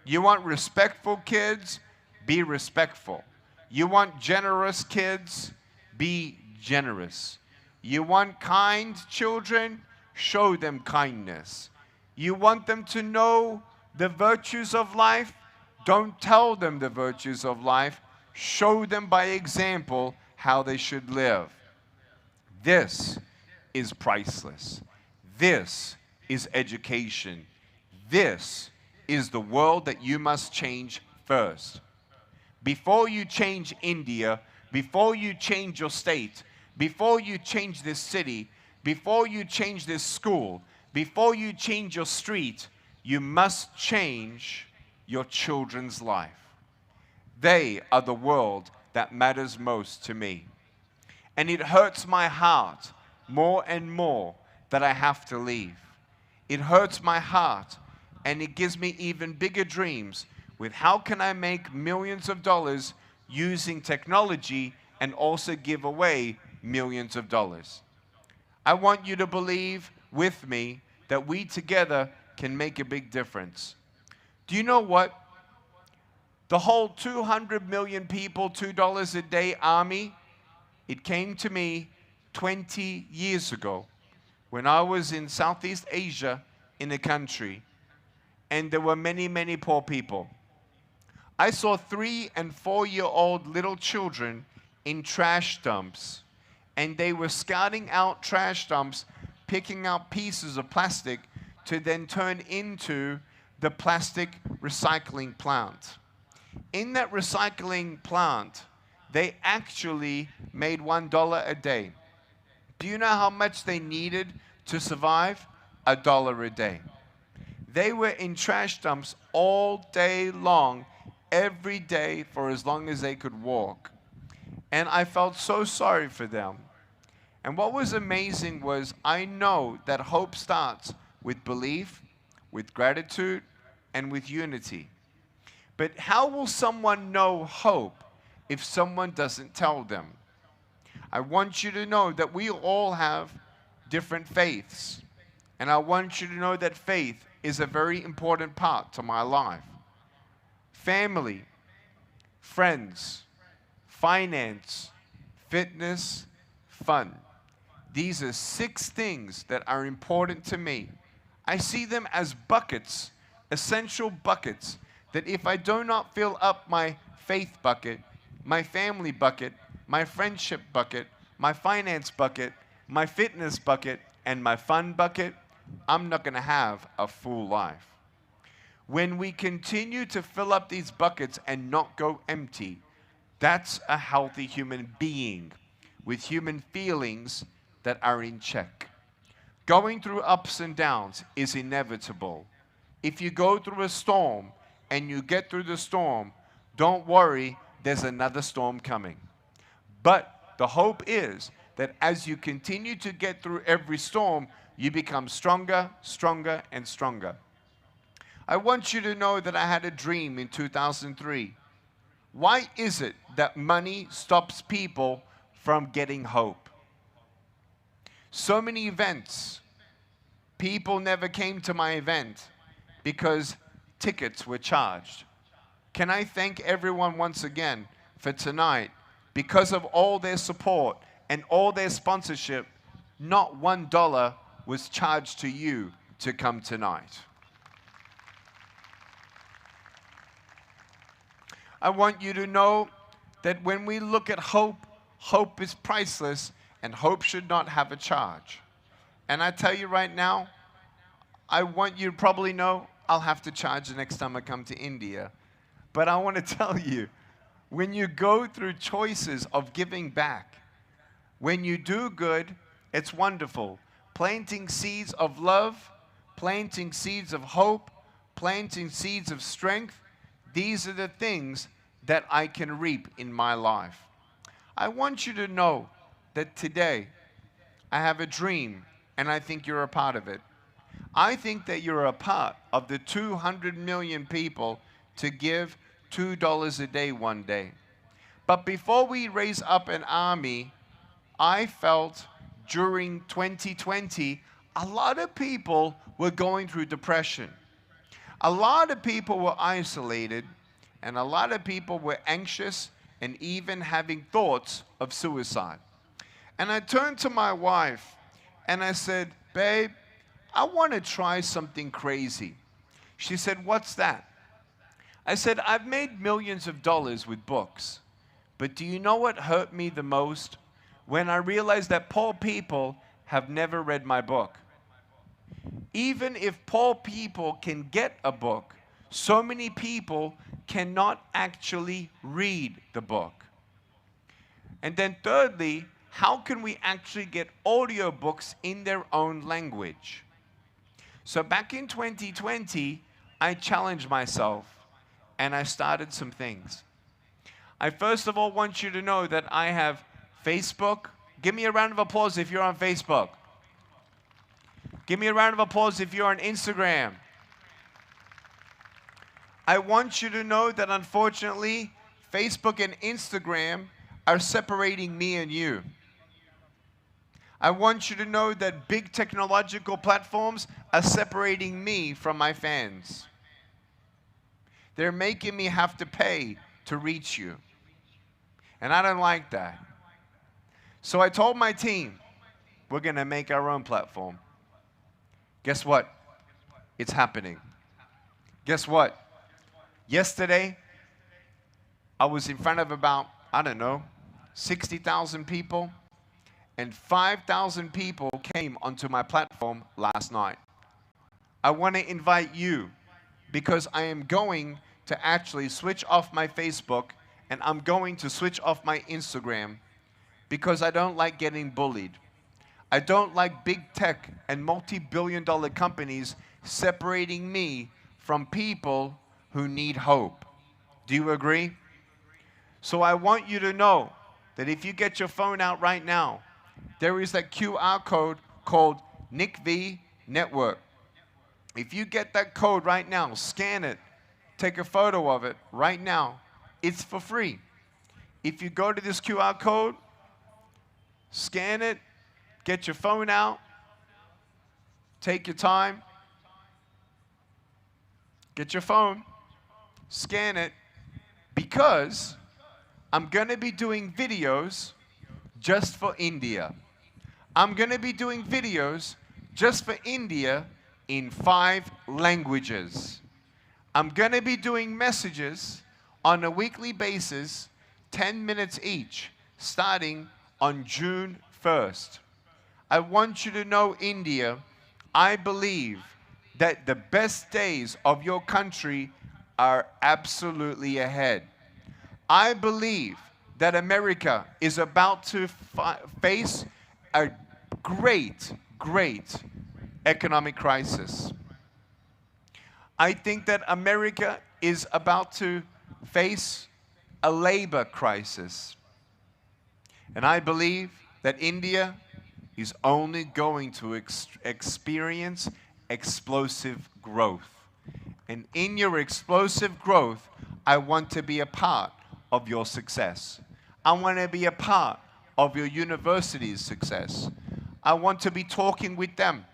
You want respectful kids? Be respectful. You want generous kids? Be generous. You want kind children? Show them kindness. You want them to know the virtues of life? Don't tell them the virtues of life. Show them by example how they should live. This is priceless. This is education. This is the world that you must change first. Before you change India, before you change your state, before you change this city, before you change this school, before you change your street, you must change your children's life. They are the world that matters most to me. And it hurts my heart more and more that I have to leave. It hurts my heart, and it gives me even bigger dreams with how can I make millions of dollars using technology and also give away millions of dollars. I want you to believe with me that we together can make a big difference. Do you know what? The whole 200 million people, $2 a day army, it came to me 20 years ago when I was in Southeast Asia in a country, and there were many, many poor people. I saw 3- and 4-year-old little children in trash dumps, and they were scouting out trash dumps, picking out pieces of plastic to then turn into the plastic recycling plant. In that recycling plant, they actually made $1 a day. Do you know how much they needed to survive? $1 a day. They were in trash dumps all day long, every day for as long as they could walk. And I felt so sorry for them. And what was amazing was I know that hope starts with belief, with gratitude, and with unity. But how will someone know hope if someone doesn't tell them? I want you to know that we all have different faiths. And I want you to know that faith is a very important part to my life. Family, friends, finance, fitness, fun. These are 6 things that are important to me. I see them as buckets, essential buckets, that if I do not fill up my faith bucket, my family bucket, my friendship bucket, my finance bucket, my fitness bucket, and my fun bucket, I'm not going to have a full life. When we continue to fill up these buckets and not go empty, that's a healthy human being with human feelings that are in check. Going through ups and downs is inevitable. If you go through a storm and you get through the storm, don't worry, there's another storm coming. But the hope is that as you continue to get through every storm, you become stronger, stronger, and stronger. I want you to know that I had a dream in 2003. Why is it that money stops people from getting hope? So many events, people never came to my event because tickets were charged. Can I thank everyone once again for tonight? Because of all their support and all their sponsorship, not $1 was charged to you to come tonight. I want you to know that when we look at hope, hope is priceless and hope should not have a charge. And I tell you right now, I want you to probably know I'll have to charge the next time I come to India. But I want to tell you, when you go through choices of giving back, when you do good, it's wonderful. Planting seeds of love, planting seeds of hope, planting seeds of strength, these are the things that I can reap in my life. I want you to know that today I have a dream, and I think you're a part of it. I think that you're a part of the 200 million people to give $2 a day one day. But before we raise up an army, I felt during 2020, a lot of people were going through depression. A lot of people were isolated, and a lot of people were anxious and even having thoughts of suicide. And I turned to my wife and I said, babe, I want to try something crazy. She said, what's that? I said, I've made millions of dollars with books, But do you know what hurt me the most? When I realized that poor people have never read my book. Even if poor people can get a book, so many people cannot actually read the book. And then thirdly, how can we actually get audiobooks in their own language? So back in 2020, I challenged myself and I started some things. I first of all want you to know that I have Facebook. Give me a round of applause if you're on Facebook. Give me a round of applause if you're on Instagram. I want you to know that unfortunately, Facebook and Instagram are separating me and you. I want you to know that big technological platforms are separating me from my fans. They're making me have to pay to reach you. And I don't like that. So I told my team, we're going to make our own platform. Guess what? It's happening. Guess what? Yesterday, I was in front of about, 60,000 people, and 5,000 people came onto my platform last night. I want to invite you because I am going to actually switch off my Facebook and I'm going to switch off my Instagram because I don't like getting bullied. I don't like big tech and multi-billion-dollar companies separating me from people who need hope. Do you agree? So I want you to know that if you get your phone out right now, there is that QR code called Nick V Network. If you get that code right now, scan it, take a photo of it right now, it's for free. If you go to this QR code, scan it, get your phone out, take your time, get your phone, scan it, because I'm going to be doing videos just for India. I'm going to be doing videos just for India in 5 languages. I'm going to be doing messages on a weekly basis, 10 minutes each, starting on June 1st. I want you to know, India, I believe that the best days of your country are absolutely ahead. I believe that America is about to face a great economic crisis. I think that America is about to face a labor crisis. And I believe that India is only going to experience explosive growth. And in your explosive growth, I want to be a part of your success. I want to be a part of your university's success. I want to be talking with them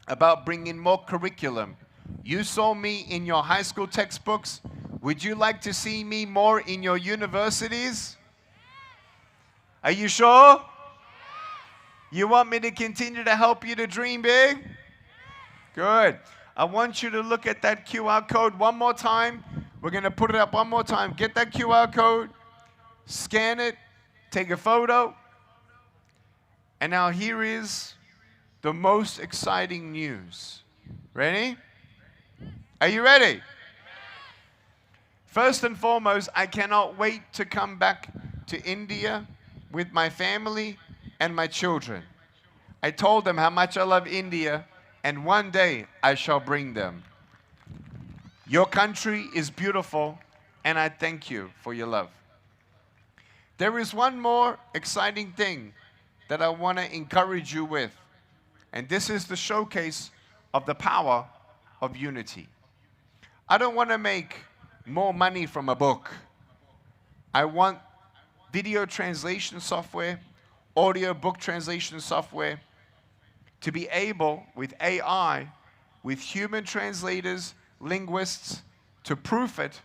about bringing more curriculum. You saw me in your high school textbooks. Would you like to see me more in your universities? Are you sure? You want me to continue to help you to dream big? Good. I want you to look at that QR code one more time. We're going to put it up one more time. Get that QR code, scan it, take a photo. And now here is the most exciting news. Ready? Are you ready? First and foremost, I cannot wait to come back to India with my family and my children. I told them how much I love India, and one day I shall bring them. Your country is beautiful, and I thank you for your love. There is one more exciting thing that I want to encourage you with, and this is the showcase of the power of unity. I don't want to make more money from a book. I want video translation software, audio book translation software, to be able, with AI, with human translators, linguists, to proof it.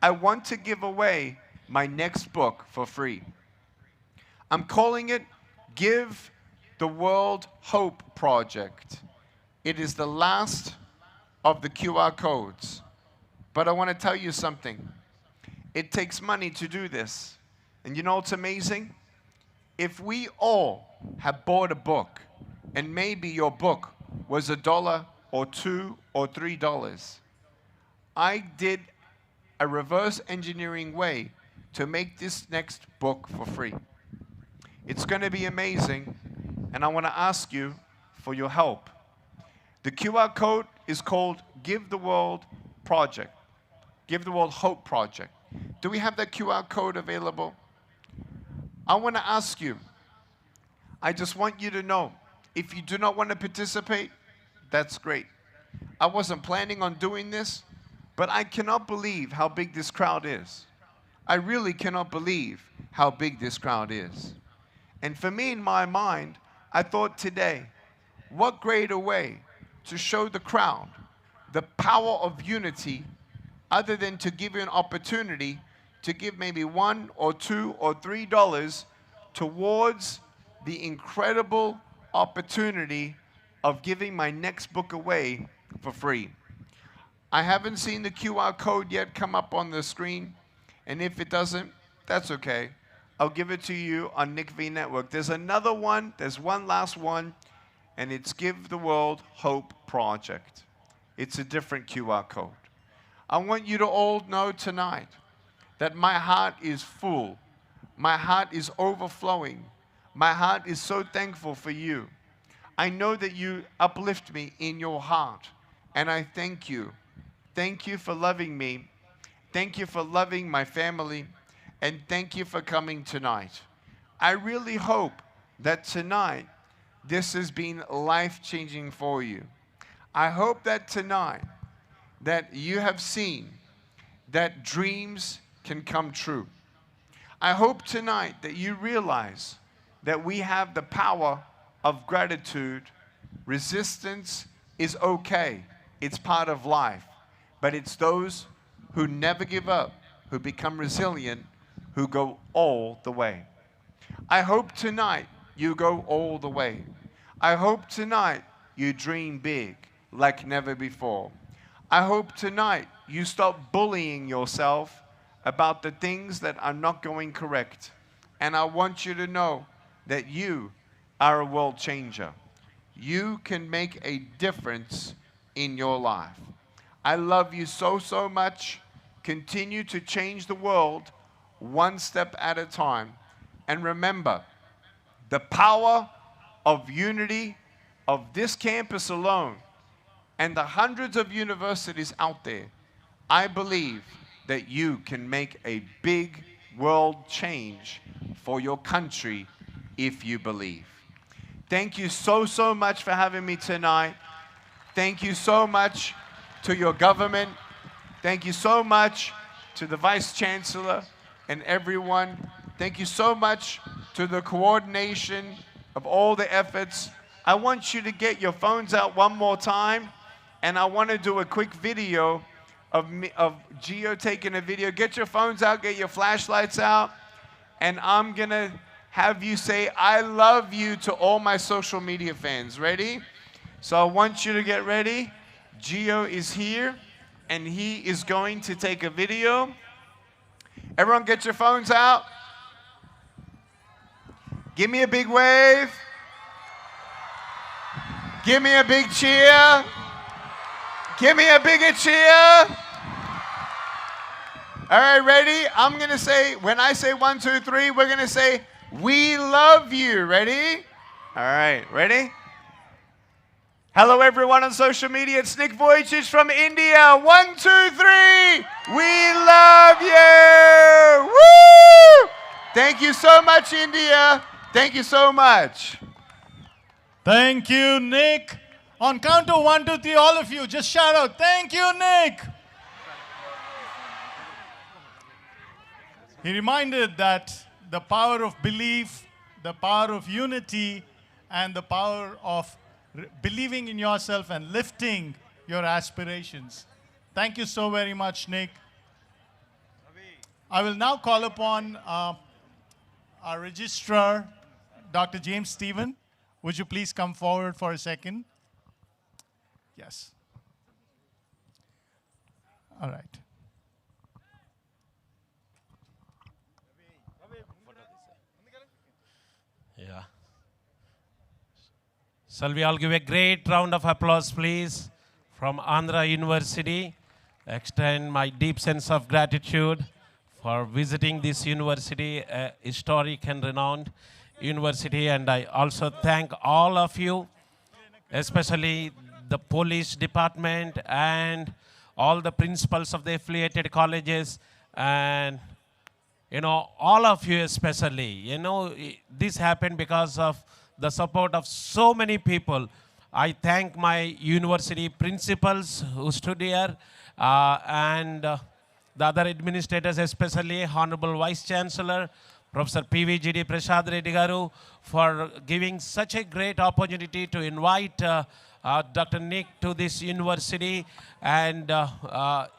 I want to give away my next book for free. I'm calling it Give the World Hope Project. It is the last of the QR codes. But I want to tell you something. It takes money to do this. And you know what's amazing? If we all had bought a book, and maybe your book was $1 or $2 or $3, I did a reverse engineering way to make this next book for free. It's going to be amazing, and I want to ask you for your help. The QR code is called Give the World Project. Give the World Hope Project. Do we have that QR code available? I want to ask you, I just want you to know, if you do not want to participate, that's great. I wasn't planning on doing this, but I cannot believe how big this crowd is. I really cannot believe how big this crowd is. And for me, in my mind, I thought today, what greater way to show the crowd the power of unity other than to give you an opportunity to give maybe $1 or $2 or $3 towards the incredible opportunity of giving my next book away for free. I haven't seen the QR code yet come up on the screen, and if it doesn't, that's okay. I'll give it to you on Nick V Network. There's another one, there's one last one, and it's Give the World Hope Project. It's a different QR code. I want you to all know tonight that my heart is full. My heart is overflowing. My heart is so thankful for you. I know that you uplift me in your heart, and I thank you. Thank you for loving me. Thank you for loving my family, and thank you for coming tonight. I really hope that tonight this has been life-changing for you. I hope that tonight that you have seen that dreams can come true. I hope tonight that you realize that we have the power of gratitude. Resistance is okay. It's part of life. But it's those who never give up, who become resilient, who go all the way. I hope tonight you go all the way. I hope tonight you dream big like never before. I hope tonight you stop bullying yourself about the things that are not going correct. And I want you to know that you are a world changer. You can make a difference in your life. I love you so, so much. Continue to change the world one step at a time. And remember, the power of unity of this campus alone and the hundreds of universities out there, I believe that you can make a big world change for your country if you believe. Thank you so, so much for having me tonight. Thank you so much to your government. Thank you so much to the Vice Chancellor and everyone. Thank you so much to the coordination of all the efforts. I want you to get your phones out one more time, and I want to do a quick video of Gio taking a video. Get your phones out, get your flashlights out, and I'm going to have you say, I love you to all my social media fans. Ready? So I want you to get ready. Gio is here, and he is going to take a video. Everyone get your phones out. Give me a big wave. Give me a big cheer. Give me a bigger cheer. All right, ready? I'm going to say, when I say 1, 2, 3, we're going to say, we love you. Ready? All right, ready? Hello, everyone on social media. It's Nick Vujicic from India. 1, 2, 3. We love you. Woo! Thank you so much, India. Thank you so much. Thank you, Nick. On count of 1, 2, 3, all of you, just shout out, thank you, Nick. He reminded that the power of belief, the power of unity, and the power of believing in yourself and lifting your aspirations. Thank you so very much, Nick. I will now call upon our registrar, Dr. James Stephen. Would you please come forward for a second? Yes. All right. Yeah. Shall we all give a great round of applause, please, from Andhra University? Extend my deep sense of gratitude for visiting this university, a historic and renowned university. And I also thank all of you, especially the police department and all the principals of the affiliated colleges, and all of you especially. This happened because of the support of so many people. I thank my university principals who stood here, and the other administrators, especially Honorable Vice Chancellor, Professor PVGD Prasad Reddy Garu, for giving such a great opportunity to invite Dr. Nick to this university. And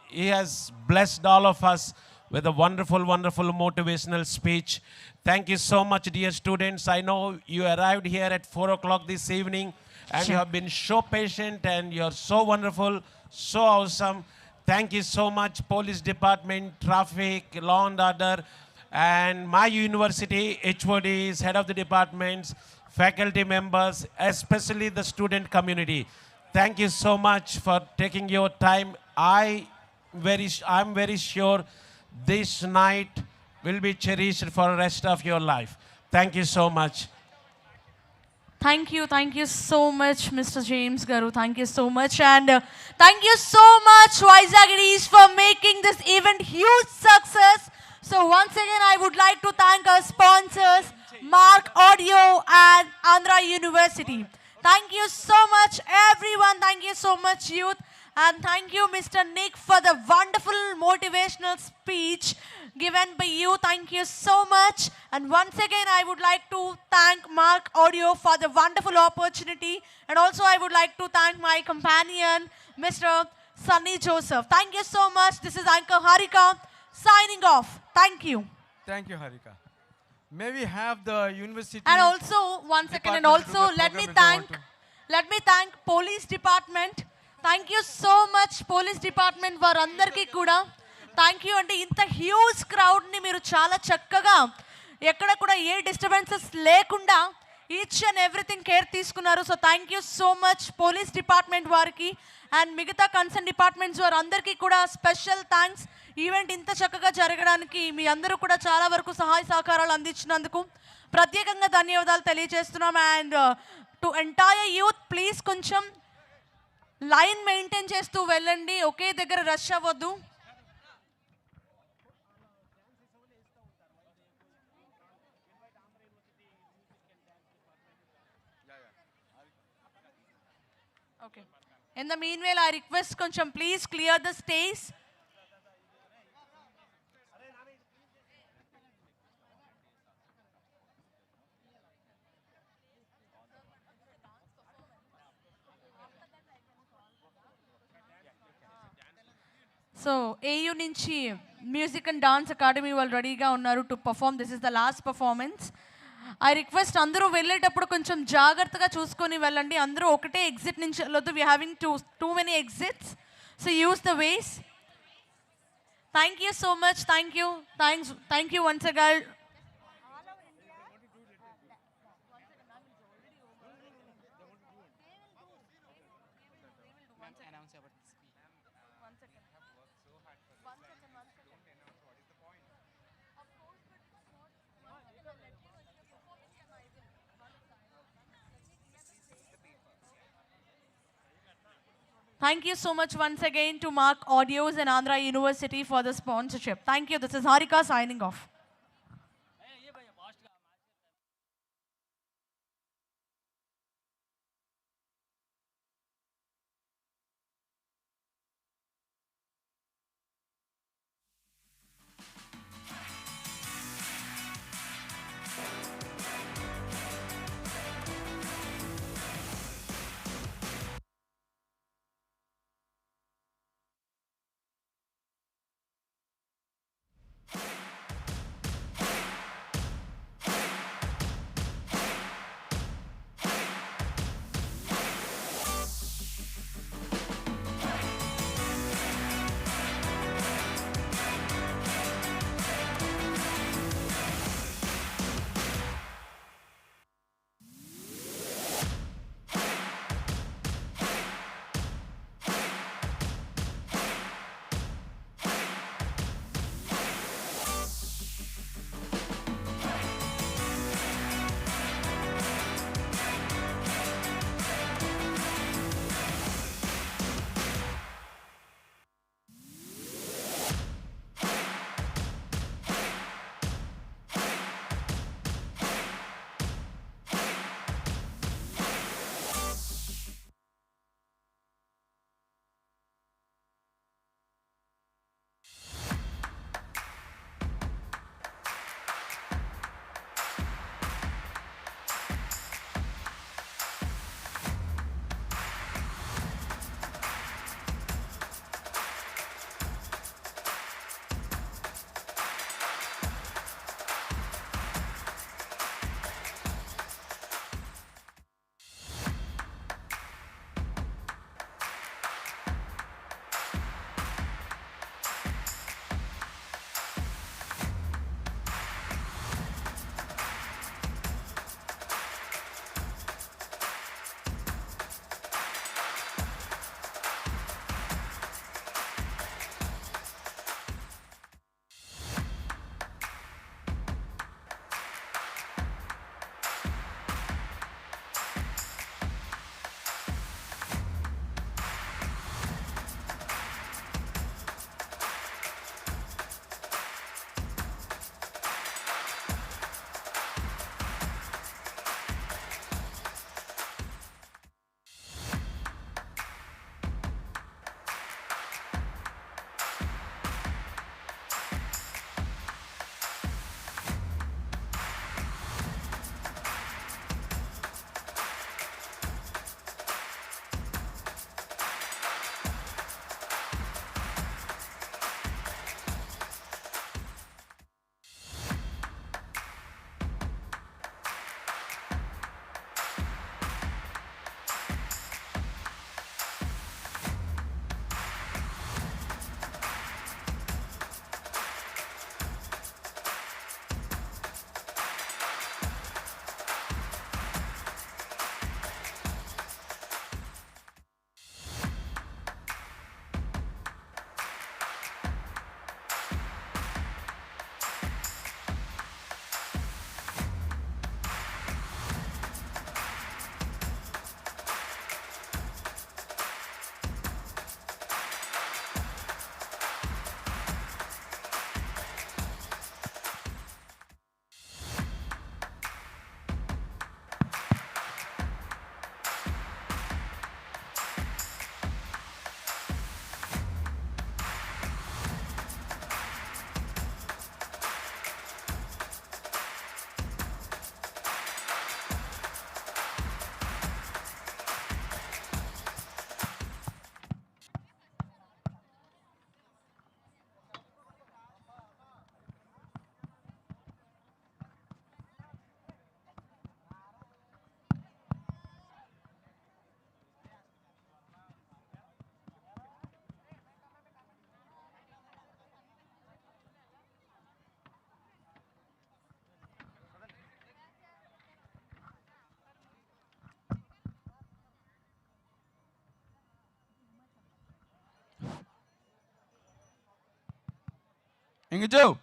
he has blessed all of us with a wonderful, wonderful motivational speech. Thank you so much, dear students. I know you arrived here at 4 o'clock this evening, and you have been so patient, and you're so wonderful, so awesome. Thank you so much, police department, traffic, law and order, and my university, HODs, head of the departments, faculty members, especially the student community. Thank you so much for taking your time. I'm very sure this night will be cherished for the rest of your life. Thank you so much. Thank you so much, Mr. James Garu. Thank you so much, and thank you so much, Vizagidis, for making this event huge success. So once again, I would like to thank our sponsors, Mark Audio and Andhra University. Thank you so much, everyone. Thank you so much, youth. And thank you, Mr. Nick, for the wonderful motivational speech given by you. Thank you so much. And once again, I would like to thank Mark Audio for the wonderful opportunity. And also, I would like to thank my companion, Mr. Sunny Joseph. Thank you so much. This is Anchor Harika signing off. Thank you. Thank you, Harika. May we have the university... And also, one second, and also let me thank police department. Thank you so much, police department, varandarki kuda. Thank you, and inta huge crowd ni meeru chala chakkaga ekkada kuda A disturbances lekunda each and everything care తీసుకున్నారు. So thank you so much, police department వారికి and మిగతా concern departments వారందరికీ కూడా special thanks. Event ఇంత చక్కగా జరగడానికి మీ అందరూ కూడా చాలా వరకు సహాయ సహకారాలు అందించినందుకు ప్రత్యేకంగా ధన్యవాదాలు తెలియజేస్తున్నాం. And to entire youth, please కొంచెం లైన్ మెయింటైన్ చేస్తూ వెళ్ళండి, ఒకే దగ్గర రష్ అవ్వద్దు. Okay. In the meanwhile, I request కొంచెం please clear the stage. So AU నుంచి మ్యూజిక్ అండ్ డాన్స్ అకాడమీ వాళ్ళు రెడీగా ఉన్నారు to perform. This is the last performance. I request అందరూ వెళ్ళేటప్పుడు కొంచెం జాగ్రత్తగా చూసుకొని వెళ్ళండి. అందరూ ఒకటే ఎగ్జిట్ నుంచి వెళ్ళొద్దు. We having too many exits, so use the ways. Thank you so much. Thank you once again. Thank you so much once again to Mark Audios and Andhra University for the sponsorship. Thank you. This is Harika signing off. Inga Joe.